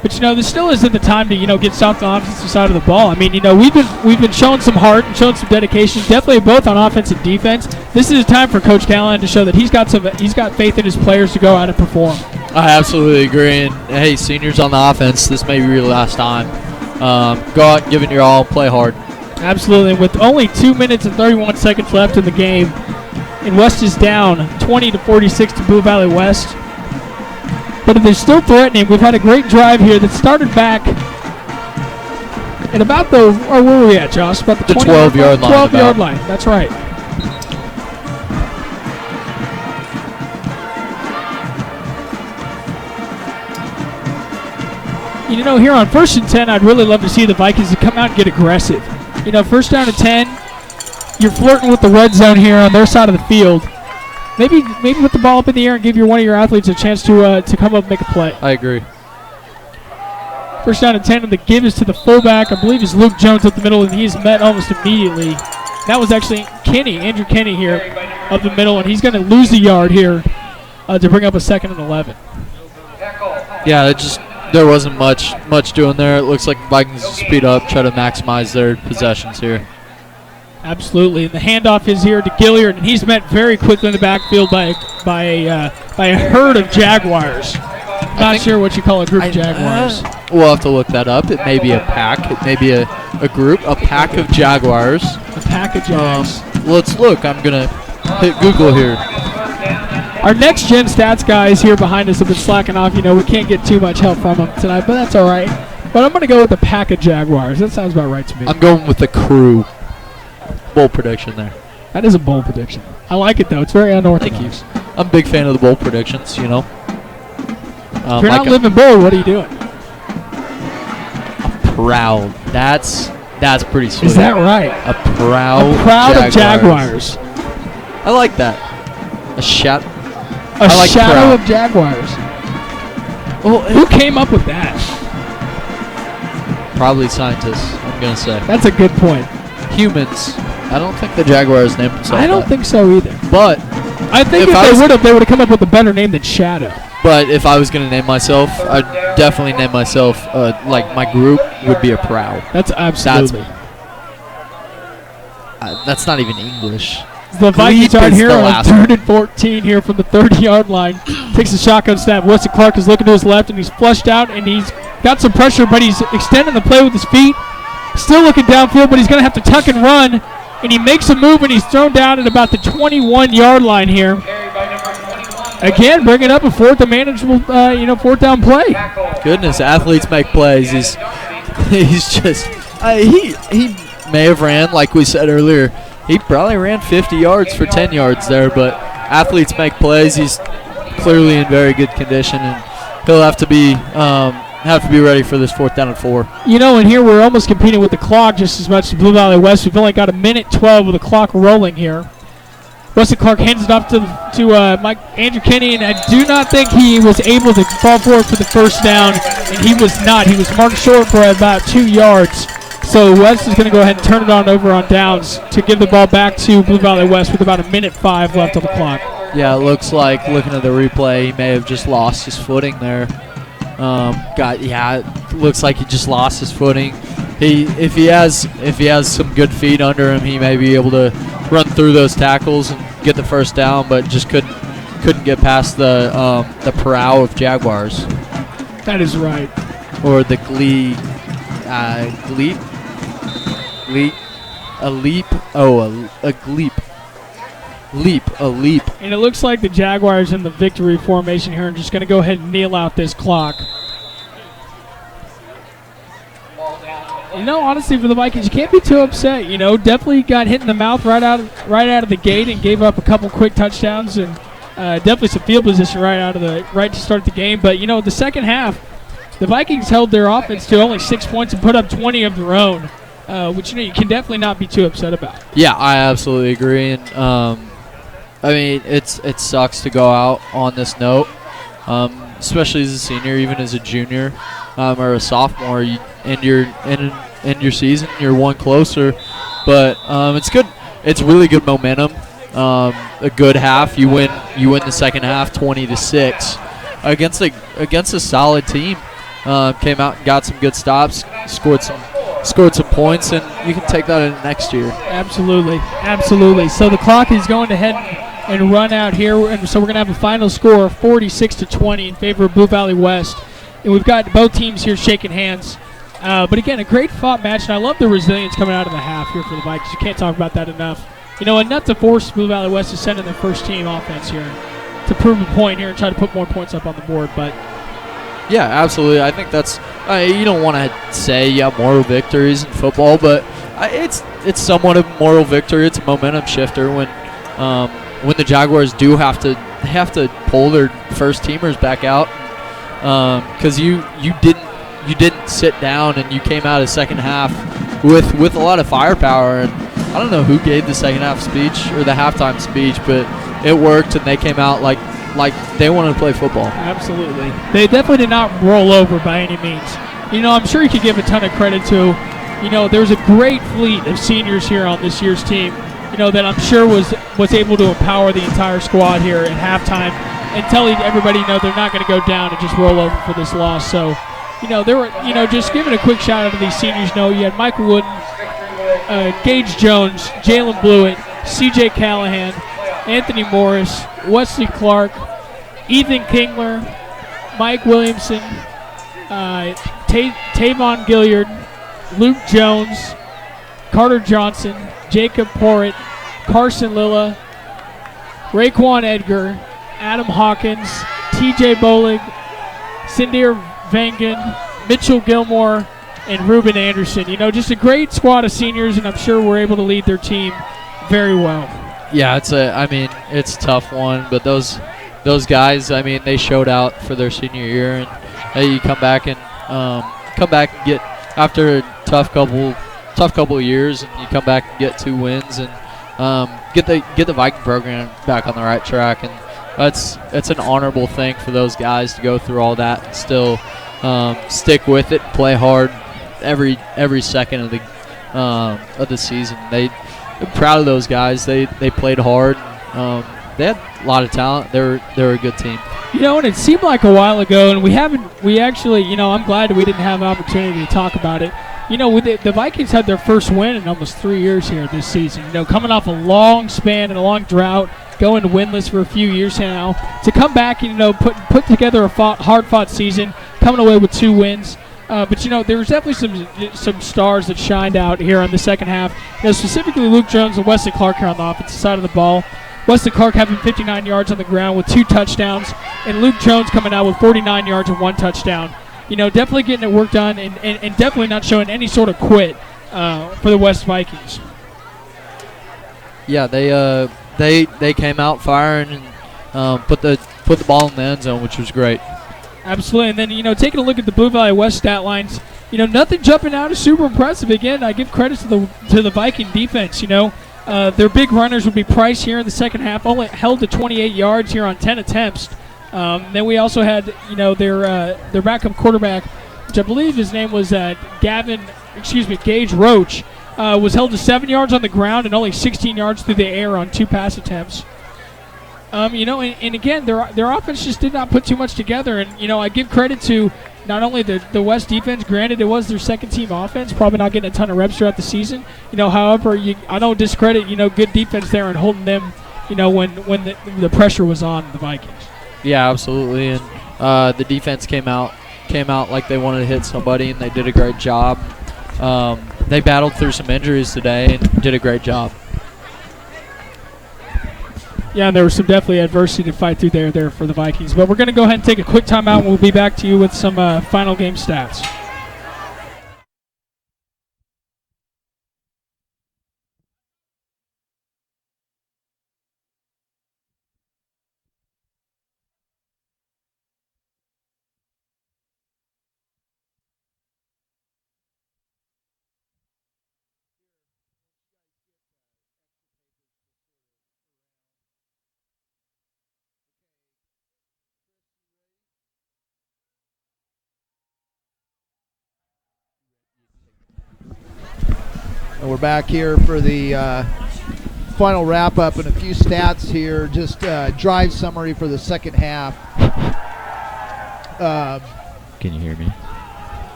D: But this still isn't the time to get stopped on the offensive side of the ball. I mean, we've been showing some heart and showing some dedication, definitely both on offense and defense. This is a time for Coach Callahan to show that he's got faith in his players to go out and perform.
E: I absolutely agree. And hey, seniors on the offense, this may be your last time. Go out and give it your all, play hard.
D: Absolutely. With only 2 minutes and 31 seconds left in the game, and West is down 20-46 to Blue Valley West. But they're still threatening. We've had a great drive here that started back at about where were we at, Josh? About the
E: 12-yard line.
D: 12-yard line. That's right. Here on 1st and 10, I'd really love to see the Vikings to come out and get aggressive. First down and 10, you're flirting with the red zone here on their side of the field. Maybe put the ball up in the air and give one of your athletes a chance to come up and make a play.
E: I agree.
D: First down and 10, and the give is to the fullback. I believe it's Luke Jones up the middle, and he's met almost immediately. That was actually Andrew Kenny here up the middle, and he's going to lose the yard here to bring up a 2nd and 11.
E: Yeah, there wasn't much doing there. It looks like the Vikings speed up, try to maximize their possessions here.
D: Absolutely, and the handoff is here to Gilliard, and he's met very quickly in the backfield by a herd of Jaguars. Not sure what you call a group of Jaguars.
E: We'll have to look that up. It may be a pack. It may be a group, a pack of Jaguars.
D: A pack of Jags.
E: Let's look. I'm gonna hit Google here.
D: Our next gen stats guys here behind us have been slacking off. We can't get too much help from them tonight, but that's all right. But I'm going to go with the pack of Jaguars. That sounds about right to me.
E: I'm going with the crew. Bold prediction there.
D: That is a bold prediction. I like it, though. It's very unorthodox.
E: Thank you. I'm a big fan of the bold predictions,
D: If you're not living bold, what are you doing?
E: Proud. That's pretty sweet.
D: Is that right?
E: A proud
D: of Jaguars.
E: I like that. A shadow
D: of Jaguars. Well, who came up with that?
E: Probably scientists, I'm going to say.
D: That's a good point.
E: Humans. I don't think the Jaguars named themselves
D: I don't think so either.
E: But
D: I think if they would have come up with a better name than Shadow.
E: But if I was going to name myself, I'd definitely name myself, my group would be a proud.
D: That's absolutely.
E: That's not even English.
D: The Vikings are here on 3rd and 14 here from the 30-yard line. Takes a shotgun snap. Wesley Clark is looking to his left, and he's flushed out, and he's got some pressure, but he's extending the play with his feet. Still looking downfield, but he's going to have to tuck and run, and he makes a move, and he's thrown down at about the 21-yard line here. Again, bringing up a a manageable, 4th down play.
E: Goodness, athletes make plays. He's just he may have ran, like we said earlier. He probably ran 50 yards for 10 yards there, but athletes make plays. He's clearly in very good condition, and he'll have to be ready for this 4th down and 4.
D: And here we're almost competing with the clock just as much as Blue Valley West. We've only got 1:12 with the clock rolling here. Wesley Clark hands it off to Andrew Kenny, and I do not think he was able to fall forward for the first down, and he was not. He was marked short for about 2 yards. So West is going to go ahead and turn it on over on downs to give the ball back to Blue Valley West with about 1:05 left on the clock.
E: Yeah, it looks like, looking at the replay, he may have just lost his footing there. It looks like he just lost his footing. If he has some good feet under him, he may be able to run through those tackles and get the first down, but just couldn't get past the prow of Jaguars.
D: That is right.
E: Or the a leap.
D: And it looks like the Jaguars in the victory formation here are just going to go ahead and kneel out this clock. honestly, for the Vikings, you can't be too upset. Definitely got hit in the mouth right out of the gate and gave up a couple quick touchdowns and definitely some field position right to start the game. But the second half, the Vikings held their offense to only 6 points and put up 20 of their own, which you can definitely not be too upset about.
E: Yeah, I absolutely agree, and it sucks to go out on this note, especially as a senior, even as a junior or a sophomore. You end your season, you're one closer, but it's good. It's really good momentum. A good half. You win the second half, 20-6, against a solid team. Came out and got some good stops, scored some points, and you can take that into next year.
D: Absolutely. So the clock is going to head and run out here, and so we're going to have a final score of 46-20 in favor of Blue Valley West. And we've got both teams here shaking hands. But again, a great fought match, and I love the resilience coming out of the half here for the Vikings. You can't talk about that enough. Enough to force Blue Valley West to send in their first team offense here to prove a point here and try to put more points up on the board. But
E: yeah, absolutely. I think that's you don't want to say moral victories in football, but it's somewhat of a moral victory. It's a momentum shifter when the Jaguars do have to pull their first teamers back out because you didn't sit down and you came out of second half with a lot of firepower. And I don't know who gave the second half speech or the halftime speech, but it worked and they came out like they wanted to play football.
D: Absolutely. They definitely did not roll over by any means. I'm sure you could give a ton of credit to, there's a great fleet of seniors here on this year's team, that I'm sure was able to empower the entire squad here at halftime and tell everybody, they're not going to go down and just roll over for this loss. So, there were, just giving a quick shout out to these seniors. You had Michael Wooden, Gage Jones, Jalen Blewett, C.J. Callahan, Anthony Morris, Wesley Clark, Ethan Kingler, Mike Williamson, Tavon Gilliard, Luke Jones, Carter Johnson, Jacob Porritt, Carson Lilla, Raekwon Edgar, Adam Hawkins, TJ Bolig, Sindir Vangan, Mitchell Gilmore, and Ruben Anderson. Just a great squad of seniors, and I'm sure we're able to lead their team very well.
E: Yeah, it's a tough one, but those guys, they showed out for their senior year, and you come back and get after a tough couple of years, and you come back and get 2 wins and get the Viking program back on the right track, and it's an honorable thing for those guys to go through all that and still stick with it, play hard every second of the season. I'm proud of those guys. They played hard. They had a lot of talent. They're a good team.
D: And it seemed like a while ago, and we actually, I'm glad we didn't have an opportunity to talk about it. The Vikings had their first win in almost 3 years here this season. Coming off a long span and a long drought, going winless for a few years now, to come back and put together a hard-fought season, coming away with 2 wins. But there was definitely some stars that shined out here on the second half. Specifically Luke Jones and Wesley Clark here on the offensive side of the ball. Wesley Clark having 59 yards on the ground with 2 touchdowns, and Luke Jones coming out with 49 yards and 1 touchdown. Definitely getting it work done, and definitely not showing any sort of quit for the West Vikings.
E: Yeah, they came out firing and put the ball in the end zone, which was great.
D: Absolutely. And then, taking a look at the Blue Valley West stat lines, nothing jumping out is super impressive. Again, I give credit to the Viking defense. Their big runners would be Price here in the second half, only held to 28 yards here on 10 attempts. Then we also had, their backup quarterback, which I believe his name was Gage Roach, was held to 7 yards on the ground and only 16 yards through the air on 2 pass attempts. And again, their offense just did not put too much together. And, I give credit to not only the West defense. Granted, it was their second-team offense, probably not getting a ton of reps throughout the season. However, I don't discredit, good defense there and holding them, when the pressure was on the Vikings.
E: Yeah, absolutely. And the defense came out like they wanted to hit somebody, and they did a great job. They battled through some injuries today and did a great job.
D: Yeah, and there was some definitely adversity to fight through there for the Vikings. But we're going to go ahead and take a quick timeout, and we'll be back to you with some final game stats.
A: And we're back here for the final wrap-up and a few stats here. Just drive summary for the second half.
C: Can you hear me?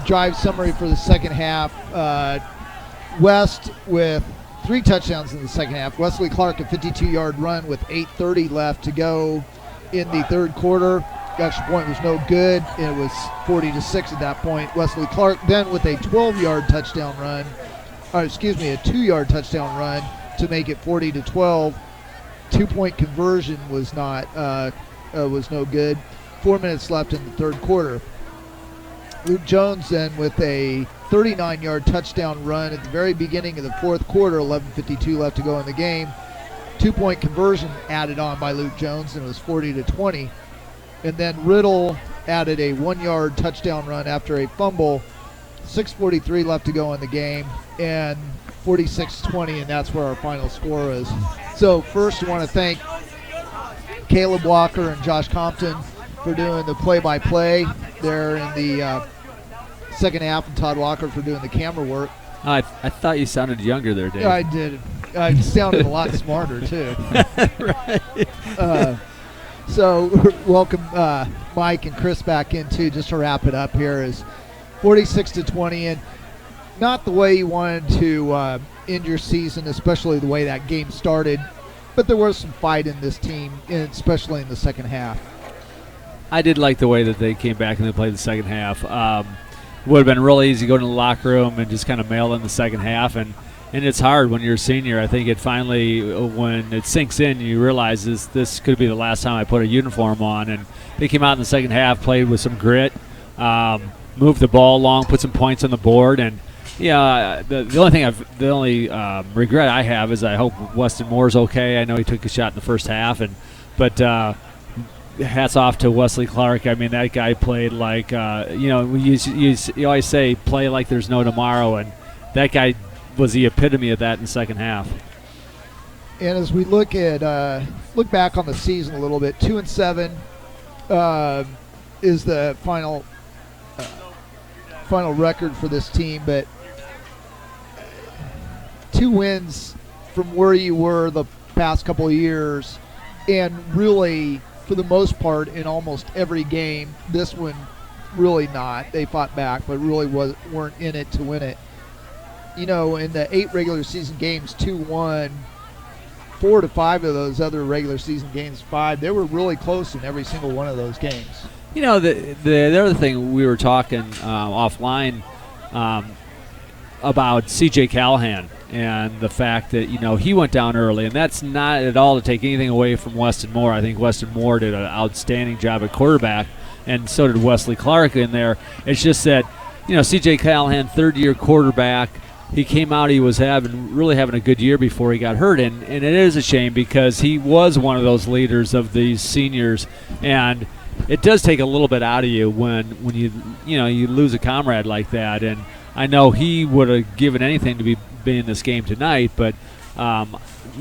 A: Drive summary for the second half. West with 3 touchdowns in the second half. Wesley Clark, a 52-yard run with 8:30 left to go in the third quarter. Extra point was no good. It was 40-6 at that point. Wesley Clark then with a 12-yard touchdown run, a 2-yard touchdown run to make it 40-12. 2-point conversion was no good. 4 minutes left in the third quarter. Luke Jones then with a 39-yard touchdown run at the very beginning of the fourth quarter. 11:52 left to go in the game. 2-point conversion added on by Luke Jones, and it was 40-20. And then Riddle added a 1-yard touchdown run after a fumble. 6:43 left to go in the game, and 46-20, and that's where our final score is. So first, I want to thank Caleb Walker and Josh Compton for doing the play-by-play there in the second half, and Todd Walker for doing the camera work.
B: I thought you sounded younger there, Dave.
A: I did. I sounded a lot smarter, too.
B: Right.
A: So welcome Mike and Chris back in, too, just to wrap it up here. Is 46-20, and not the way you wanted to end your season, especially the way that game started. But there was some fight in this team, especially in the second half.
B: I did like the way that they came back and they played the second half. Would have been really easy to go to the locker room and just kind of mail in the second half, and it's hard when you're a senior. I think it finally, when it sinks in, you realize this could be the last time I put a uniform on. And they came out in the second half, played with some grit, moved the ball along, put some points on the board, and the only regret I have is I hope Weston Moore's okay. I know he took a shot in the first half, but hats off to Wesley Clark. I mean, that guy played like you always say play like there's no tomorrow, and that guy was the epitome of that in the second half.
A: And as we look back on the season a little bit, 2-7 is the final record for this team, but 2 wins from where you were the past couple of years, and really for the most part in almost every game. This one really not. They fought back, but really weren't in it to win it. You know, in the 8 regular season games, 2-1, 4 to 5 of those other regular season games, 5, they were really close in every single one of those games.
B: You know, the other thing we were talking offline about C.J. Callahan and the fact that, he went down early, and that's not at all to take anything away from Weston Moore. I think Weston Moore did an outstanding job at quarterback, and so did Wesley Clark in there. It's just that, C.J. Callahan, third-year quarterback, he came out, he was really having a good year before he got hurt, and it is a shame because he was one of those leaders of these seniors, and it does take a little bit out of you when you lose a comrade like that. And I know he would have given anything to be in this game tonight, but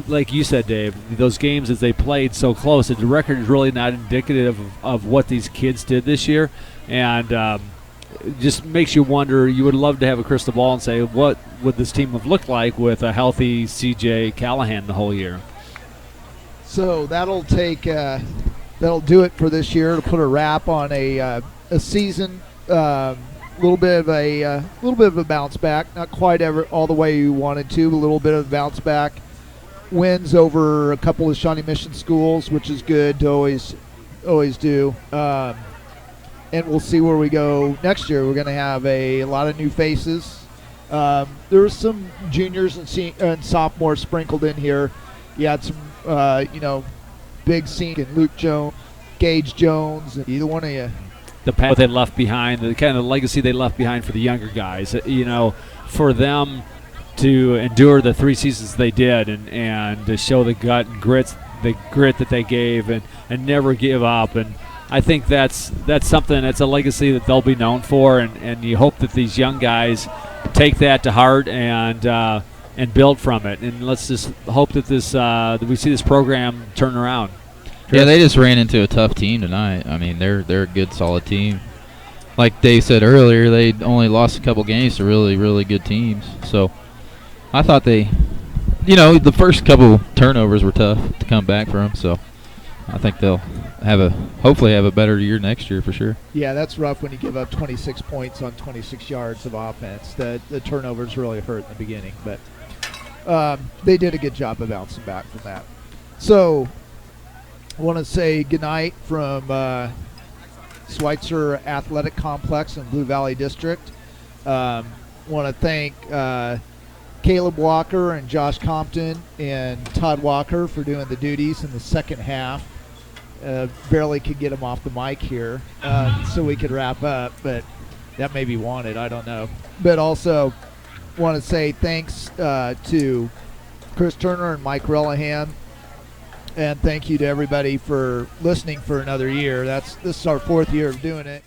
B: like you said, Dave, those games as they played so close, the record is really not indicative of what these kids did this year, and just makes you wonder. You would love to have a crystal ball and say, what would this team have looked like with a healthy C.J. Callahan the whole year? So
A: that'll do it for this year to put a wrap on a season. A little bit of a bounce back, not quite all the way you wanted to. A little bit of a bounce back. Wins over a couple of Shawnee Mission schools, which is good to always do. And we'll see where we go next year. We're going to have a lot of new faces. There's some juniors and sophomores sprinkled in here. You had some, big scene in Luke Jones, Gage Jones, and either one of you.
B: The path they left behind, the kind of legacy they left behind for the younger guys, for them to endure the 3 seasons they did and to show the gut and grit that they gave and never give up. And I think that's something, that's a legacy that they'll be known for, and you hope that these young guys take that to heart and build from it. And let's just hope that that we see this program turn around.
C: Yeah, they just ran into a tough team tonight. I mean, they're a good, solid team. Like Dave said earlier, they only lost a couple games to really, really good teams. So I thought they, the first couple turnovers were tough to come back from. So I think they'll hopefully have a better year next year for sure.
A: Yeah, that's rough when you give up 26 points on 26 yards of offense. The turnovers really hurt in the beginning, but they did a good job of bouncing back from that. So I want to say goodnight from Schweitzer Athletic Complex in Blue Valley District. Want to thank Caleb Walker and Josh Compton and Todd Walker for doing the duties in the second half. Barely could get him off the mic here so we could wrap up, but that may be wanted. I don't know. But also want to say thanks to Chris Turner and Mike Rellahan, and thank you to everybody for listening for another year. This is our 4th year of doing it.